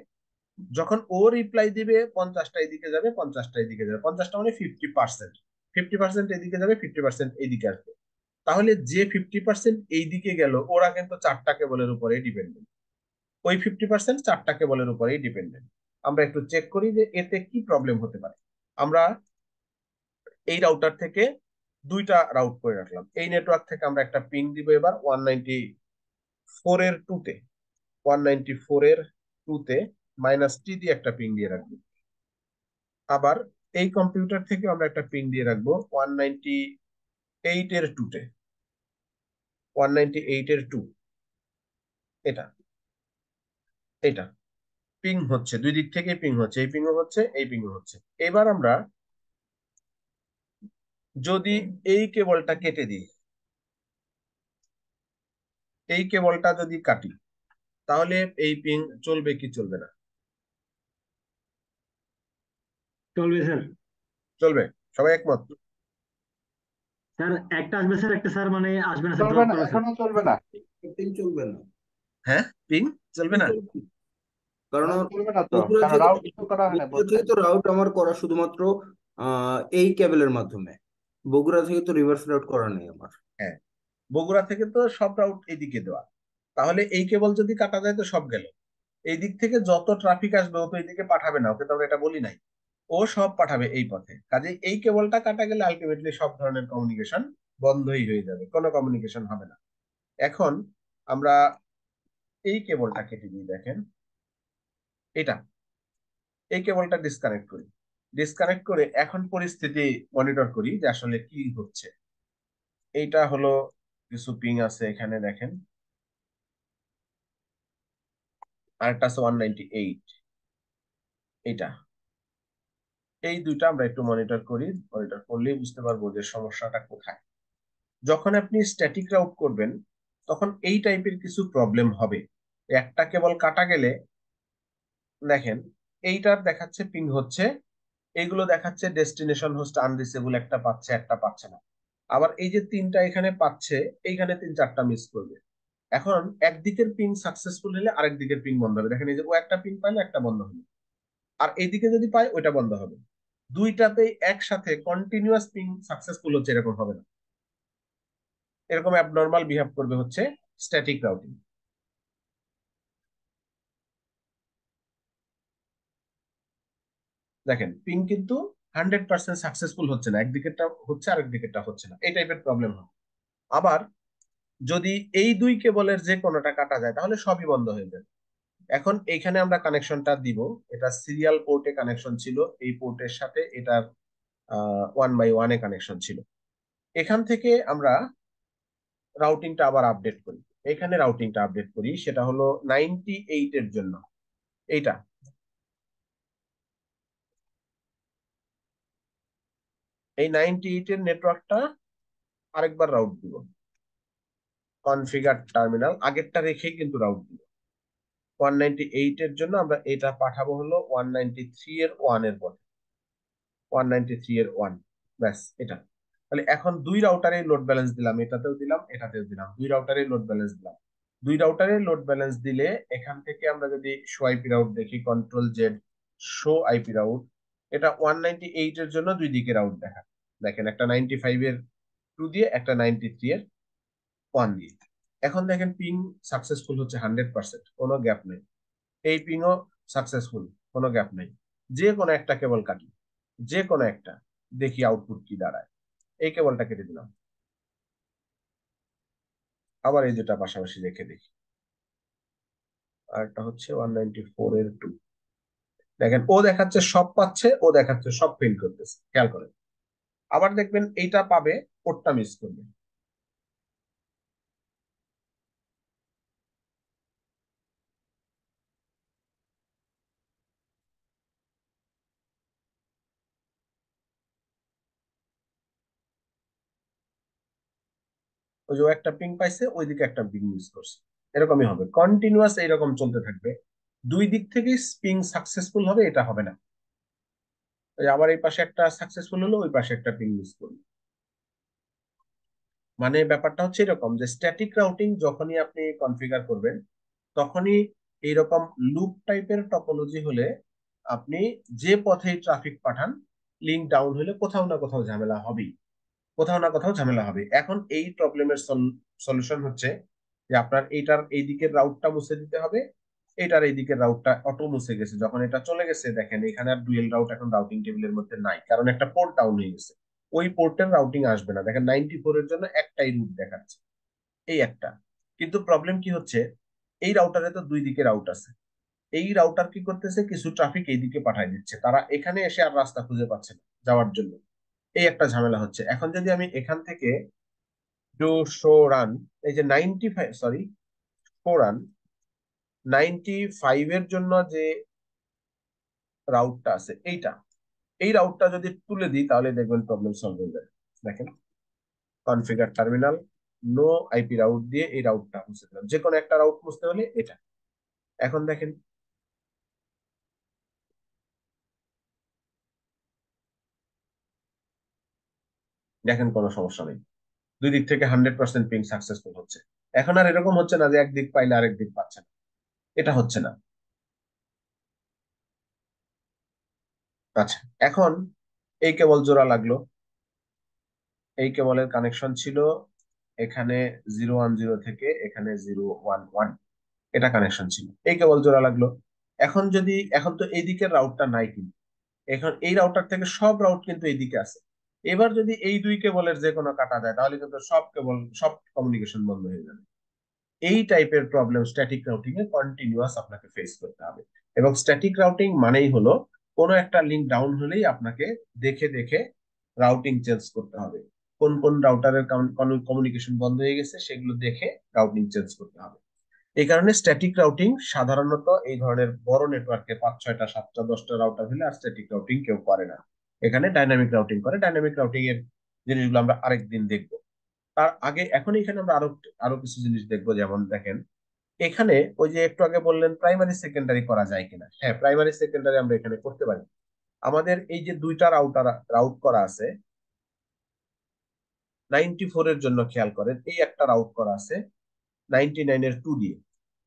যখন ও রিপ্লাই দিবে 50টা এদিকে যাবে, 50টা এদিকে যাবে, 50টা মানে 50%, 50% এদিকে যাবে, 50% এইদিকে আসবে। তাহলে যে 50% এইদিকে গেল ওরা কিন্তু 4টা কেবলের উপরে ডিপেন্ডেন্ট, ওই 50% 4টা কেবলের উপরেই ডিপেন্ডেন্ট। আমরা একটু চেক করি যে এতে কি প্রবলেম হতে পারে। আমরা এই রাউটার থেকে দুইটা রাউট করে রাখলাম, এই নেটওয়ার্ক থেকে আমরা একটা পিং দিব এবার 194 এর 2-তে, 194 এর 2-তে -t দিয়ে একটা পিং দিয়ে রাখবো। আবার এই কম্পিউটার থেকে আমরা একটা পিং দিয়ে রাখবো 198 এর 2-তে, 198 এর 2, এটা, এটা পিং হচ্ছে, দুই দিক থেকে পিং হচ্ছে, এই পিংও হচ্ছে, এই পিংও হচ্ছে। এবার আমরা যদি এই কেবলটা কেটে দিই, এই কেবলটা যদি কাটি, তাহলে এই পিং চলবে কি চলবে না? চলবে স্যার। চলবে, সবাই একমত? স্যার একটা আসবে স্যার, একটা স্যার মানে আসবে না স্যার, চলবে ড্রপ না, করবে স্যার। এখনো চলবে না, পিং চলবে না, হ্যাঁ, পিং চলবে না। কারণ এখন চলবে না তো, বগুড়া কারণ থেকে রাউট তো করা হয় না বগুড়া থেকে তো রাউট আমার করা শুধুমাত্র এই কেবলের মাধ্যমে, বগুড়া থেকে তো রিভার্স রাউট করা নেই আমার। হ্যাঁ, বগুড়া থেকে তো সব রাউট এইদিকে দেওয়া, তাহলে এই কেবল যদি কাটা যায় তো সব গেল। এই দিক থেকে যত ট্রাফিক আসবে ও তো এইদিকে পাঠাবে না, ওকে তো আমরা এটা বলি নাই, ও সব পাঠাবে এই পথে। কাজে এই কেবলটা কাটা গেলে আলটিমেটলি সব ধরনের কমিউনিকেশন বন্ধই হয়ে যাবে, কোনো কমিউনিকেশন হবে না। এখন আমরা এই কেবলটা কেটে দিই, দেখেন এটা, এই কেবলটা ডিসকানেক্ট করি, ডিসকানেক্ট করে এখন পরিস্থিতি মনিটর করি যে আসলে কি হচ্ছে। এইটা হলো কিছু পিং আছে এখানে দেখেন, আরেকটা আছে 198, এটা, এই দুইটা আমরা একটু মনিটর করি, মনিটর করলেই বুঝতে পারবো যে সমস্যাটা কোথায়। যখন আপনি স্ট্যাটিক রাউট করবেন তখন এই টাইপের কিছু প্রবলেম হবে। একটা কেবল কাটা গেলে দেখেন এইটার দেখাচ্ছে পিং হচ্ছে, এইগুলো দেখাচ্ছে ডেস্টিনেশন হোস্ট আনরিচেবল, একটা পাচ্ছে একটা পাচ্ছে না। আবার এই যে তিনটা এখানে পাচ্ছে, এইখানে 3-4টা মিস করবে। এখন একদিকের পিং সাকসেসফুল হলে আরেক দিকের পিং বন্ধ হবে, দেখেন এই যে ও একটা পিং পাইলে একটা বন্ধ হলো, আর এইদিকে যদি পায় ওইটা বন্ধ হবে। দুইটাতেই একসাথে কন্টিনিউয়াস পিং সাকসেসফুল হচ্ছে এরকম হবে না, এরকম অ্যাবনর্মাল বিহেভ করবে হচ্ছে স্ট্যাটিক রাউটিং। দেখেন পিং কিন্তু 100% সাকসেসফুল হচ্ছে না, একদিকেরটা হচ্ছে আরেক দিকেরটা হচ্ছে না, এই টাইপের প্রবলেম হয়। আবার যদি এই দুই কেবলের যে কোনোটা কাটা যায় তাহলে সবই বন্ধ হয়ে যাবে। এখন এইখানে আমরা কানেকশনটা দিব, এটা সিরিয়াল পোর্টে কানেকশন ছিল, এই পোর্টের সাথে এটার 1x1 কানেকশন ছিল। এখান থেকে আমরা রাউটিংটা আবার আপডেট করি, এখানে রাউটিংটা আপডেট করি, সেটা হলো 98 এর জন্য, এইটা, এই 98 এর নেটওয়ার্কটা আরেকবার রাউট দিব, কনফিগার টার্মিনাল আগেরটা রেখেই কিন্তু রাউট দিব। 198 এর জন্য আমরা এটা পাঠাবো হলো 193 এর 1 এর পথে, 193 এর 1, ব্যাস এটা। তাহলে এখন দুই রাউটারে লোড ব্যালেন্স দিলাম, এটাতেও দিলাম এটাতেও দিলাম, দুই রাউটারে লোড ব্যালেন্স দিলাম। দুই রাউটারে লোড ব্যালেন্স দিলে এখান থেকে আমরা যদি শো আইপি রাউট দেখি, control Z show IP route, এটা 198 এর জন্য দুই দিকে রাউট দেখা, দেখেন একটা 95 এর 2 দিয়ে, একটা 93 এর 1 দিয়ে। এখন দেখেন পিং সাকসেসফুল হচ্ছে 100%, কোনো গ্যাপ নেই। এই পিংও সাকসেসফুল, কোনো গ্যাপ নেই। যে কোনো একটা কেবল কাটি, যে কোনো একটা, দেখি আউটপুট কি দাঁড়ায়। এই কেবলটা কেটে দিলাম, আবার এই দুটা পাশাপাশি রেখে দেখি। আর একটা হচ্ছে 194 এর 2, দেখেন ও দেখাচ্ছে সব পাচ্ছে, ও দেখাচ্ছে সব ফেল করতেছে, খেয়াল করেন। আবার দেখবেন এইটা পাবে, ওরটা মিস করবে। ওই যে ও একটা পিং পাইছে, ওইদিকে একটা পিং মিস করছে, এরকমই হবে কন্টিনিউয়াস, এইরকম চলতে থাকবে। দুই দিক থেকে পিং সাকসেসফুল হবে, এটা হবে না। ওই আবার এই পাশে একটা সাকসেসফুল হলো, ওই পাশে একটা পিং মিস করলো। মানে ব্যাপারটা হচ্ছে এরকম যে স্ট্যাটিক রাউটিং যখনই আপনি কনফিগার করবেন, তখনই এইরকম লুপ টাইপের টপোলজি হলে আপনি যে পথেই ট্রাফিক পাঠান, লিঙ্ক ডাউন হলে কোথাও না কোথাও ঝামেলা হবেই, কোথাও না কোথাও ঝামেলা হবে। এখন এই প্রবলেমের সলিউশন হচ্ছে যে আপনার এইটার এই দিকের রাউটটা মুছে দিতে হবে, এইটার এই দিকের রাউটটা অটো মুছে গেছে। যখন এটা চলে গেছে, দেখেন এখানে আর ডুয়েল রাউট এখন রাউটিং টেবিলের মধ্যে নাই, কারণ একটা পোর্ট ডাউন হয়ে গেছে। ওই পোর্টের রাউটিং আসবে না। দেখেন 94 এর জন্য একটাই রুট দেখাচ্ছে, এই একটা। কিন্তু প্রবলেম কি হচ্ছে, এই রাউটারে তো দুই দিকে রাউট আছে। এই রাউটার কি করতেছে, কিছু ট্রাফিক এইদিকে পাঠায় দিচ্ছে, তারা এখানে এসে আর রাস্তা খুঁজে পাচ্ছে না যাওয়ার জন্য। এই একটা ঝামেলা হচ্ছে। এখন যদি আমি এখান থেকে ডু শো রান, এই যে 95, সরি, শো রান 95 এর জন্য যে রাউটটা আছে এইটা, এই রাউটটা যদি তুলে দিই, তাহলে দেখবেন প্রবলেম সলভ হয়ে যাবে। দেখেন configure terminal, no IP route দিয়ে এই রাউটটা মুছে দিলাম। যে কোনো একটা রাউট মুছতে হলে এটা। এখন দেখেন দেখেন কোনো সমস্যা নেই, দুই দিক থেকে 100% পিং সাকসেসফুল হচ্ছে। এখন আর এরকম হচ্ছে না যে একদিক পাইলে আরেক দিক পাচ্ছে না, এটা হচ্ছে না। আচ্ছা, এখন এই কেবল জোড়া লাগলো, এই কেবলের কানেকশন ছিল এখানে 010 থেকে এখানে 011, এটা কানেকশন ছিল, এই কেবল জোড়া লাগলো। এখন তো এই দিকের রাউটটা নাই, কিন্তু এখন এই রাউটার থেকে সব রাউট কিন্তু এইদিকে আছে। এবার যদি এই দুই কেবলের যে কোনো কাটা যায়, তাহলে কিন্তু সব কমিউনিকেশন বন্ধ হয়ে যাবে। এই টাইপের প্রবলেম স্ট্যাটিক রাউটিং এ কন্টিনিউয়াস আপনাকে ফেস করতে হবে। এবং স্ট্যাটিক রাউটিং মানেই হলো কোনো একটা লিঙ্ক ডাউন হলেই আপনাকে দেখে দেখে রাউটিং চেঞ্জ করতে হবে। কোন কোন রাউটারের কমিউনিকেশন বন্ধ হয়ে গেছে সেগুলো দেখে রাউটিং চেঞ্জ করতে হবে। এই কারণে স্ট্যাটিক রাউটিং সাধারণত এই ধরনের বড় নেটওয়ার্কে 5, 6টা, 7টা, 10টা রাউটার হলে আর স্ট্যাটিক রাউটিং কেউ করে না। এখানে ডাইনামিক রাউটিং করে। ডাইনামিক রাউটিং এর জিনিসগুলো আমরা আরেকদিন দেখবো। তার আগে এখন এখানে আমরা আরো আরো কিছু জিনিস দেখবো। যেমন দেখেন এখানে ওই যে একটু আগে বললেন প্রাইমারি সেকেন্ডারি করা যায় কিনা। হ্যাঁ, প্রাইমারি সেকেন্ডারি আমরা এখানে করতে পারি। আমাদের এই যে দুইটা রাউট করা আছে 94 এর জন্য, খেয়াল করেন এই একটা রাউট করা আছে 99 এর 2 দিয়ে,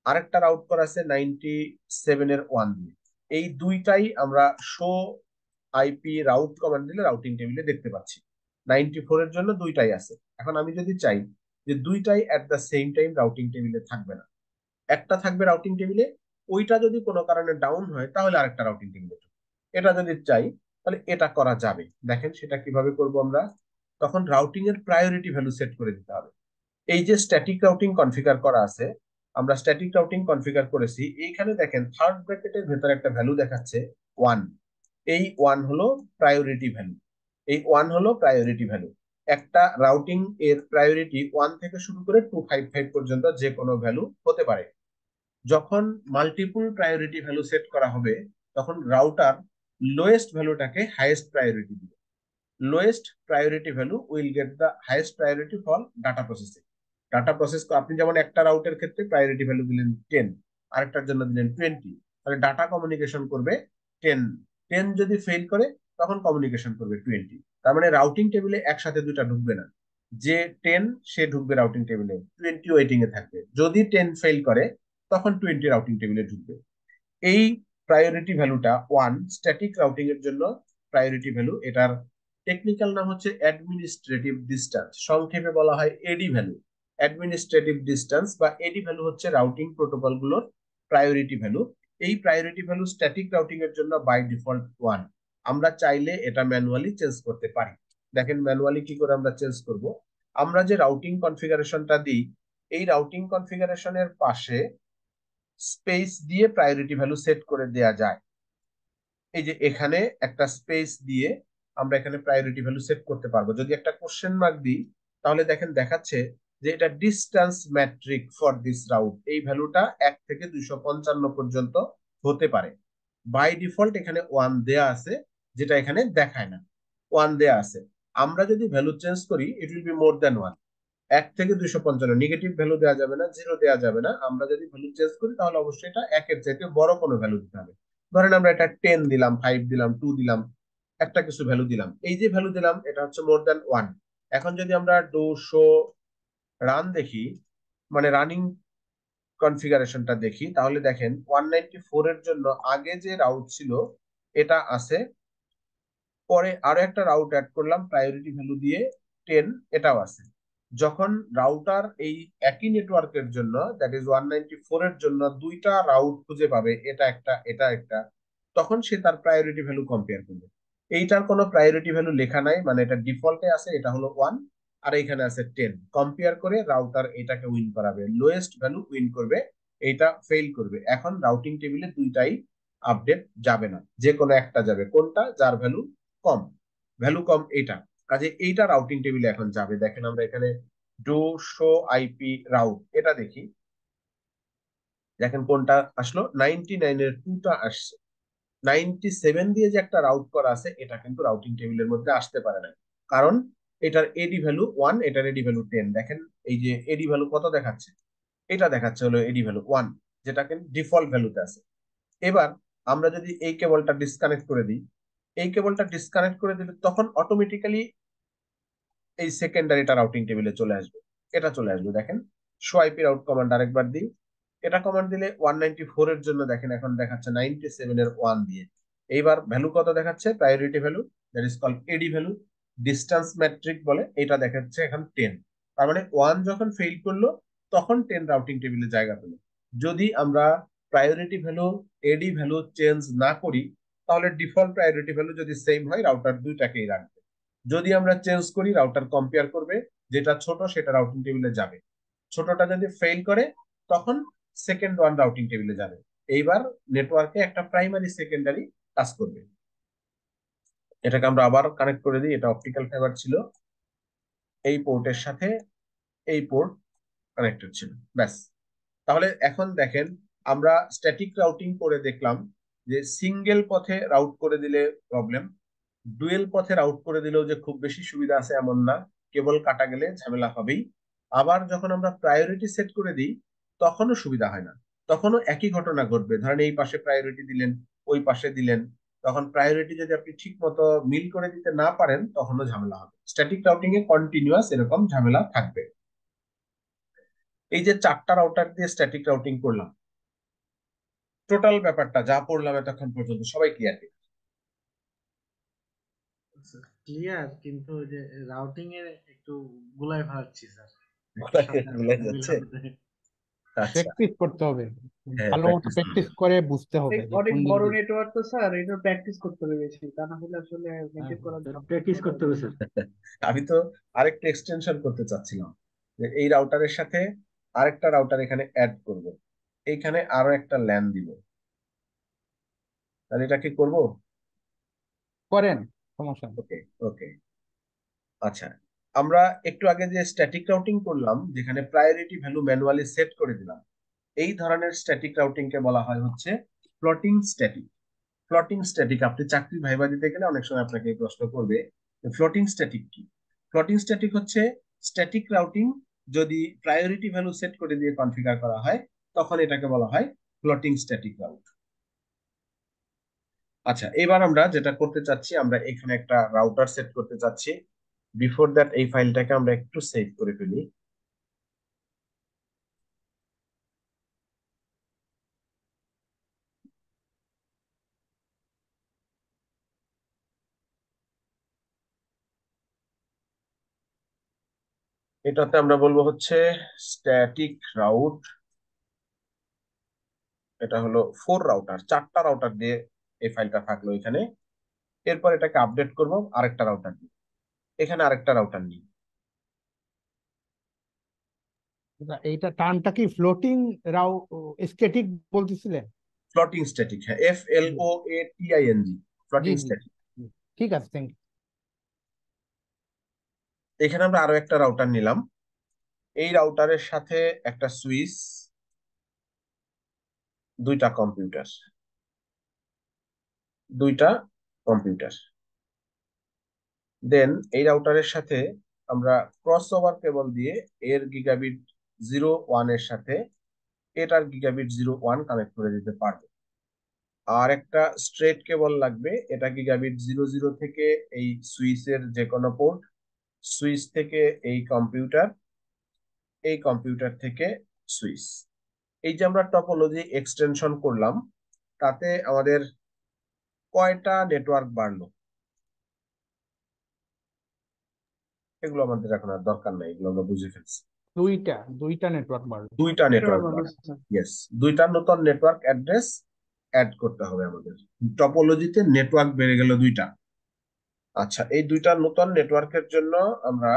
আরেকটা রাউট করা আছে 97 এর 1 দিয়ে। এই দুইটাই আমরা শো আইপি রাউট কমান্ড দিলে রাউটিং টেবিলে দেখতে পাচ্ছি। 94 এর জন্য দুইটাই আছে। এখন আমি যদি চাই যে দুইটাই at the same time routing টেবিলে থাকবে না, একটা থাকবে রাউটিং টেবিলে, ওইটা যদি কোনো কারণে ডাউন হয় তাহলে আরেকটা রাউটিং টেবিলে, এটা যদি চাই তাহলে এটা করা যাবে। দেখেন সেটা কিভাবে করব আমরা। তখন রাউটিং এর প্রায়োরিটি ভ্যালু সেট করে দিতে হবে। এই যে স্ট্যাটিক রাউটিং কনফিগার করা আছে, আমরা স্ট্যাটিক রাউটিং কনফিগার করেছি, এইখানে দেখেন থার্ড ব্র্যাকেটের ভেতরে একটা ভ্যালু দেখাচ্ছে 1। এই 1 হলো প্রায়োরিটি ভ্যালু, এই 1 হলো প্রায়োরিটি ভ্যালু। একটা রাউটিং এর প্রায়োরিটি 1 থেকে শুরু করে 255 পর্যন্ত যে কোনো ভ্যালু হতে পারে। যখন মাল্টিপল প্রায়োরিটি ভ্যালু সেট করা হবে, তখন রাউটার লোয়েস্ট ভ্যালুটাকে হাইয়েস্ট প্রায়োরিটি দিবে। Lowest priority value will get the highest priority for data processing. Data process আপনি যেমন একটা রাউটের ক্ষেত্রে প্রায়োরিটি ভ্যালু দিলেন 10, আরেকটার জন্য দিলেন 20, তাহলে ডাটা কমিউনিকেশন করবে 10। 10 যদি ফেল করে তখন কমিউনিকেশন করবে 20। তার মানে রাউটিং টেবিলে একসাথে দুইটা ঢুকবে না। যে 10 সে ঢুকবে রাউটিং টেবিলে, 20 ওয়েটিং এ থাকবে। যদি 10 ফেল করে তখন 20 রাউটিং টেবিলে ঢুকবে। এই প্রায়োরিটি ভ্যালুটা 1 স্ট্যাটিক রাউটিং এর জন্য প্রায়োরিটি ভ্যালু। এটার টেকনিক্যাল নাম হচ্ছে অ্যাডমিনিস্ট্রেটিভ ডিসটেন্স, সংক্ষেপে বলা হয় এডি ভ্যালু। অ্যাডমিনিস্ট্রেটিভ ডিসটেন্স বা এডি ভ্যালু হচ্ছে রাউটিং প্রোটোকল গুলোর প্রায়োরিটি ভ্যালু। এই প্রায়োরিটি ভ্যালু স্ট্যাটিক রাউটিং এর জন্য বাই ডিফল্ট 1। আমরা চাইলে এটা ম্যানুয়ালি চেঞ্জ করতে পারি। দেখেন ম্যানুয়ালি কি করে আমরা চেঞ্জ করব। আমরা যে রাউটিং কনফিগারেশনটা দিই, এই রাউটিং কনফিগারেশনের পাশে স্পেস দিয়ে প্রায়োরিটি ভ্যালু সেট করে দেয়া যায়। এই যে এখানে একটা স্পেস দিয়ে আমরা এখানে প্রায়োরিটি ভ্যালু সেট করতে পারবো। যদি একটা কোশ্চেন মার্ক দিই, তাহলে দেখেন দেখাচ্ছে যে এটা distance matric for this route, এই ভ্যালুটা 1 থেকে 255 পর্যন্ত হতে পারে। বাই ডিফল্ট এখানে 1 দেয়া আছে, যেটা এখানে দেখায় না, 1 দেয়া আছে। আমরা যদি ভ্যালু চেঞ্জ করি, it will be more than 1। 1 থেকে 255 নেগেটিভ ভ্যালু দেওয়া যাবে না, 0 দেওয়া যাবে না। আমরা যদি ভ্যালু চেঞ্জ করি তাহলে অবশ্যই এটা 1 এর চাইতে বড় কোনো ভ্যালু দিতে হবে। ধরেন আমরা এটা 10 দিলাম, 5 দিলাম, 2 দিলাম, একটা কিছু ভ্যালু দিলাম। এই যে ভ্যালু দিলাম এটা হচ্ছে মোর দ্যান 1। এখন যদি আমরা ডো শো রান দেখি, মানে রানিং কনফিগারেশনটা দেখি, তাহলে দেখেন 194 এর জন্য আগে যে রাউট ছিল এটা আছে, পরে আরো একটা রাউট অ্যাড করলাম প্রায়োরিটি ভ্যালু দিয়ে 10, এটাও আছে। যখন রাউটার এই একই নেটওয়ার্কের জন্য, দ্যাট ইজ 194 এর জন্য দুইটা রাউট খুঁজে পাবে, এটা একটা এটা একটা, তখন সে তার প্রায়োরিটি ভ্যালু কম্পেয়ার করবে। এইটার কোনো প্রায়োরিটি ভ্যালু লেখা নাই, মানে এটা ডিফল্টে আছে, এটা হলো 1 আর এখানে আছে 10। কম্পেয়ার করে রাউটার এটাকে উইন করাবে, লোয়েস্ট ভ্যালু উইন করবে, এইটা ফেল করবে। এখন রাউটিং টেবিলে দুইটাই আপডেট যাবে না, যে কোনো একটা যাবে। কোনটা? যার ভ্যালু কম, ভ্যালু কম এইটা। কাজে এইটা রাউটিং টেবিলে এখন যাবে। দেখেন আমরা এখানে ডো শো আইপি রাউট এটা দেখি, দেখেন কোনটা আসলো, 99 এর 2টা আসছে। 97 দিয়ে যে একটা রাউট করা আছে, এটা কিন্তু রাউটিং টেবিলের মধ্যে আসতে পারে না, কারণ এটার এডি ভ্যালু 1, এটার এডি ভ্যালু 10। দেখেন এই যে এডি ভ্যালু কত দেখাচ্ছে, এটা দেখাচ্ছে হলো এডি ভ্যালু 1, যেটা কিন্তু ডিফল্ট ভ্যালুতে আছে। এবার আমরা যদি এই কেবলটা ডিসকানেক্ট করে দিই, এই কেবলটা ডিসকানেক্ট করে দিলে তখন অটোমেটিক্যালি এই সেকেন্ডারিটা রাউটিং টেবিলে চলে আসবে, এটা চলে আসবে। দেখেন শো আইপি রাউট কমান্ড আরেকবার দিই, এটা কমান্ড দিলে 194 এর জন্য দেখেন এখন দেখাচ্ছে 97 এর 1 দিয়ে। এইবার ভ্যালু কত দেখাচ্ছে? Priority value, that is called AD value, distance metric বলে, এটা দেখাচ্ছে এখন 10। তার মানে 1 যখন ফেল করলো তখন 10 রাউটিং টেবিলে জায়গা পেল। যদি আমরা প্রায়োরিটি ভ্যালু, এডি ভ্যালু চেঞ্জ না করি, তাহলে ডিফল্ট প্রায়োরিটি ভ্যালু যদি সেম হয়, রাউটার দুইটাকেই রাখবে। যদি আমরা চেঞ্জ করি, রাউটার কম্পেয়ার করবে, যেটা ছোট সেটা রাউটিং টেবিলে যাবে, ছোটটা যদি ফেল করে তখন সেকেন্ড ওয়ান রাউটিং টেবিলে যাবে। এইবার নেটওয়ার্কে একটা প্রাইমারি সেকেন্ডারি কাজ করবে। এটাকে আমরা আবার কানেক্ট করে দিই, এটা অপটিক্যাল ফাইবার ছিল, এই পোর্টের সাথে এই পোর্ট কানেক্টেড ছিল, ব্যাস। তাহলে এখন দেখেন আমরা স্ট্যাটিক রাউটিং করে দেখলাম যে সিঙ্গেল পথে রাউট করে দিলে প্রবলেম, ডুয়েল পথে রাউট করে দিলেও যে খুব বেশি সুবিধা আছে এমন না, কেবল কাটা গেলে ঝামেলা হবেই। আবার যখন আমরা প্রায়োরিটি সেট করে দিই তখনও সুবিধা হয় না, তখনও একই ঘটনা ঘটবে। ধরেন এই পাশে প্রায়োরিটি দিলেন, ওই পাশে দিলেন, তখন প্রায়োরিটি যদি আপনি ঠিক মতো মিল করে দিতে না পারেন তখনও ঝামেলা হবে। স্ট্যাটিক রাউটিং এ কন্টিনিউয়াস এরকম ঝামেলা থাকবে। এই যে 4টা রাউটার দিয়ে স্ট্যাটিক রাউটিং করলাম, টোটাল ব্যাপারটা যা পড়লাম এতক্ষণ পর্যন্ত সবাই ক্লিয়ার? ক্লিয়ার, কিন্তু ওই যে রাউটিং এর একটু গুলাই ফেলাচ্ছি স্যার, ভুলে যাচ্ছে। আচ্ছা, প্র্যাকটিস করতে হবে, হ্যাঁ ভালো মতো প্র্যাকটিস করতে প্র্যাকটিস হবে। করে বুঝতে হবে যে অনেক কোন দিক বড় দিয়ে। নেটওয়ার্ক তো স্যার, এটা প্র্যাকটিস করতে হবে বেশি, তা না হলে আসলে মেনটেন করা প্র্যাকটিস করতে হবে স্যার। আমি তো আরেকটা এক্সটেনশন করতে চাচ্ছিলাম, যে এই রাউটারের সাথে আরেকটা রাউটার এখানে অ্যাড করব, এইখানে আরো একটা ল্যান দিব, তাহলে এটা কি করব? করেন, সমস্যা নেই। ওকে ওকে। আচ্ছা, আমরা একটু আগে যে স্ট্যাটিক রাউটিং করলাম, যেখানে প্রায়োরিটি ভ্যালু ম্যানুয়ালি সেট করে দিলাম, এই ধরনের স্ট্যাটিক রাউটিং কে বলা হয় হচ্ছে ফ্লোটিং স্ট্যাটিক। ফ্লোটিং স্ট্যাটিক, আপনি চাকরি ভাইবা দিতে গেলে অনেক সময় আপনাকে এই প্রশ্ন করবে, ফ্লোটিং স্ট্যাটিক কি? ফ্লোটিং স্ট্যাটিক হচ্ছে স্ট্যাটিক রাউটিং যদি প্রায়োরিটি ভ্যালু সেট করে দিয়ে কনফিগার করা হয়, তখন এটাকে বলা হয় ফ্লোটিং স্ট্যাটিক রাউট। আচ্ছা, এবার আমরা যেটা করতে চাচ্ছি, আমরা এখানে একটা রাউটার সেট করতে চাচ্ছি। বিফোর দ্যাট এই ফাইলটাকে আমরা একটু সেভ করে ফেলি। এটাতে আমরা বলবো হচ্ছে স্ট্যাটিক রাউট, এটা হলো 4 রাউটার, 4টা রাউটার দিয়ে এই ফাইলটা থাকলো এখানে। এরপর এটাকে আপডেট করব আরেকটা রাউটার দিয়ে। এখানে আরেকটা রাউটার নিই। এইটা টার্মটা কি ফ্লোটিং রাউ স্ট্যাটিক বলতেছিলেন? ফ্লোটিং স্ট্যাটিক, হ্যাঁ, FLOATING, জি ফ্লোটিং জি স্ট্যাটিক। জি, ঠিক আছে, থ্যাংক ইউ। এখানে আমরা আরো একটা রাউটার নিলাম। এই রাউটারের সাথে একটা সুইচ, দুইটা কম্পিউটার, দুইটা কম্পিউটার। দেন এই রাউটারের সাথে আমরা ক্রস ওভার কেবল দিয়ে এর গিগাবিট 01 এর সাথে এটার গিগাবিট 01 কানেক্ট করে দিতে পারবো। আর একটা স্ট্রেট কেবল লাগবে, এটা গিগাবিট 00 থেকে এই সুইচের যে কোনো পোর্ট, সুইচ থেকে এই কম্পিউটার, এই কম্পিউটার থেকে সুইচ। এই যে আমরা টপোলজি এক্সটেনশন করলাম, তাতে আমাদের কয়টা নেটওয়ার্ক বাড়লো এগুলো আমাদের এখন আর দরকার নাই, এগুলো আমরা বুঝে ফেলছি। দুইটা নেটওয়ার্ক বাড়লো। দুইটা নেটওয়ার্ক ভালো বাড়লো, স্যার। ইয়েস, দুইটা নতুন নেটওয়ার্ক অ্যাড্রেস অ্যাড করতে হবে আমাদের। টপোলজিতে নেটওয়ার্ক বেড়ে গেল দুইটা। আচ্ছা, এই দুইটা নতুন নেটওয়ার্কের জন্য আমরা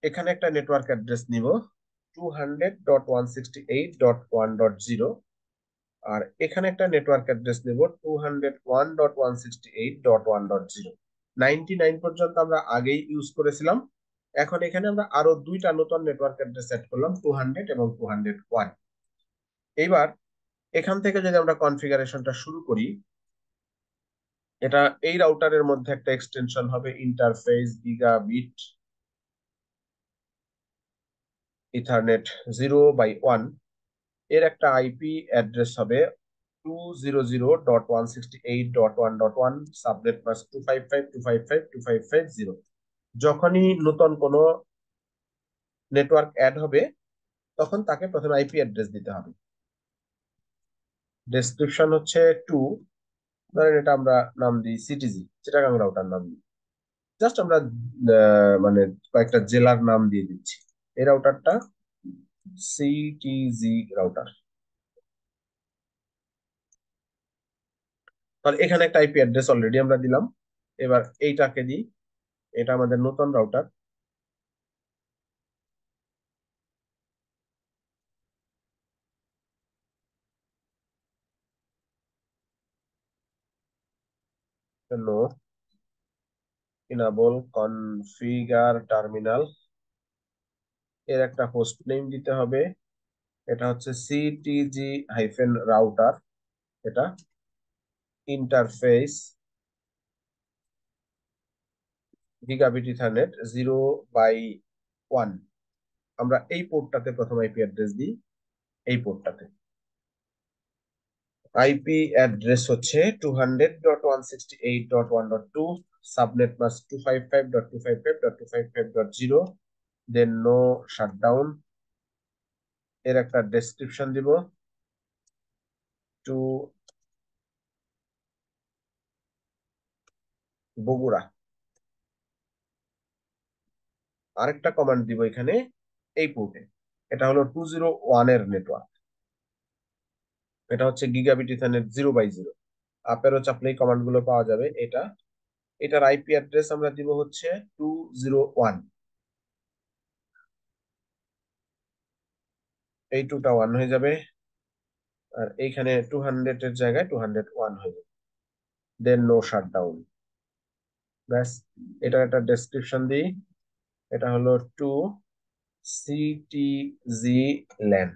এখানে একটা নেটওয়ার্ক অ্যাড্রেস নিব 200.168.1.0, আর এখানে একটা নেটওয়ার্ক অ্যাড্রেস নেব 201.168.1.0। 99 পর্যন্ত আমরা আগেই ইউজ করেছিলাম। এখন এখানে আমরা আরো দুইটা নতুন নেটওয়ার্ক অ্যাড্রেস সেট করলাম, 200 এবং 201। এইবার এখান থেকে যদি আমরা কনফিগারেশনটা শুরু করি, এটা এই রাউটারের মধ্যে একটা এক্সটেনশন হবে ইন্টারফেস গিগাবিট ইথারনেট 0/1। এর একটা আইপি অ্যাড্রেস হবে 200.168.1.1, সাবনেট মাস্ক 255.255.255.0। যখনই নতুন কোনো নেটওয়ার্ক অ্যাড হবে তখন তাকে প্রথমে আইপি অ্যাড্রেস দিতে হবে। ডেসক্রিপশন হচ্ছে 2, ধরেন এটা আমরা নাম দিই সিটিজি, চিটাগাং রাউটার নাম দিই। জাস্ট আমরা মানে কয়েকটা জেলার নাম দিয়ে দিচ্ছি। এই রাউটারটা সিটিজি রাউটার। তাহলে এখানে একটা আইপি অ্যাড্রেস অলরেডি আমরা দিলাম। এবার এইটাকে দিই, এটা আমাদের নতুন router. No enable configure terminal, এর একটা হোস্ট নেম দিতে হবে, এটা হচ্ছে CTG-রাউটার। এটা ইন্টারফেস গিগাবিট ইথারনেট 0/1। আমরা এই পোর্টটাতে প্রথম আইপি অ্যাড্রেস দিই, এই পোর্টটাতে আইপি অ্যাড্রেস হচ্ছে 200.168.1.2, সাবনেট মাস্ক 255.255.255.0। দেন নো শাটডাউন। এর একটা ডেসক্রিপশন দিব, টু বগুড়া। আরেকটা কমান্ড দিব এখানে এই পোর্টে, এটা হলো 201 এর নেটওয়ার্ক, এটা হচ্ছে গিগাবিট ইথারনেট 0/0। আপেরও চাপলে এই কমান্ড গুলো পাওয়া যাবে। এটার আইপি অ্যাড্রেস আমরা দিব হচ্ছে 201। এই 2টা 1 হয়ে যাবে, আর এইখানে 200 এর জায়গায় 201 হয়ে যাবে। দেন নো শাটডাউন। ব্যাস, এটার একটা ডেসক্রিপশন দিই, এটা হলো 2 CTG ল্যান।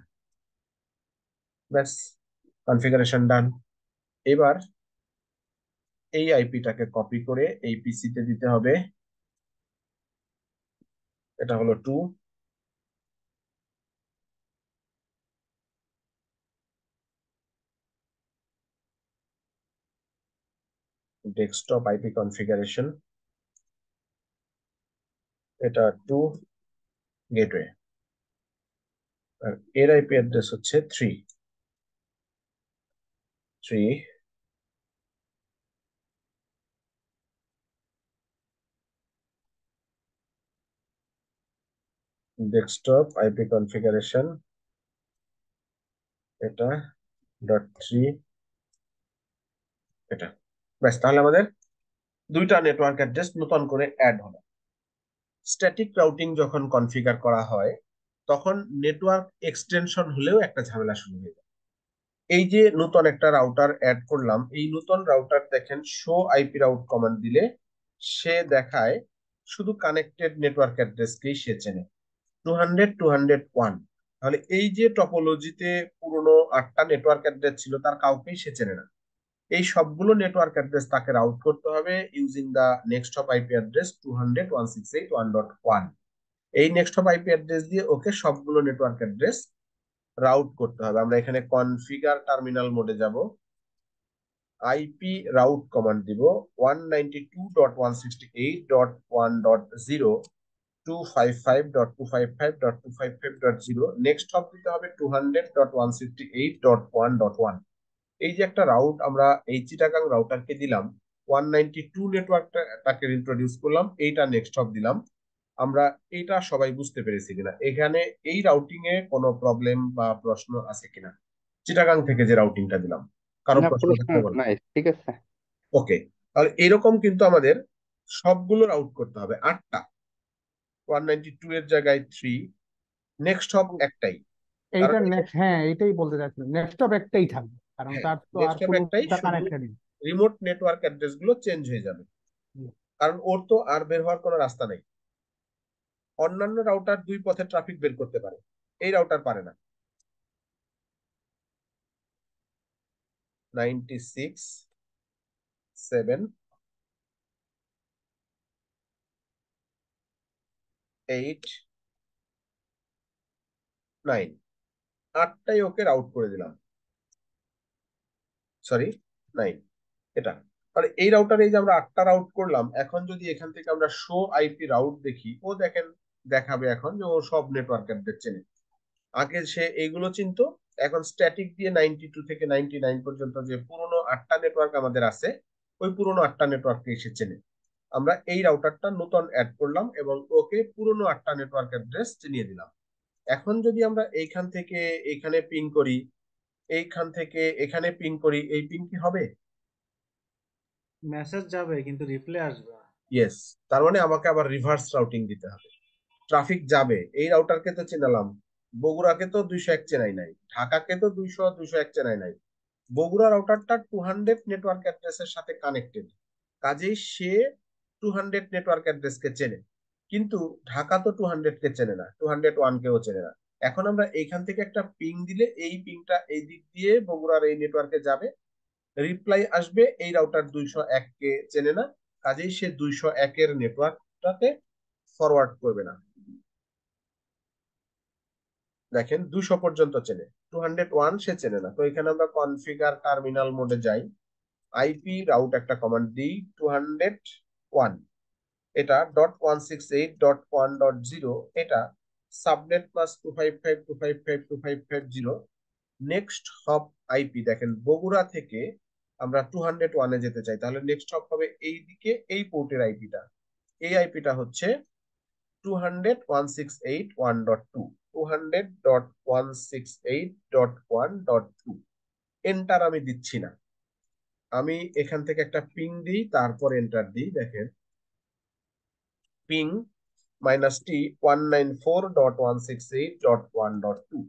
ব্যাস, কনফিগারেশন ডান। এবার এই আইপিটাকে কপি করে এই পিসিতে দিতে হবে, এটা হলো 2। ডেস্কটপ আইপি কনফিগারেশন, এটা 2 গেটওয়ে, আর এর আইপি অ্যাড্রেস হচ্ছে 3 ডেস্কটপ আইপি কনফিগারেশন, এটা .3 এটা। ব্যাস, তাহলে আমাদের দুইটা নেটওয়ার্ক অ্যাড্রেস নতুন করে অ্যাড হলো। স্ট্যাটিক রাউটিং যখন কনফিগার করা হয় তখন নেটওয়ার্ক এক্সটেনশন হলেও একটা ঝামেলা শুরু হয়ে যায়। এই যে নতুন একটা রাউটার অ্যাড করলাম, এই নতুন রাউটার দেখেন শো আইপি রাউট কমান্ড দিলে সে দেখায় শুধু কানেক্টেড নেটওয়ার্ক অ্যাড্রেসকেই সে চেনে, 200 201। তাহলে এই যে টপোলজিতে পুরনো 8টা নেটওয়ার্ক অ্যাড্রেস ছিল তার কাউকেই সে চেনে না। এই সবগুলো নেটওয়ার্ক অ্যাড্রেস তাকে রাউট করতে হবে using the next hop IP address 200.168.1.1। এই নেক্সট হপ আইপি অ্যাড্রেস দিয়ে ওকে সবগুলো নেটওয়ার্ক অ্যাড্রেস রাউট করতে হবে। আমরা এখানে কনফিগার টার্মিনাল মোডে যাব, আইপি রাউট কমান্ড দিব 192.168.1.0 255.255.255.0, নেক্সট হপ দিতে হবে 200.168.1.1। এই যে একটা রাউট আমরা এই চিটাগাং রাউটারকে দিলাম, 192 নেটওয়ার্কটাকে ইন্ট্রোডিউস করলাম, এইটা নেক্সট হপ দিলাম। আমরা এইটা সবাই বুঝতে পেরেছি কিনা, এখানে এই রাউটিং এ কোনো প্রবলেম বা প্রশ্ন আছে কিনা? চিটাগাং থেকে যে রাউটিংটা দিলাম, কারো না, প্রশ্ন প্রশ্ন থাকতে পারে? নাই, ঠিক আছে। ওকে, তাহলে এরকম কিন্তু আমাদের সবগুলো রাউট করতে হবে 8টা, 192 এর জায়গায় 3, নেক্সট হপ একটাই। কারণ এইটা নেক্সট, হ্যাঁ এটাই বলতে চাচ্ছিলাম, নেক্সট অফ একটাই থাকবে কারণ হ্যাঁ, তার তো আর নেক্সট হপ একটাই, কোনোটা শুধু কানেক্টেড নেই। রিমোট নেটওয়ার্ক অ্যাড্রেস গুলো চেঞ্জ হয়ে যাবে, কারণ ওর তো আর বের হওয়ার কোনো রাস্তা নেই। অন্যান্য রাউটার দুই পথে ট্রাফিক বের করতে পারে, এই রাউটার পারে না। 96 7 8 9, 8টাই ওকে রাউট করে দিলাম, সরি 9 এটা। তাহলে এই রাউটারে এই যে আমরা 8টা রাউট করলাম, এখন যদি এখান থেকে আমরা শো আইপি রাউট দেখি, ও দেখেন দেখাবে এখন যে ও সব নেটওয়ার্ক অ্যাড্রেস চেনে। আগে সে এইগুলো চিনতো, এখন স্ট্যাটিক দিয়ে 92 থেকে 99 পর্যন্ত যে পুরনো 8টা নেটওয়ার্ক আমাদের আছে, ওই পুরনো 8টা নেটওয়ার্ককে এসে চেনে। আমরা এই রাউটারটা নতুন অ্যাড করলাম এবং ওকে পুরনো 8টা নেটওয়ার্ক অ্যাড্রেস চিনিয়ে দিলাম। এখন যদি আমরা এইখান থেকে এখানে পিং করি, এইখান থেকে এখানে পিং করি, এই পিং কি হবে? মেসেজ যাবে কিন্তু রিপ্লাই আসবে না। ইয়েস, তার মানে আমাকে আবার রিভার্স রাউটিং দিতে হবে। ট্রাফিক যাবে, এই রাউটারকে তো চেনালাম, বগুড়াকে তো 201 চেনাই নাই, ঢাকাকে তো 201 চেনাই নাই। বগুড়া রাউটারটা 200 নেটওয়ার্ক অ্যাড্রেসের সাথে কানেক্টেড, কাজেই সে 200 নেটওয়ার্ক অ্যাড্রেসকে চেনে, কিন্তু ঢাকা তো 200 কে চেনে না, 201 কেও চেনে না। এখন আমরা এইখান থেকে একটা পিং দিলে এই পিংটা এই দিক দিয়ে বগুড়ার এই নেটওয়ার্কে যাবে, রিপ্লাই আসবে এই রাউটার 201 কে চেনে না, কাজেই সে 201 এর নেটওয়ার্কটাতে ফরওয়ার্ড করবে না। দেখেন 200 পর্যন্ত চেনে, 201 সে চেনে না। তো এখানে আমরা কনফিগার টার্মিনাল মোডে যাই, আইপি রাউট একটা কমান্ড দিই 201, এটা .168.1.0, এটা subnet plus 255.255.255.0। Next hop IP দেখেন বগুড়া থেকে আমরা 201-এ যেতে চাই, তাহলে নেক্সট হপ হবে এই দিকে, এই পোর্টের আইপিটা, এই আইপিটা হচ্ছে 200.168.1.2, 200.168.1.2। এন্টার আমি দিচ্ছি না, আমি এখান থেকে একটা পিং দিই, তারপর এন্টার দিই। দেখেন পিং -t 194.168.1.2।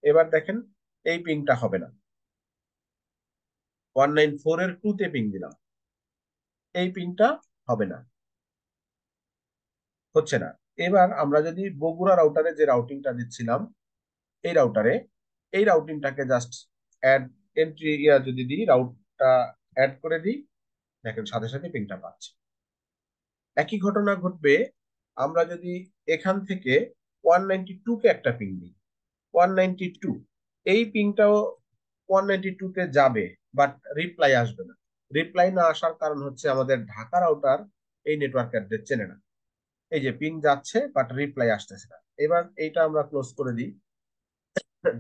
এবার দেখেন এই পিংটা হবে না, 194 এর 2 তে পিং দিলাম, এই পিংটা হবে না, হচ্ছে না। এবার আমরা যদি বগুড়া রাউটারে যে রাউটিংটা দিচ্ছিলাম, এই রাউটারে এই রাউটিংটাকে জাস্ট অ্যাড এন্ট্রি যদি দিই, রাউটটা অ্যাড করে দিই, দেখেন সাথে সাথে পিংটা পাচ্ছে। একই ঘটনা ঘটবে আমরা যদি এখান থেকে 192 কে একটা পিং দিই, 192, এই পিংটাও 192 তে যাবে, বাট রিপ্লাই আসবে না। রিপ্লাই না আসার কারণ হচ্ছে আমাদের ঢাকা রাউটার এই নেটওয়ার্ক অ্যাড্রেস চেনে না। এই যে পিং যাচ্ছে বাট রিপ্লাই আসতেছে না। এবার এইটা আমরা ক্লোজ করে দিই।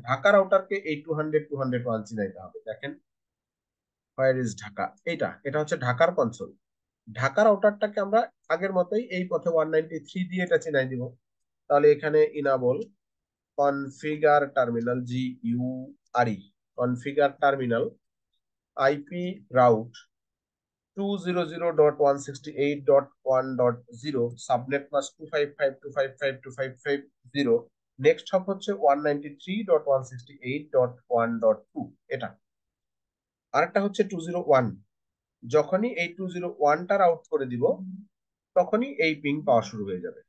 ঢাকা রাউটারকে এই 200.201 চিনাইতে হবে। দেখেন হোয়ার ইজ ঢাকা, এটা হচ্ছে ঢাকার কনসোল। ঢাকা রাউটারটাকে আমরা আগের মতোই এই পথে 193 দিয়ে এটা চিনাই দিব। তাহলে এখানে enable configure terminal, GURE, configure terminal IP route 200.168.1.0 subnet mask 255.255.255.0। Next hop হচ্ছে 193.168.1.2 এটা। আরেকটা হচ্ছে 201। যখনই এই 201টার আউট করে দিব তখনই এই পিং পাওয়া শুরু হয়ে যাবে।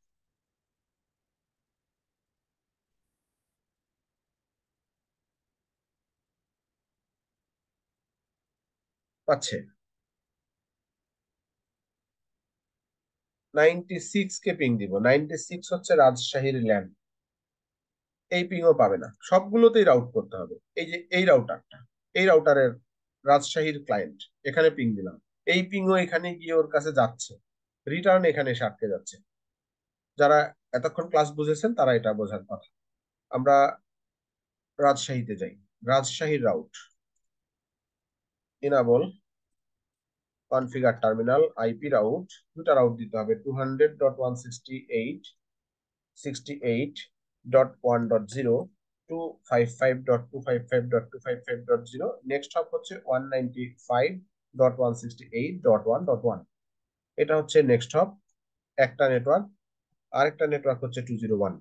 পাচ্ছে 96 কে পিং দিব। 96 হচ্ছে রাজশাহীর ল্যান্ড, এই পিংও পাবে না, সবগুলোতেই রাউট করতে হবে। এই যে এই রাউটারটা, এই রাউটারের রাজশাহীর ক্লায়েন্ট, এখানে পিং দিলাম, এই পিংও এখানে গিয়ে ওর কাছে যাচ্ছে, রিটার্ন এখানে এসে আটকে যাচ্ছে। যারা এতক্ষণ ক্লাস বুঝেছেন তারা এটা বোঝার কথা। আমরা রাজশাহীতে যাই। রাজশাহীর route enable configure terminal IP route, দুটা রাউট দিতে হবে, 200.168.68.1.0 255.255.255.0। নেক্সট হপ হচ্ছে 195.168.1.1। এটা হচ্ছে নেক্সট হপ একটা নেটওয়ার্ক। আরেকটা নেটওয়ার্ক হচ্ছে 201।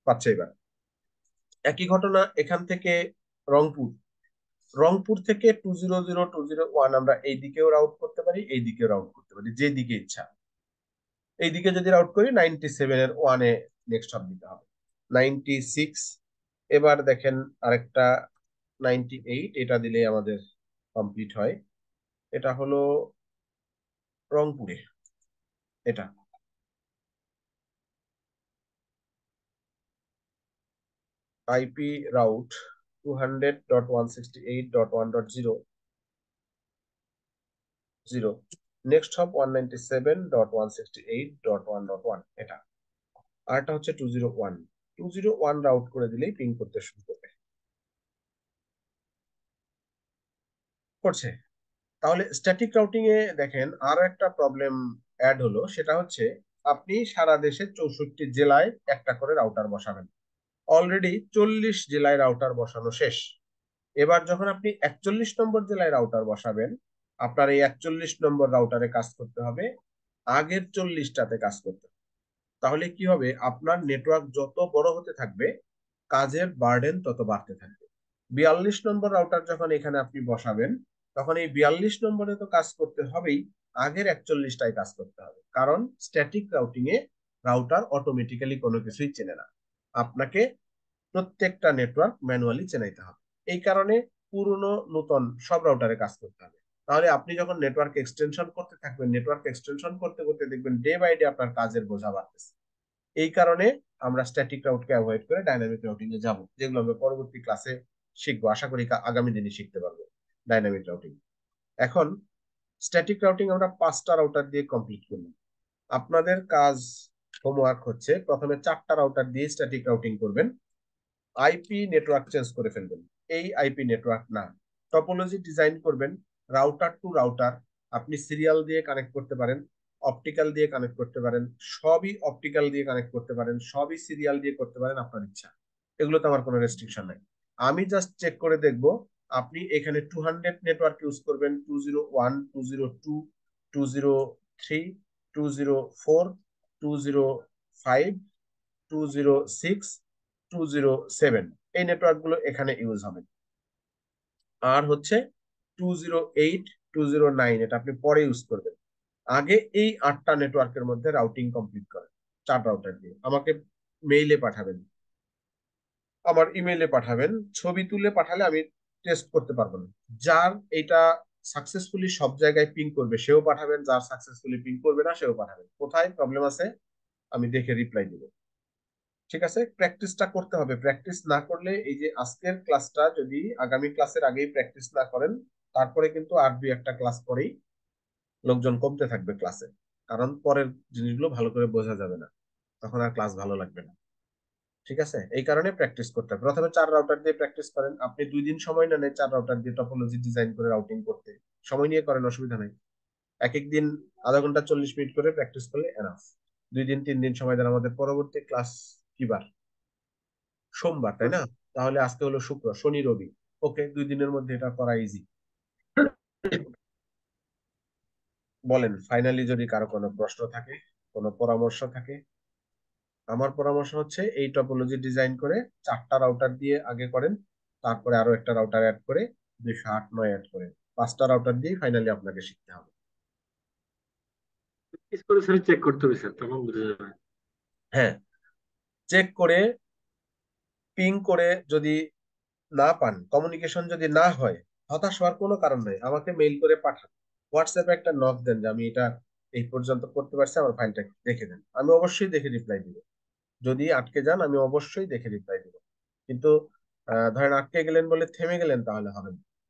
পাচ্ছে এবার একই ঘটনা এখান থেকে রংপুর। রংপুর থেকে 200.201 আমরা এই দিকেও রাউট করতে পারি, এই দিকেও রাউট করতে পারি, যে দিকে ইচ্ছা। এই দিকে যদি রাউট করি 97 এর 1-এ নেক্সট হপ দিতে হবে। 96। এবার দেখেন আরেকটা 98, এটা দিলে আমাদের কমপ্লিট হয়। এটা হলো রংপুরে, এটা আইপি রাউট 200.168.1.0। নেক্সট হপ 197.168.1.1 এটা। আরটা হচ্ছে 201। 201 রাউট করে দিলেই পিং করতে শুরু করবে, করছে। তাহলে স্ট্যাটিক রাউটিং এ দেখেন আরো একটা প্রবলেম অ্যাড হলো, সেটা হচ্ছে আপনি সারা দেশে 64 জেলায় একটা করে রাউটার বসাবেন। অলরেডি 40 জেলায় রাউটার বসানো শেষ। এবার যখন আপনি 41 নম্বর জেলায় রাউটার বসাবেন, আপনার এই 41 নম্বর রাউটারে কাজ করতে হবে, আগের 40টাতে কাজ করতে হবে। তাহলে কি হবে, আপনার নেটওয়ার্ক যত বড় হতে থাকবে কাজের বার্ডেন তত বাড়তে থাকবে। 42 নম্বর রাউটার যখন এখানে আপনি বসাবেন, তখন এই 42 নম্বরে তো কাজ করতে হবেই, আগের 41টায় কাজ করতে হবে। কারণ স্ট্যাটিক রাউটিং এ রাউটার অটোমেটিক্যালি কোনো কিছুই চেনে না, আপনাকে প্রত্যেকটা নেটওয়ার্ক ম্যানুয়ালি চেনাইতে হবে। এই কারণে পুরনো নতুন সব রাউটারে কাজ করতে হবে। তাহলে আপনি যখন নেটওয়ার্ক এক্সটেনশন করতে থাকবেন, নেটওয়ার্ক এক্সটেনশন করতে করতে দেখবেন ডে বাই ডে আপনার কাজের বোঝা বাড়তেছে। এই কারণে আমরা স্ট্যাটিক রাউটকে অ্যাভয়েড করে ডাইনামিক রাউটিং এ যাব, যেগুলো আমরা পরবর্তী ক্লাসে শিখবো। আশা করি আগামী দিনে শিখতে পারবো ডাইনামিক রাউটিং। এখন স্ট্যাটিক রাউটিং আমরা 5টা রাউটার দিয়ে কমপ্লিট করলাম। আপনাদের কাজ হোমওয়ার্ক হচ্ছে প্রথমে 4টা রাউটার দিয়ে স্ট্যাটিক রাউটিং করবেন, আইপি নেটওয়ার্ক চেঞ্জ করে ফেলবেন। এই আইপি নেটওয়ার্ক না, টপোলজি ডিজাইন করবেন। রাউটার টু রাউটার আপনি সিরিয়াল দিয়ে কানেক্ট করতে পারেন, অপটিক্যাল দিয়ে কানেক্ট করতে পারেন, সবই অপটিক্যাল দিয়ে কানেক্ট করতে পারেন, সবই সিরিয়াল দিয়ে করতে পারেন, আপনার ইচ্ছা। এগুলোতে আমার কোনো রেস্ট্রিকশন নাই। আমি জাস্ট চেক করে দেখব আপনি এখানে 200 নেটওয়ার্ক ইউজ করবেন, 201, 202, 203, 204, 205, 206, 207, এই নেটওয়ার্ক গুলো এখানে ইউজ হবে। আর হচ্ছে 208, 209 এটা আপনি পরে ইউজ করবেন। আগে এই 8টা নেটওয়ার্কের মধ্যে রাউটিং কমপ্লিট করেন 4 রাউটার দিয়ে। আমাকে মেইলে পাঠাবেন, আমার ইমেইলে পাঠাবেন। ছবি তুলে পাঠালে আমি টেস্ট করতে পারবো না। যার এটা সাকসেসফুলি সব জায়গায় পিং করবে সেও পাঠাবেন, যার সাকসেসফুলি পিং করবে না সেও পাঠাবেন। কোথায় প্রবলেম আছে আমি দেখে রিপ্লাই দিব। ঠিক আছে, প্র্যাকটিসটা করতে হবে। প্র্যাকটিস না করলে এই যে আজকের ক্লাসটা যদি আগামী ক্লাসের আগেই প্র্যাকটিস না করেন, তারপরে কিন্তু আর 2-1টা ক্লাস পরেই লোকজন কমতে থাকবে ক্লাসে, কারণ পরের জিনিসগুলো ভালো করে বোঝা যাবে না, তখন আর ক্লাস ভালো লাগবে না। ঠিক আছে, এই কারণে প্র্যাকটিস করতে হবে। প্রথমে 4 রাউটার দিয়ে প্র্যাকটিস করেন। আপনি 2 দিন সময় নেন 4 রাউটার দিয়ে টপোলজি ডিজাইন করে রাউটিং করতে, সময় নিয়ে করেন, অসুবিধা নেই। এক এক দিন আধা ঘন্টা 40 মিনিট করে প্র্যাকটিস করলে এনাফ। 2 দিন 3 দিন সময় দেন। আমাদের পরবর্তী ক্লাস কি বার? সোমবার, তাই না? তাহলে আজকে হলো শুক্র, শনি রবি, ওকে 2 দিনের মধ্যে এটা করা ইজি। বলেন ফাইনালি যদি কারো কোনো প্রশ্ন থাকে, কোনো পরামর্শ থাকে। আমার পরামর্শ হচ্ছে এই টপোলজি ডিজাইন করে 4টা রাউটার দিয়ে আগে করেন, তারপরে আরো একটা রাউটার অ্যাড করে 208/9 অ্যাড করেন, 5টা রাউটার দিয়ে ফাইনালি আপনাকে শিখতে হবে। পিস করে স্যার চেক করতে হবে স্যার, তখন বুঝা যাবে। হ্যাঁ, চেক করে পিং করে যদি না পান, কমিউনিকেশন যদি না হয়, হতাশ হওয়ার কোনো কারণ নাই, আমাকে মেইল করে পাঠান, হোয়াটসঅ্যাপে একটা নক দেন যে আমি এটা এই পর্যন্ত করতে পারছি, আমার ফাইলটা দেখে দেন, আমি অবশ্যই দেখে রিপ্লাই দিব। যদি আটকে যান আমি অবশ্যই দেখে রিপ্লাই দিব। কিন্তু ধরেন আটকে গেলেন বলে থেমে গেলেন তাহলে হবে না।